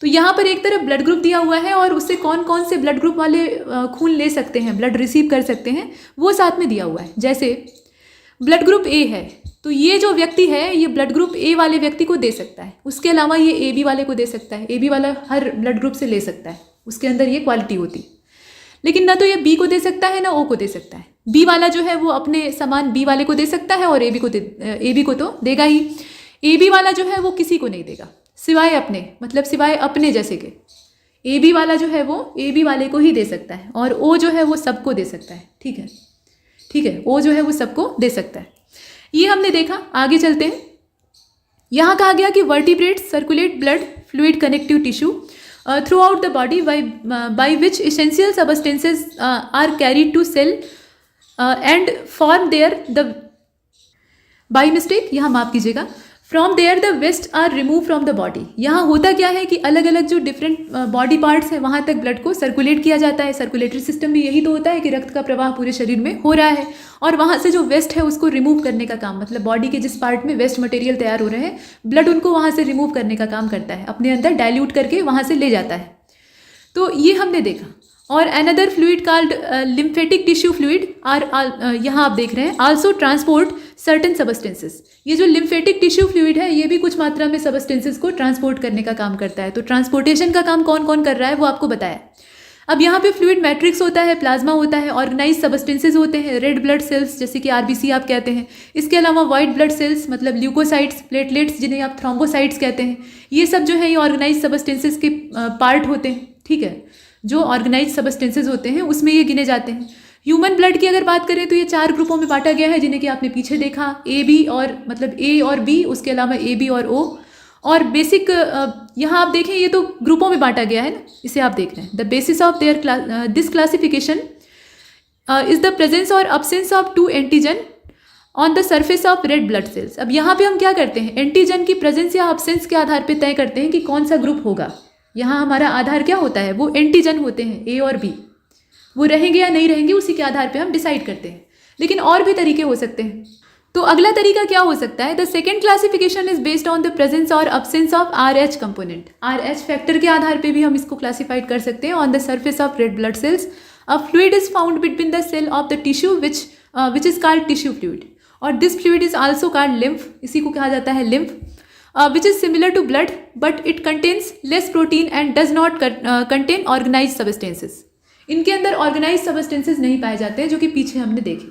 तो यहाँ पर एक तरफ ब्लड ग्रुप दिया हुआ है, और उससे कौन कौन से ब्लड ग्रुप वाले खून ले सकते हैं, ब्लड रिसीव कर सकते हैं, वो साथ में दिया हुआ है। जैसे ब्लड ग्रुप ए है, तो ये जो व्यक्ति है ये ब्लड ग्रुप ए वाले व्यक्ति को दे सकता है, उसके अलावा ये ए बी वाले को दे सकता है, ए बी वाला हर ब्लड ग्रुप से ले सकता है, उसके अंदर ये क्वालिटी होती। लेकिन ना तो ये बी को दे सकता है ना ओ को दे सकता है। बी वाला जो है वो अपने समान बी वाले को दे सकता है, और ए बी को तो देगा ही। ए बी वाला जो है वो किसी को नहीं देगा, सिवाय अपने, मतलब सिवाय अपने जैसे के। ए बी वाला जो है वो ए बी वाले को ही दे सकता है, और ओ जो है वो सबको दे सकता है। ठीक है, ओ जो है वो सबको दे सकता है। ये हमने देखा। आगे चलते हैं। यहाँ कहा गया कि vertebrates circulate blood fluid connective tissue through out the body by which essential substances are carried to cell and form there the by mistake, यहाँ माफ कीजिएगा, from there the waste are remove from the body. यहाँ होता क्या है कि अलग अलग जो डिफरेंट बॉडी पार्ट्स हैं वहाँ तक ब्लड को सर्कुलेट किया जाता है। सर्कुलेटरी सिस्टम में यही तो होता है कि रक्त का प्रवाह पूरे शरीर में हो रहा है, और वहाँ से जो वेस्ट है उसको रिमूव करने का काम, मतलब बॉडी के जिस पार्ट में वेस्ट मटेरियल तैयार हो रहे हैं, ब्लड उनको वहाँ से रिमूव करने का काम करता है, अपने अंदर डाइल्यूट करके वहाँ से ले जाता है। तो ये हमने देखा। और another fluid called lymphatic tissue fluid are, यहाँ आप देख रहे हैं, आल्सो ट्रांसपोर्ट सर्टेन सबस्टेंसेस। ये जो लिम्फेटिक टिश्यू फ्लूइड है ये भी कुछ मात्रा में सबस्टेंसेस को ट्रांसपोर्ट करने का काम करता है। तो ट्रांसपोर्टेशन का काम कौन कौन कर रहा है वो आपको बताया। अब यहाँ पे फ्लूइड मैट्रिक्स होता है, प्लाज्मा होता है, ऑर्गेनाइज सबस्टेंसेज होते हैं, रेड ब्लड सेल्स जैसे कि आरबीसी आप कहते हैं, इसके अलावा वाइट ब्लड सेल्स मतलब ल्यूकोसाइट्स, प्लेटलेट्स जिन्हें आप थ्रोम्बोसाइट्स कहते हैं, ये सब जो है ये ऑर्गेनाइज सबस्टेंसेज के पार्ट होते हैं। ठीक है, जो ऑर्गेनाइज सबस्टेंसेज होते हैं उसमें ये गिने जाते हैं। ह्यूमन ब्लड की अगर बात करें तो ये 4 ग्रुपों में बांटा गया है, जिन्हें कि आपने पीछे देखा, ए बी और मतलब ए और बी, उसके अलावा ए बी और ओ। और बेसिक यहाँ आप देखें ये तो ग्रुपों में बांटा गया है ना, इसे आप देख रहे हैं। The basis of their this classification is the presence और absence of 2 antigen on the surface of red blood cells. अब यहाँ पे हम क्या करते हैं, एंटीजन की प्रेजेंस या अब्सेंस के आधार पर तय करते हैं कि कौन सा ग्रुप होगा। यहाँ हमारा आधार क्या होता है, वो एंटीजन होते हैं ए और बी, वो रहेंगे या नहीं रहेंगे उसी के आधार पे हम डिसाइड करते हैं। लेकिन और भी तरीके हो सकते हैं। तो अगला तरीका क्या हो सकता है, the second classification is based on the presence और absence of RH component. RH factor के आधार पे भी हम इसको क्लासिफाइड कर सकते हैं। On the surface of red blood cells a fluid is found between the cell of the tissue which is called tissue fluid, और this fluid is also called lymph, इसी को कहा जाता है lymph, which is similar to blood but it contains less protein and does not contain organized substances। इनके अंदर organise substances नहीं पाए जाते हैं, जो कि पीछे हमने देखे।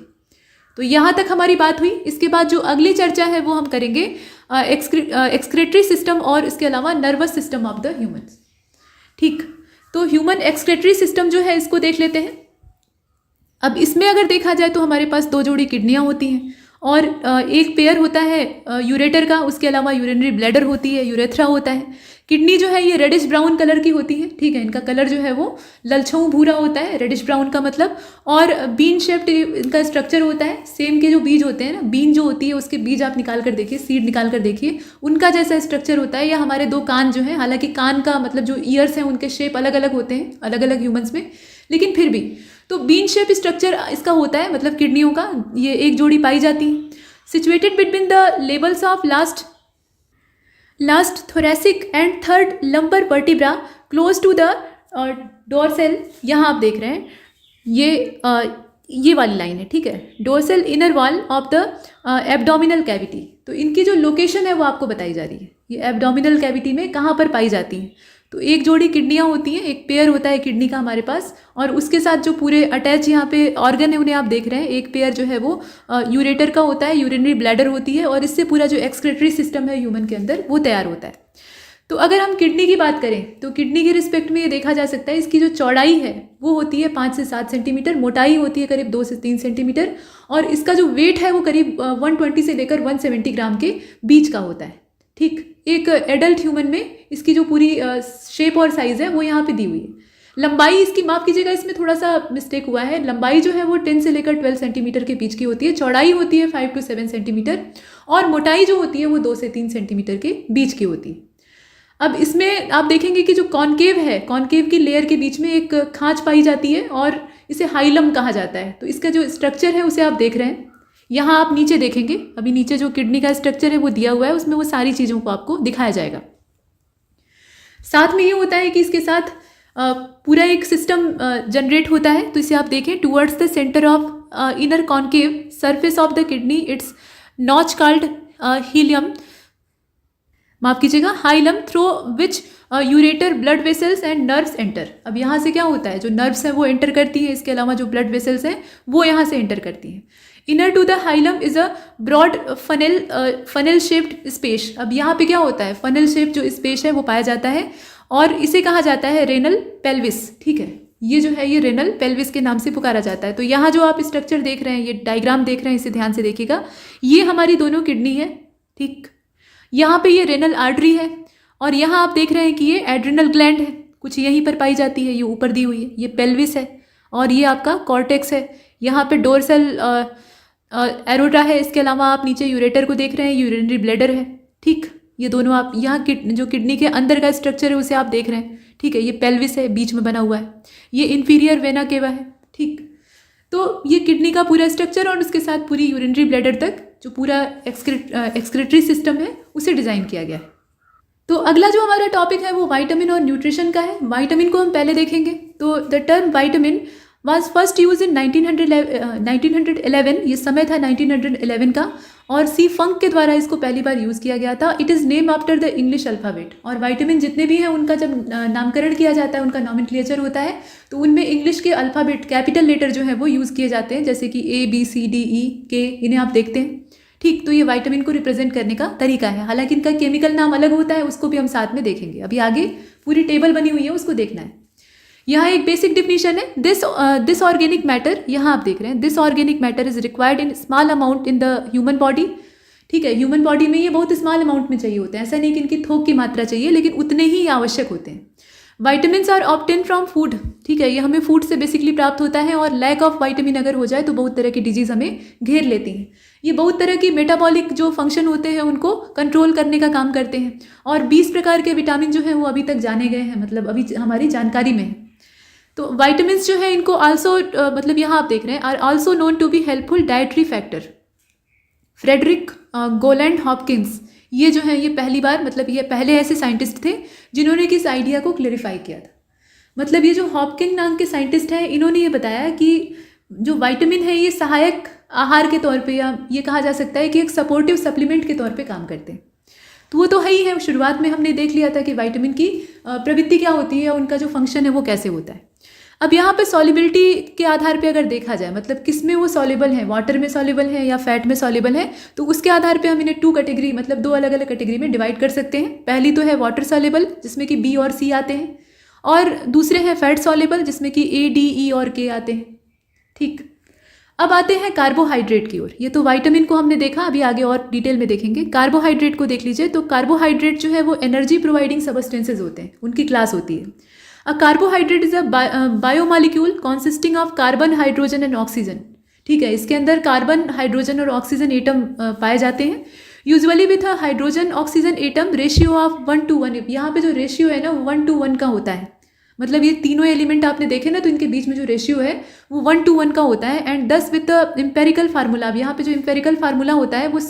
तो यहाँ तक हमारी बात हुई। इसके बाद जो अगली चर्चा है वो हम करेंगे एक्सक्रेटरी सिस्टम और इसके अलावा nervous system of the humans. ठीक, तो ह्यूमन एक्सक्रेटरी सिस्टम जो है इसको देख लेते हैं। अब इसमें अगर देखा जाए तो हमारे पास 2 जोड़ी किडनियाँ होती हैं और एक पेयर होता है यूरेटर का, उसके अलावा यूरिनरी ब्लैडर होती है, यूरेथ्रा होता है। किडनी जो है ये रेडिश ब्राउन कलर की होती है। ठीक है, इनका कलर जो है वो ललछऊ भूरा होता है, रेडिश ब्राउन का मतलब, और बीन शेप्ड इनका स्ट्रक्चर होता है। सेम के जो बीज होते हैं ना, बीन जो होती है उसके बीज आप निकाल कर देखिए, सीड निकाल कर देखिए, उनका जैसा स्ट्रक्चर होता है। या हमारे 2 कान जो हैं, हालांकि कान का मतलब जो ईयर्स हैं उनके शेप अलग अलग होते हैं अलग अलग ह्यूमंस में, लेकिन फिर भी तो बीन शेप स्ट्रक्चर इसका होता है, मतलब किडनियों का। ये एक जोड़ी पाई जाती है। Situated between the levels of last thoracic and third lumbar vertebra close to the dorsal. यहाँ आप देख रहे हैं ये वाली लाइन है। ठीक है, dorsal inner wall of the abdominal cavity. तो इनकी जो लोकेशन है वो आपको बताई जा रही है, ये एब्डोमिनल कैविटी में कहाँ पर पाई जाती हैं। तो एक जोड़ी किडनियाँ होती हैं, एक पेयर होता है किडनी का हमारे पास, और उसके साथ जो पूरे अटैच यहाँ पे ऑर्गन है उन्हें आप देख रहे हैं। एक पेयर जो है वो यूरेटर का होता है, यूरिनरी ब्लैडर होती है, और इससे पूरा जो एक्सक्रेटरी सिस्टम है ह्यूमन के अंदर वो तैयार होता है। तो अगर हम किडनी की बात करें तो किडनी के रिस्पेक्ट में ये देखा जा सकता है, इसकी जो चौड़ाई है वो होती है 5 से 7 सेंटीमीटर, मोटाई होती है करीब 2 से 3 सेंटीमीटर, और इसका जो वेट है वो करीब 120 से लेकर 170 ग्राम के बीच का होता है। ठीक, एक एडल्ट ह्यूमन में इसकी जो पूरी शेप और साइज़ है वो यहाँ पे दी हुई है। लंबाई इसकी माफ़ कीजिएगा, इसमें थोड़ा सा मिस्टेक हुआ है। लंबाई जो है वो 10 से लेकर 12 सेंटीमीटर के बीच की होती है, चौड़ाई होती है 5 to 7 सेंटीमीटर, और मोटाई जो होती है वो 2 से 3 सेंटीमीटर के बीच की होती है। अब इसमें आप देखेंगे कि जो कॉन्केव है, कॉन्केव की लेयर के बीच में एक खांच पाई जाती है और इसे हाइलम कहा जाता है। तो इसका जो स्ट्रक्चर है उसे आप देख रहे हैं। यहाँ आप नीचे देखेंगे, अभी नीचे जो किडनी का स्ट्रक्चर है वो दिया हुआ है, उसमें वो सारी चीज़ों को आपको दिखाया जाएगा। साथ में ये होता है कि इसके साथ पूरा एक सिस्टम जनरेट होता है। तो इसे आप देखें, towards the centre of inner concave surface of the kidney it's notch called helium, माफ कीजिएगा hilum, through which ureter blood vessels and nerves enter. अब यहाँ से क्या होता है, जो नर्व्स हैं वो एंटर करती हैं, इसके अलावा जो ब्लड वेसल्स हैं वो यहाँ से एंटर करती हैं। Inner to the hilum is a broad funnel shaped space. अब यहाँ पे क्या होता है, फनेल शेप जो स्पेस है वो पाया जाता है, और इसे कहा जाता है रेनल पेल्विस। ठीक है, ये जो है ये रेनल पेल्विस के नाम से पुकारा जाता है। तो यहाँ जो आप स्ट्रक्चर देख रहे हैं, ये डायग्राम देख रहे हैं, इसे ध्यान से देखिएगा, ये हमारी दोनों किडनी है। ठीक, यहाँ पे ये रेनल आर्टरी है, और यहाँ आप देख रहे हैं कि ये एड्रिनल ग्लैंड है, कुछ यहीं पर पाई जाती है, ये ऊपर दी हुई है, ये पेल्विस है, और ये आपका कॉर्टेक्स है। यहाँ पे डोर्सल एरोटा है, इसके अलावा आप नीचे यूरेटर को देख रहे हैं, यूरिनरी ब्लैडर है। ठीक, ये दोनों आप यहाँ जो किडनी के अंदर का स्ट्रक्चर है उसे आप देख रहे हैं, ठीक है। ये पेल्विस है, बीच में बना हुआ है, ये इंफीरियर वेना केवा है, ठीक। तो ये किडनी का पूरा स्ट्रक्चर और उसके साथ पूरी यूरिनरी ब्लैडर तक जो पूरा एक्सक्रीटरी सिस्टम है उसे डिज़ाइन किया गया है। तो अगला जो हमारा टॉपिक है वो विटामिन और न्यूट्रिशन का है। विटामिन को हम पहले देखेंगे। तो the term vitamin was first use in 1911, ये समय था 1911 का, और सी फंक के द्वारा इसको पहली बार यूज़ किया गया था। It is name after the English alphabet. और विटामिन जितने भी हैं उनका जब नामकरण किया जाता है, उनका नॉमेनक्लेचर होता है, तो उनमें इंग्लिश के अल्फ़ाबेट कैपिटल लेटर जो है वो यूज़ किए जाते हैं, जैसे कि ABCDE, इन्हें आप देखते हैं, ठीक। तो ये विटामिन को रिप्रेजेंट करने का तरीका है। हालांकि इनका केमिकल नाम अलग होता है, उसको भी हम साथ में देखेंगे। अभी आगे पूरी टेबल बनी हुई है, उसको देखना है। यहाँ एक बेसिक डिफिनीशन है, दिस ऑर्गेनिक मैटर, यहाँ आप देख रहे हैं, this organic matter is required in small amount in the human body, ठीक है। ह्यूमन बॉडी में ये बहुत स्मॉल अमाउंट में चाहिए होते हैं, ऐसा नहीं कि इनकी थोक की मात्रा चाहिए, लेकिन उतने ही आवश्यक होते हैं। Vitamins are obtain from food, ठीक है, ये हमें फूड से बेसिकली प्राप्त होता है, और लैक ऑफ विटामिन अगर हो जाए तो बहुत तरह की डिजीज़ हमें घेर लेती हैं। ये बहुत तरह की मेटाबॉलिक जो फंक्शन होते हैं उनको कंट्रोल करने का काम करते हैं, और 20 प्रकार के विटामिन जो हैं वो अभी तक जाने गए हैं, मतलब अभी हमारी जानकारी में है। तो विटामिन्स जो है इनको आल्सो मतलब यहाँ आप देख रहे हैं, are also known to be helpful dietary factor. Frederick Gowland Hopkins, ये जो है ये पहली बार, मतलब ये पहले ऐसे साइंटिस्ट थे जिन्होंने कि इस आइडिया को क्लेरिफाई किया था। मतलब ये जो हॉपकिंस नाम के साइंटिस्ट हैं, इन्होंने ये बताया कि जो विटामिन है ये सहायक आहार के तौर पे, या ये कहा जा सकता है कि एक सपोर्टिव सप्लीमेंट के तौर पे काम करते हैं। तो वो तो है ही है, शुरुआत में हमने देख लिया था कि विटामिन की प्रवृत्ति क्या होती है, उनका जो फंक्शन है वो कैसे होता है। अब यहाँ पे सॉल्युबिलिटी के आधार पे अगर देखा जाए, मतलब किस में वो सॉल्युबल है, वाटर में सॉल्युबल है या फैट में सॉल्युबल है, तो उसके आधार पे हम इन्हें 2 कैटेगरी, मतलब 2 अलग अलग कैटेगरी में डिवाइड कर सकते हैं। पहली तो है वाटर सॉल्युबल, जिसमें कि B और C आते हैं, और दूसरे हैं फैट सॉल्युबल, जिसमें कि A, D, E और K आते हैं, ठीक। अब आते हैं कार्बोहाइड्रेट की ओर। ये तो विटामिन को हमने देखा, अभी आगे और डिटेल में देखेंगे। कार्बोहाइड्रेट को देख लीजिए। तो कार्बोहाइड्रेट जो है वो एनर्जी प्रोवाइडिंग सबस्टेंसेज होते हैं, उनकी क्लास होती है। A carbohydrate is a biomolecule consisting of carbon, hydrogen and oxygen, ठीक है। इसके अंदर कार्बन, हाइड्रोजन और ऑक्सीजन एटम पाए जाते हैं, usually with a hydrogen oxygen atom ratio of 1:1। यहाँ पे जो रेशियो है ना 1:1 का होता है, मतलब ये तीनों एलिमेंट आपने देखे ना, तो इनके बीच में जो रेशियो है वो 1:1 का होता है। एंड 10 विद एम्पेरिकल फार्मूला, अब यहाँ पे जो एम्पेरिकल फार्मूला होता है वो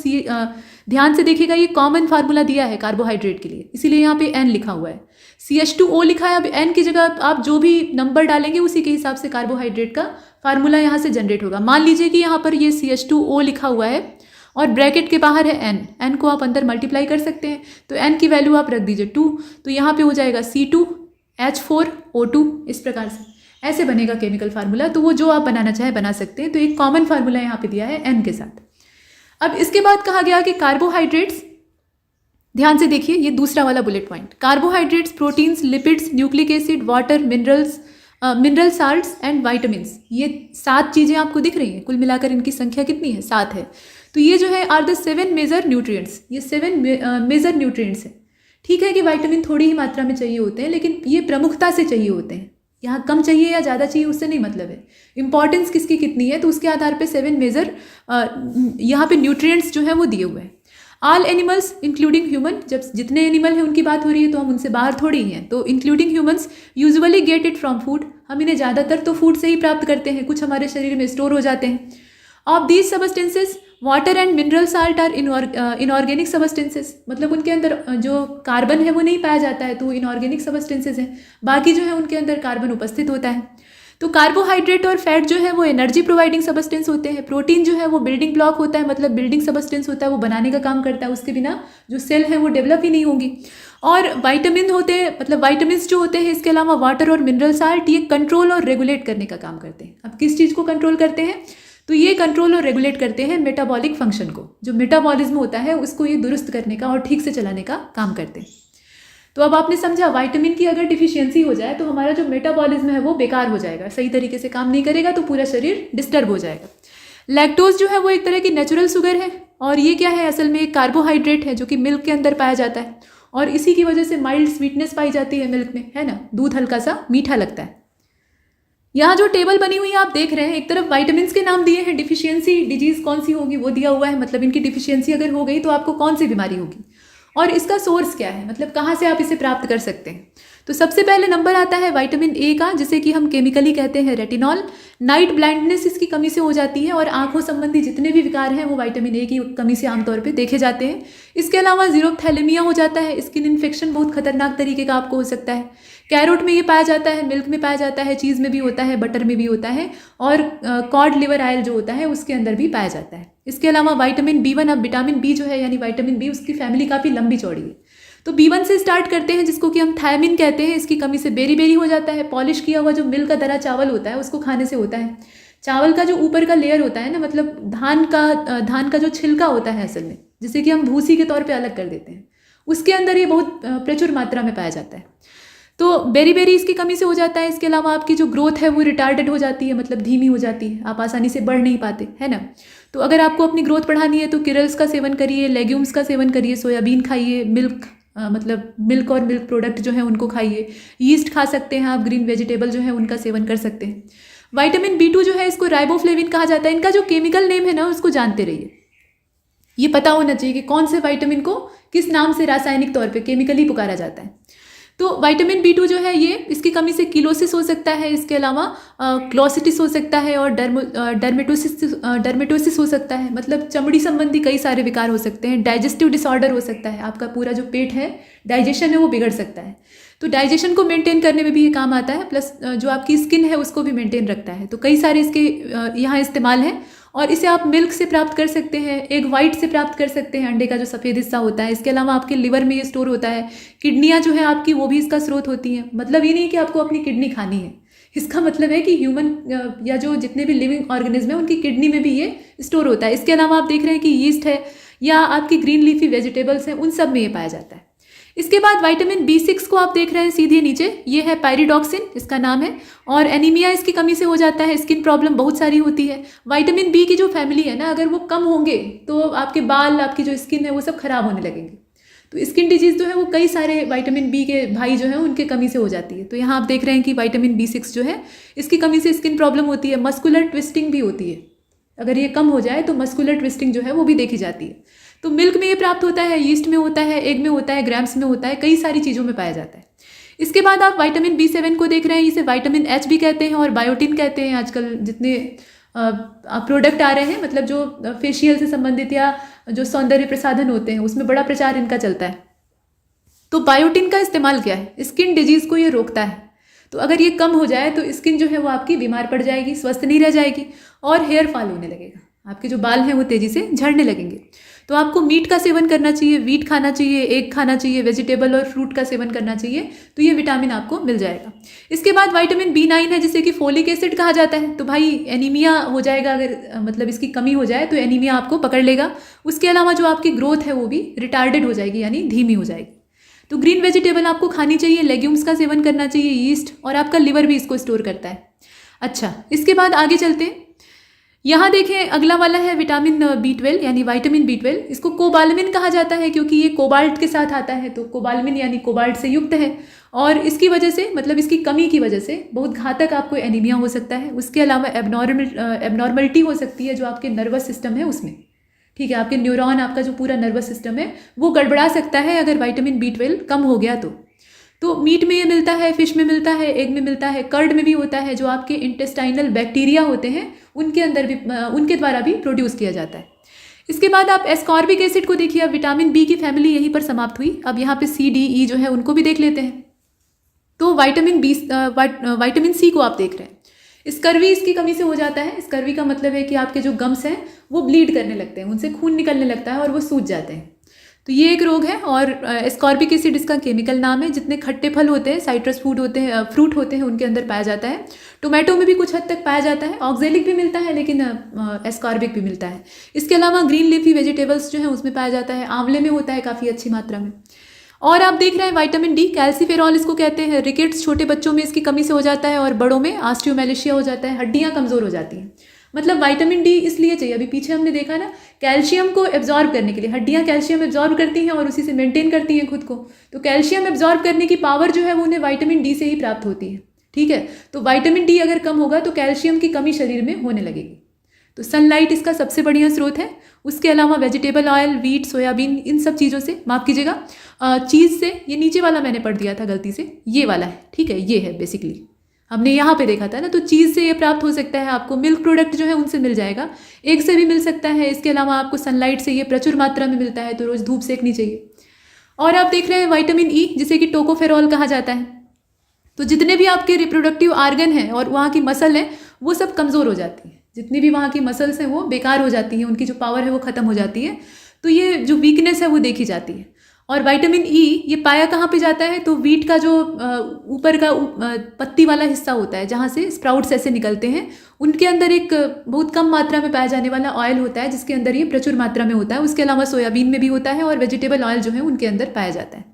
ध्यान से देखिएगा, ये कॉमन फार्मूला दिया है कार्बोहाइड्रेट के लिए, इसीलिए यहाँ पे N लिखा हुआ है। CH2O लिखा है, अब N की जगह आप जो भी नंबर डालेंगे उसी के हिसाब से कार्बोहाइड्रेट का फार्मूला यहाँ से जनरेट होगा। मान लीजिए कि यहाँ पर ये CH2O लिखा हुआ है और ब्रैकेट के बाहर है N को आप अंदर मल्टीप्लाई कर सकते हैं, तो N की वैल्यू आप रख दीजिए 2, तो यहाँ पे हो जाएगा C2H4O2, इस प्रकार से ऐसे बनेगा केमिकल फार्मूला। तो वो जो आप बनाना चाहे बना सकते हैं। तो एक कॉमन फार्मूला यहाँ पे दिया है N के साथ। अब इसके बाद कहा गया कि कार्बोहाइड्रेट्स, ध्यान से देखिए ये दूसरा वाला bullet point, carbohydrates, proteins, lipids, nucleic acid, water, mineral salts and vitamins, ये 7 चीज़ें आपको दिख रही हैं। कुल मिलाकर इनकी संख्या कितनी है? 7 है। तो ये जो है आर द 7 मेजर न्यूट्रिएंट्स, ये 7 मेजर न्यूट्रिएंट्स हैं। ठीक है कि विटामिन थोड़ी ही मात्रा में चाहिए होते हैं, लेकिन ये प्रमुखता से चाहिए होते हैं। यहाँ कम चाहिए या ज़्यादा चाहिए उससे नहीं मतलब है, इंपॉर्टेंस किसकी कितनी है, तो उसके आधार पे 7 मेजर यहाँ पे न्यूट्रिएंट्स जो है वो दिए हुए हैं। ऑल एनिमल्स इंक्लूडिंग ह्यूमन, जब जितने एनिमल हैं उनकी बात हो रही है तो हम उनसे बाहर थोड़ी ही हैं, तो including humans usually get it from food, हम इन्हें ज़्यादातर तो फूड से ही प्राप्त करते हैं, कुछ हमारे शरीर में स्टोर हो जाते हैं। Of these substances water and mineral salt are inorganic substances, मतलब उनके अंदर जो कार्बन है वो नहीं पाया जाता है, तो इनऑर्गेनिक सबस्टेंसेज हैं, बाकी जो है उनके अंदर कार्बन उपस्थित होता है। तो कार्बोहाइड्रेट और फैट जो है वो एनर्जी प्रोवाइडिंग सबस्टेंस होते हैं। प्रोटीन जो है वो बिल्डिंग ब्लॉक होता है, मतलब बिल्डिंग सबस्टेंस होता है, वो बनाने का काम करता है, उसके बिना जो सेल है वो डेवलप ही नहीं होंगी। और विटामिन होते हैं, मतलब विटामिन जो होते हैं, इसके अलावा वाटर और मिनरल साल्ट, ये कंट्रोल और रेगुलेट करने का काम करते हैं। अब किस चीज़ को कंट्रोल करते हैं, तो ये कंट्रोल और रेगुलेट करते हैं मेटाबॉलिक फंक्शन को, जो मेटाबॉलिज्म होता है उसको ये दुरुस्त करने का और ठीक से चलाने का काम करते हैं। तो अब आपने समझा, विटामिन की अगर डिफिशियंसी हो जाए तो हमारा जो मेटाबॉलिज्म है वो बेकार हो जाएगा, सही तरीके से काम नहीं करेगा, तो पूरा शरीर डिस्टर्ब हो जाएगा। लैक्टोज जो है वो एक तरह की नेचुरल शुगर है, और ये क्या है, असल में एक कार्बोहाइड्रेट है जो कि मिल्क के अंदर पाया जाता है, और इसी की वजह से माइल्ड स्वीटनेस पाई जाती है मिल्क में, है ना, दूध हल्का सा मीठा लगता है। यहाँ जो टेबल बनी हुई है आप देख रहे हैं, एक तरफ विटामिन के नाम दिए हैं, डिफिशियंसी डिजीज कौन सी होगी वो दिया हुआ है, मतलब इनकी डिफिशियंसी अगर हो गई तो आपको कौन सी बीमारी होगी, और इसका सोर्स क्या है, मतलब कहाँ से आप इसे प्राप्त कर सकते हैं। तो सबसे पहले नंबर आता है विटामिन ए का, जिसे कि हम केमिकली कहते हैं रेटिनॉल। नाइट ब्लाइंडनेस इसकी कमी से हो जाती है और आंखों संबंधी जितने भी विकार हैं वो विटामिन ए की कमी से आमतौर पे देखे जाते हैं। इसके अलावा जीरोप्थैलेमिया हो जाता है, स्किन इन्फेक्शन बहुत खतरनाक तरीके का आपको हो सकता है। कैरोट में ये पाया जाता है, मिल्क में पाया जाता है, चीज़ में भी होता है, बटर में भी होता है, और कॉड लिवर ऑयल जो होता है उसके अंदर भी पाया जाता है। इसके अलावा विटामिन B1, अब विटामिन बी जो है यानी विटामिन बी, उसकी फैमिली काफ़ी लंबी चौड़ी है। तो B1 से स्टार्ट करते हैं, जिसको कि हम थायमिन कहते हैं। इसकी कमी से बेरी बेरी हो जाता है। पॉलिश किया हुआ जो मिल का दरा चावल होता है उसको खाने से होता है। चावल का जो ऊपर का लेयर होता है ना, मतलब धान का जो छिलका होता है असल में, जिसे कि हम भूसी के तौर पे अलग कर देते हैं, उसके अंदर ये बहुत प्रचुर मात्रा में पाया जाता है। तो बेरी बेरी इसकी कमी से हो जाता है। इसके अलावा आपकी जो ग्रोथ है वो रिटार्डेड हो जाती है, मतलब धीमी हो जाती है, आप आसानी से बढ़ नहीं पाते, है ना। तो अगर आपको अपनी ग्रोथ बढ़ानी है तो किरल्स का सेवन करिए, लेग्यूम्स का सेवन करिए, सोयाबीन खाइए, मतलब मिल्क और मिल्क प्रोडक्ट जो है उनको खाइए, यीस्ट खा सकते हैं आप, ग्रीन वेजिटेबल जो है उनका सेवन कर सकते हैं। विटामिन B2 जो है इसको राइबोफ्लेविन कहा जाता है। इनका जो केमिकल नेम है ना उसको जानते रहिए, ये पता होना चाहिए कि कौन से विटामिन को किस नाम से रासायनिक तौर पे केमिकली पुकारा जाता है। तो विटामिन B2 जो है ये, इसकी कमी से किलोसिस हो सकता है, इसके अलावा क्लोसिटिस हो सकता है, और डर्मेटोसिस हो सकता है, मतलब चमड़ी संबंधी कई सारे विकार हो सकते हैं। डाइजेस्टिव डिसऑर्डर हो सकता है, आपका पूरा जो पेट है, डाइजेशन है वो बिगड़ सकता है। तो डाइजेशन को मेंटेन करने में भी ये काम आता है, प्लस जो आपकी स्किन है उसको भी मेंटेन रखता है। तो कई सारे इसके यहाँ इस्तेमाल हैं, और इसे आप मिल्क से प्राप्त कर सकते हैं, एग वाइट से प्राप्त कर सकते हैं, अंडे का जो सफ़ेद हिस्सा होता है। इसके अलावा आपके लिवर में ये स्टोर होता है। किडनियाँ जो है आपकी वो भी इसका स्रोत होती हैं। मतलब ये नहीं कि आपको अपनी किडनी खानी है, इसका मतलब है कि ह्यूमन या जो जितने भी लिविंग ऑर्गेनिज्म है उनकी किडनी में भी ये स्टोर होता है। इसके अलावा आप देख रहे हैं कि यीस्ट है या आपकी ग्रीन लीफी वेजिटेबल्स हैं, उन सब में ये पाया जाता है। इसके बाद विटामिन B6 को आप देख रहे हैं सीधे नीचे, ये है पायरिडॉक्सिन इसका नाम है, और एनीमिया इसकी कमी से हो जाता है। स्किन प्रॉब्लम बहुत सारी होती है। विटामिन B की जो फैमिली है ना, अगर वो कम होंगे तो आपके बाल, आपकी जो स्किन है वो सब खराब होने लगेंगे। तो स्किन डिजीज़ जो है वो कई सारे विटामिन B के भाई जो है उनके कमी से हो जाती है। तो यहाँ आप देख रहे हैं कि विटामिन B6 जो है इसकी कमी से स्किन प्रॉब्लम होती है। मस्कुलर ट्विस्टिंग भी होती है, अगर ये कम हो जाए तो मस्कुलर ट्विस्टिंग जो है वो भी देखी जाती है। तो मिल्क में ये प्राप्त होता है, यीस्ट में होता है, एग में होता है, ग्रैम्स में होता है, कई सारी चीज़ों में पाया जाता है। इसके बाद आप विटामिन B7 को देख रहे हैं, इसे विटामिन H भी कहते हैं और बायोटिन कहते हैं। आजकल जितने प्रोडक्ट आ रहे हैं, मतलब जो फेशियल से संबंधित या जो सौंदर्य प्रसाधन होते हैं उसमें बड़ा प्रचार इनका चलता है। तो बायोटिन का इस्तेमाल क्या है, स्किन डिजीज़ को ये रोकता है। तो अगर ये कम हो जाए तो स्किन जो है वो आपकी बीमार पड़ जाएगी, स्वस्थ नहीं रह जाएगी, और हेयर फॉल होने लगेगा, आपके जो बाल हैं वो तेज़ी से झड़ने लगेंगे। तो आपको मीट का सेवन करना चाहिए, वीट खाना चाहिए, एग खाना चाहिए, वेजिटेबल और फ्रूट का सेवन करना चाहिए, तो ये विटामिन आपको मिल जाएगा। इसके बाद विटामिन B9 है, जिसे कि फोलिक एसिड कहा जाता है। तो भाई एनीमिया हो जाएगा, अगर मतलब इसकी कमी हो जाए तो एनीमिया आपको पकड़ लेगा। उसके अलावा जो आपकी ग्रोथ है वो भी रिटार्डेड हो जाएगी, यानी धीमी हो जाएगी। तो ग्रीन वेजिटेबल आपको खानी चाहिए, लेग्यूम्स का सेवन करना चाहिए, यीस्ट, और आपका लिवर भी इसको स्टोर करता है। अच्छा, इसके बाद आगे चलते हैं। यहाँ देखें, अगला वाला है विटामिन B12 यानी विटामिन B12। इसको कोबालमिन कहा जाता है क्योंकि ये कोबाल्ट के साथ आता है। तो कोबालमिन यानी कोबाल्ट से युक्त है, और इसकी वजह से, मतलब इसकी कमी की वजह से बहुत घातक आपको एनीमिया हो सकता है। उसके अलावा एबनॉर्मलिटी हो सकती है जो आपके नर्वस सिस्टम है उसमें, ठीक है, आपके न्यूरॉन, आपका जो पूरा नर्वस सिस्टम है वो गड़बड़ा सकता है अगर विटामिन B12 कम हो गया तो मीट में ये मिलता है, फिश में मिलता है, एग में मिलता है, कर्ड में भी होता है। जो आपके इंटेस्टाइनल बैक्टीरिया होते हैं उनके अंदर भी, उनके द्वारा भी प्रोड्यूस किया जाता है। इसके बाद आप एस्कॉर्बिक एसिड को देखिए। अब विटामिन B की फैमिली यहीं पर समाप्त हुई। अब यहाँ पे C, D, E जो है उनको भी देख लेते हैं। तो विटामिन C को आप देख रहे हैं। स्कर्वी इसकी कमी से हो जाता है। स्कर्वी का मतलब है कि आपके जो गम्स हैं वो ब्लीड करने लगते हैं, उनसे खून निकलने लगता है और वो सूज जाते हैं। तो ये एक रोग है, और एस्कॉर्बिक एसिड इसका केमिकल नाम है। जितने खट्टे फल होते हैं, साइट्रस फ्रूट होते हैं, उनके अंदर पाया जाता है। टोमेटो में भी कुछ हद तक पाया जाता है। ऑक्जेलिक भी मिलता है, लेकिन एस्कॉर्बिक भी मिलता है। इसके अलावा ग्रीन लीफी वेजिटेबल्स जो है उसमें पाया जाता है। आंवले में होता है काफ़ी अच्छी मात्रा में। और आप देख रहे हैं विटामिन D, कैल्सीफेरॉल इसको कहते हैं। रिकेट्स छोटे बच्चों में इसकी कमी से हो जाता है, और बड़ों में ऑस्टियोमैलेशिया हो जाता है, हड्डियाँ कमज़ोर हो जाती हैं। मतलब विटामिन D इसलिए चाहिए, अभी पीछे हमने देखा ना, कैल्शियम को एब्जॉर्ब करने के लिए। हड्डियाँ कैल्शियम एब्जॉर्ब करती हैं और उसी से मेंटेन करती हैं खुद को। तो कैल्शियम एब्जॉर्ब करने की पावर जो है वो उन्हें विटामिन D से ही प्राप्त होती है, ठीक है। तो विटामिन D अगर कम होगा तो कैल्शियम की कमी शरीर में होने लगेगी। तो सनलाइट इसका सबसे बढ़िया स्रोत है। उसके अलावा वेजिटेबल ऑयल, वीट, सोयाबीन, इन सब चीज़ों से, माफ़ कीजिएगा, चीज़ से, ये नीचे वाला मैंने पढ़ दिया था गलती से, ये वाला है, ठीक है, ये है बेसिकली, हमने यहाँ पे देखा था ना। तो चीज़ से ये प्राप्त हो सकता है आपको, मिल्क प्रोडक्ट जो है उनसे मिल जाएगा, एग से भी मिल सकता है। इसके अलावा आपको सनलाइट से ये प्रचुर मात्रा में मिलता है, तो रोज़ धूप सेकनी चाहिए। और आप देख रहे हैं विटामिन ई, जिसे कि टोकोफेरॉल कहा जाता है। तो जितने भी आपके रिप्रोडक्टिव आर्गन हैं और वहाँ की मसल है, वो सब कमज़ोर हो जाती हैं। जितनी भी वहाँ की मसल्स हैं वो बेकार हो जाती हैं, उनकी जो पावर है वो ख़त्म हो जाती है। तो ये जो वीकनेस है वो देखी जाती है। और विटामिन ई ये पाया कहाँ पे जाता है, तो वीट का जो ऊपर का पत्ती वाला हिस्सा होता है, जहाँ से स्प्राउट्स ऐसे निकलते हैं, उनके अंदर एक बहुत कम मात्रा में पाया जाने वाला ऑयल होता है, जिसके अंदर ये प्रचुर मात्रा में होता है। उसके अलावा सोयाबीन में भी होता है, और वेजिटेबल ऑयल जो है उनके अंदर पाया जाता है।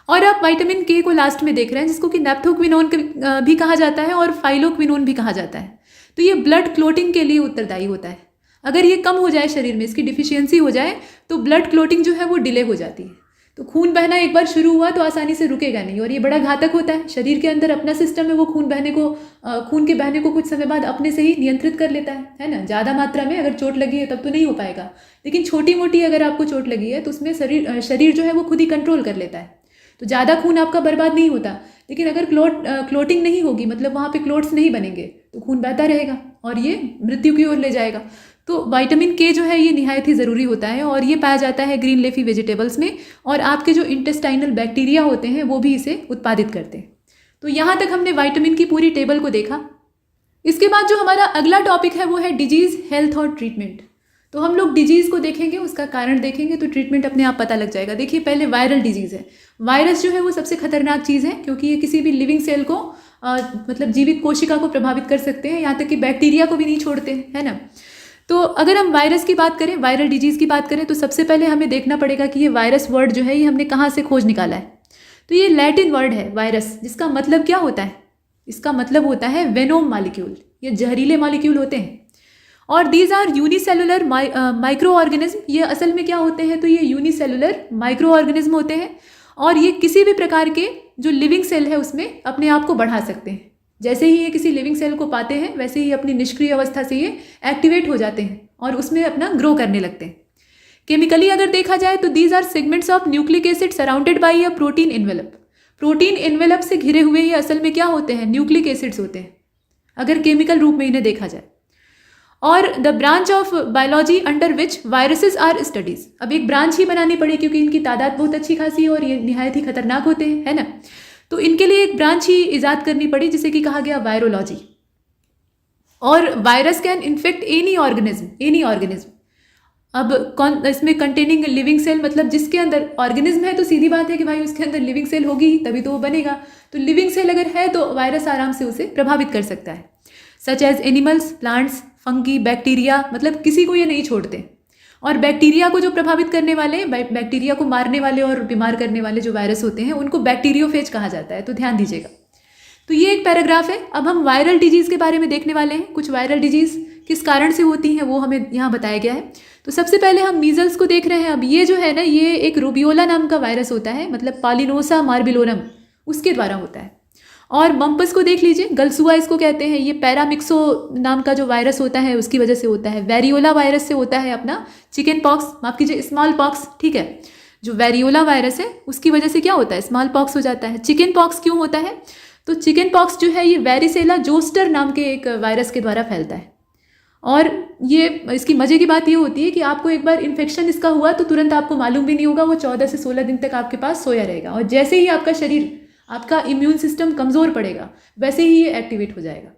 और आप विटामिन के को लास्ट में देख रहे हैं, जिसको कि नेप्थोक्विनोन भी कहा जाता है और फाइलोक्विनोन भी कहा जाता है। तो ये ब्लड क्लोटिंग के लिए उत्तरदायी होता है। अगर ये कम हो जाए शरीर में, इसकी डिफिशियंसी हो जाए, तो ब्लड क्लोटिंग जो है वो डिले हो जाती है। तो खून बहना एक बार शुरू हुआ तो आसानी से रुकेगा नहीं, और ये बड़ा घातक होता है। शरीर के अंदर अपना सिस्टम है, वो खून के बहने को कुछ समय बाद अपने से ही नियंत्रित कर लेता है ना। ज़्यादा मात्रा में अगर चोट लगी है तब तो नहीं हो पाएगा, लेकिन छोटी मोटी अगर आपको चोट लगी है तो उसमें शरीर जो है वो खुद ही कंट्रोल कर लेता है। तो ज़्यादा खून आपका बर्बाद नहीं होता। लेकिन अगर क्लोटिंग नहीं होगी, मतलब वहाँ पे क्लोट्स नहीं बनेंगे, तो खून बहता रहेगा और ये मृत्यु की ओर ले जाएगा। तो विटामिन के जो है ये निहायत ही ज़रूरी होता है, और ये पाया जाता है ग्रीन लीफी वेजिटेबल्स में, और आपके जो इंटेस्टाइनल बैक्टीरिया होते हैं वो भी इसे उत्पादित करते हैं। तो यहाँ तक हमने विटामिन की पूरी टेबल को देखा। इसके बाद जो हमारा अगला टॉपिक है वो है डिजीज़, हेल्थ और ट्रीटमेंट। तो हम लोग डिजीज़ को देखेंगे, उसका कारण देखेंगे, तो ट्रीटमेंट अपने आप पता लग जाएगा। देखिए, पहले वायरल डिजीज़ है। वायरस जो है वो सबसे खतरनाक चीज़ है, क्योंकि ये किसी भी लिविंग सेल को मतलब जीवित कोशिका को प्रभावित कर सकते हैं, यहाँ तक कि बैक्टीरिया को भी नहीं छोड़ते हैं, है ना। तो अगर हम वायरस की बात करें, वायरल डिजीज़ की बात करें, तो सबसे पहले हमें देखना पड़ेगा कि ये वायरस वर्ड जो है ये हमने कहाँ से खोज निकाला है। तो ये लैटिन वर्ड है वायरस, जिसका मतलब क्या होता है, इसका मतलब होता है वेनोम मॉलिक्यूल। ये जहरीले मॉलिक्यूल होते हैं, और these are unicellular micro organism. ये असल में क्या होते हैं, तो ये यूनिसेलुलर माइक्रो ऑर्गेनिज्म होते हैं, और ये किसी भी प्रकार के जो लिविंग सेल है उसमें अपने आप को बढ़ा सकते हैं। जैसे ही ये किसी लिविंग सेल को पाते हैं, वैसे ही अपनी निष्क्रिय अवस्था से ये एक्टिवेट हो जाते हैं और उसमें अपना ग्रो करने लगते हैं। केमिकली अगर देखा जाए तो these are segments of nucleic acid surrounded by a protein envelope. Protein envelope से घिरे हुए ये असल में क्या होते हैं, न्यूक्लिक एसिड्स होते हैं, अगर केमिकल रूप में इन्हें देखा जाए। और the branch of biology under which viruses are studies. अब एक ब्रांच ही बनानी पड़ी, क्योंकि इनकी तादाद बहुत अच्छी खासी है और ये निहायत ही खतरनाक होते हैं, है ना। तो इनके लिए एक ब्रांच ही ईजाद करनी पड़ी, जिसे कि कहा गया वायरोलॉजी। और virus can infect any organism. अब कौन इसमें कंटेनिंग लिविंग सेल, मतलब जिसके अंदर ऑर्गेनिज्म है तो सीधी बात है कि भाई उसके अंदर लिविंग सेल होगी ही, तभी तो वो बनेगा। तो लिविंग सेल अगर है तो वायरस आराम से उसे प्रभावित कर सकता है। Such as animals, plants, fungi, bacteria, मतलब किसी को ये नहीं छोड़ते। और बैक्टीरिया को जो प्रभावित करने वाले, बैक्टीरिया को मारने वाले और बीमार करने वाले जो वायरस होते हैं, उनको बैक्टीरियोफेज कहा जाता है। तो ध्यान दीजिएगा। तो ये एक पैराग्राफ है। अब हम वायरल डिजीज़ के बारे में देखने वाले हैं। कुछ वायरल डिजीज़ किस कारण से होती हैं वो हमें यहाँ बताया गया है। तो सबसे पहले हम मीजल्स को देख रहे हैं। अब ये जो है ना, ये एक रूबियोला नाम का वायरस होता है, मतलब पॉलिनोसा मार्बिलोरम, उसके द्वारा होता है। और मम्पस को देख लीजिए, गलसुआ इसको कहते हैं, ये पैरामिक्सो नाम का जो वायरस होता है उसकी वजह से होता है। वेरियोला वायरस से होता है अपना चिकन पॉक्स, माफ कीजिए स्मॉल पॉक्स, ठीक है। जो वेरियोला वायरस है उसकी वजह से क्या होता है, स्मॉल पॉक्स हो जाता है। चिकन पॉक्स क्यों होता है, तो चिकन पॉक्स जो है ये वेरिसेला जोस्टर नाम के एक वायरस के द्वारा फैलता है। और ये इसकी मज़े की बात ये होती है कि आपको एक बार इन्फेक्शन इसका हुआ तो तुरंत आपको मालूम भी नहीं होगा, वो 14 से 16 दिन तक आपके पास सोया रहेगा। और जैसे ही आपका शरीर, आपका इम्यून सिस्टम कमज़ोर पड़ेगा, वैसे ही ये एक्टिवेट हो जाएगा।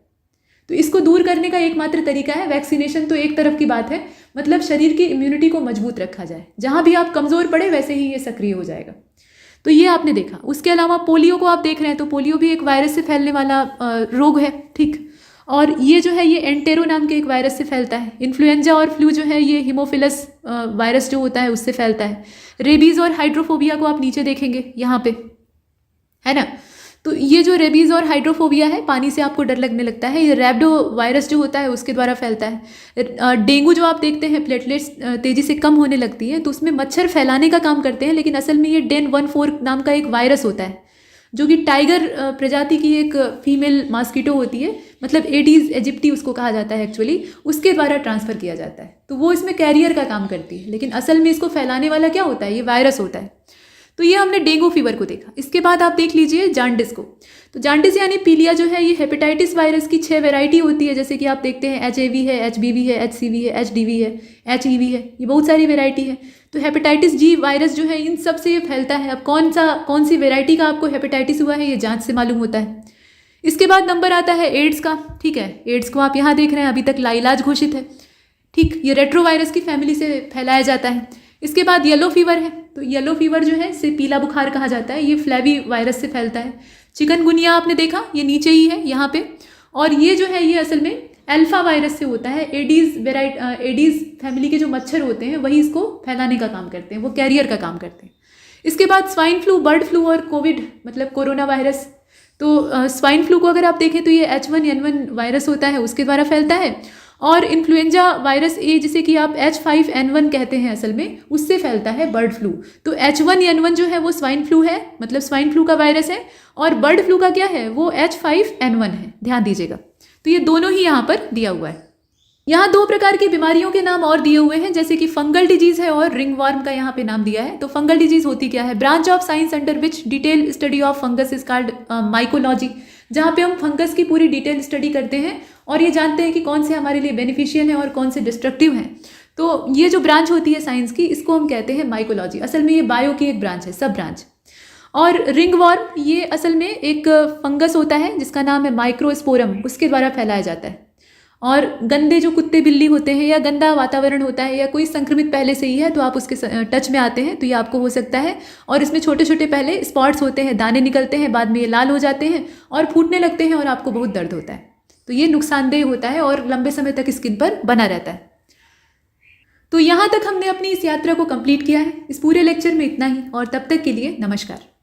तो इसको दूर करने का एकमात्र तरीका है वैक्सीनेशन। तो एक तरफ की बात है, मतलब शरीर की इम्यूनिटी को मजबूत रखा जाए, जहाँ भी आप कमज़ोर पड़े वैसे ही ये सक्रिय हो जाएगा। तो ये आपने देखा। उसके अलावा पोलियो को आप देख रहे हैं, तो पोलियो भी एक वायरस से फैलने वाला रोग है, ठीक। और ये जो है ये एंटेरो नाम के एक वायरस से फैलता है। इन्फ्लुएंजा और फ्लू जो है ये हीमोफिलस वायरस जो होता है उससे फैलता है। रेबीज़ और हाइड्रोफोबिया को आप नीचे देखेंगे यहाँ पे, है ना। तो ये जो रेबीज़ और हाइड्रोफोबिया है, पानी से आपको डर लगने लगता है, ये रैबिडो वायरस जो होता है उसके द्वारा फैलता है। डेंगू जो आप देखते हैं, प्लेटलेट्स तेज़ी से कम होने लगती है, तो उसमें मच्छर फैलाने का काम करते हैं, लेकिन असल में ये डेन14 नाम का एक वायरस होता है, जो कि टाइगर प्रजाति की एक फीमेल मॉस्किटो होती है, मतलब एडीज एजिप्टी उसको कहा जाता है एक्चुअली, उसके द्वारा ट्रांसफ़र किया जाता है। तो वो इसमें कैरियर का काम करती है, लेकिन असल में इसको फैलाने वाला क्या होता है, ये वायरस होता है। तो ये हमने डेंगू फीवर को देखा। इसके बाद आप देख लीजिए जांडिस को। तो जांडिस यानी पीलिया जो है ये हेपेटाइटिस वायरस की 6 वैरायटी होती है, जैसे कि आप देखते हैं HAV है, HBV है, HCV है, HDV है, HEV है, ये बहुत सारी वैरायटी है। तो हेपेटाइटिस जी वायरस जो है इन सब से ये फैलता है। अब कौन सी वैरायटी का आपको हेपेटाइटिस हुआ है ये जांच से मालूम होता है। इसके बाद नंबर आता है एड्स का। ठीक है, एड्स को आप यहाँ देख रहे हैं, अभी तक लाइलाज घोषित है। ठीक, ये रेट्रोवायरस की फैमिली से फैलाया जाता है। इसके बाद येलो फीवर है। तो येलो फीवर जो है इसे पीला बुखार कहा जाता है, ये फ्लैवी वायरस से फैलता है। चिकनगुनिया आपने देखा, ये नीचे ही है यहाँ पे, और ये जो है ये असल में अल्फा वायरस से होता है। एडीज फैमिली के जो मच्छर होते हैं वही इसको फैलाने का काम करते हैं, वो कैरियर का काम करते हैं। इसके बाद स्वाइन फ्लू, बर्ड फ्लू और कोविड मतलब कोरोना वायरस। तो स्वाइन फ्लू को अगर आप देखें तो ये H1N1 वायरस होता है, उसके द्वारा फैलता है। और इन्फ्लुएंजा वायरस ए, जिसे कि आप H5N1 कहते हैं असल में, उससे फैलता है बर्ड फ्लू। तो H1N1 जो है वो स्वाइन फ्लू है, मतलब स्वाइन फ्लू का वायरस है, और बर्ड फ्लू का क्या है, वो H5N1 है, ध्यान दीजिएगा। तो ये दोनों ही यहाँ पर दिया हुआ है। यहाँ 2 प्रकार की बीमारियों के नाम और दिए हुए हैं, जैसे कि फंगल डिजीज है और रिंगवर्म का यहाँ पे नाम दिया है। तो फंगल डिजीज होती क्या है, branch of science under which detail study of fungus is called mycology, जहाँ पे हम फंगस की पूरी डिटेल स्टडी करते हैं और ये जानते हैं कि कौन से हमारे लिए बेनिफिशियल हैं और कौन से डिस्ट्रक्टिव हैं। तो ये जो ब्रांच होती है साइंस की, इसको हम कहते हैं माइकोलॉजी। असल में ये बायो की एक ब्रांच है, सब ब्रांच। और रिंगवर्म ये असल में एक फंगस होता है जिसका नाम है माइक्रोस्पोरम, उसके द्वारा फैलाया जाता है। और गंदे जो कुत्ते बिल्ली होते हैं या गंदा वातावरण होता है या कोई संक्रमित पहले से ही है तो आप उसके टच में आते हैं तो ये आपको हो सकता है। और इसमें छोटे छोटे पहले स्पॉट्स होते हैं, दाने निकलते हैं, बाद में ये लाल हो जाते हैं और फूटने लगते हैं और आपको बहुत दर्द होता है। तो ये नुकसानदेह होता है और लंबे समय तक स्किन पर बना रहता है। तो यहाँ तक हमने अपनी इस यात्रा को कंप्लीट किया है। इस पूरे लेक्चर में इतना ही, और तब तक के लिए नमस्कार।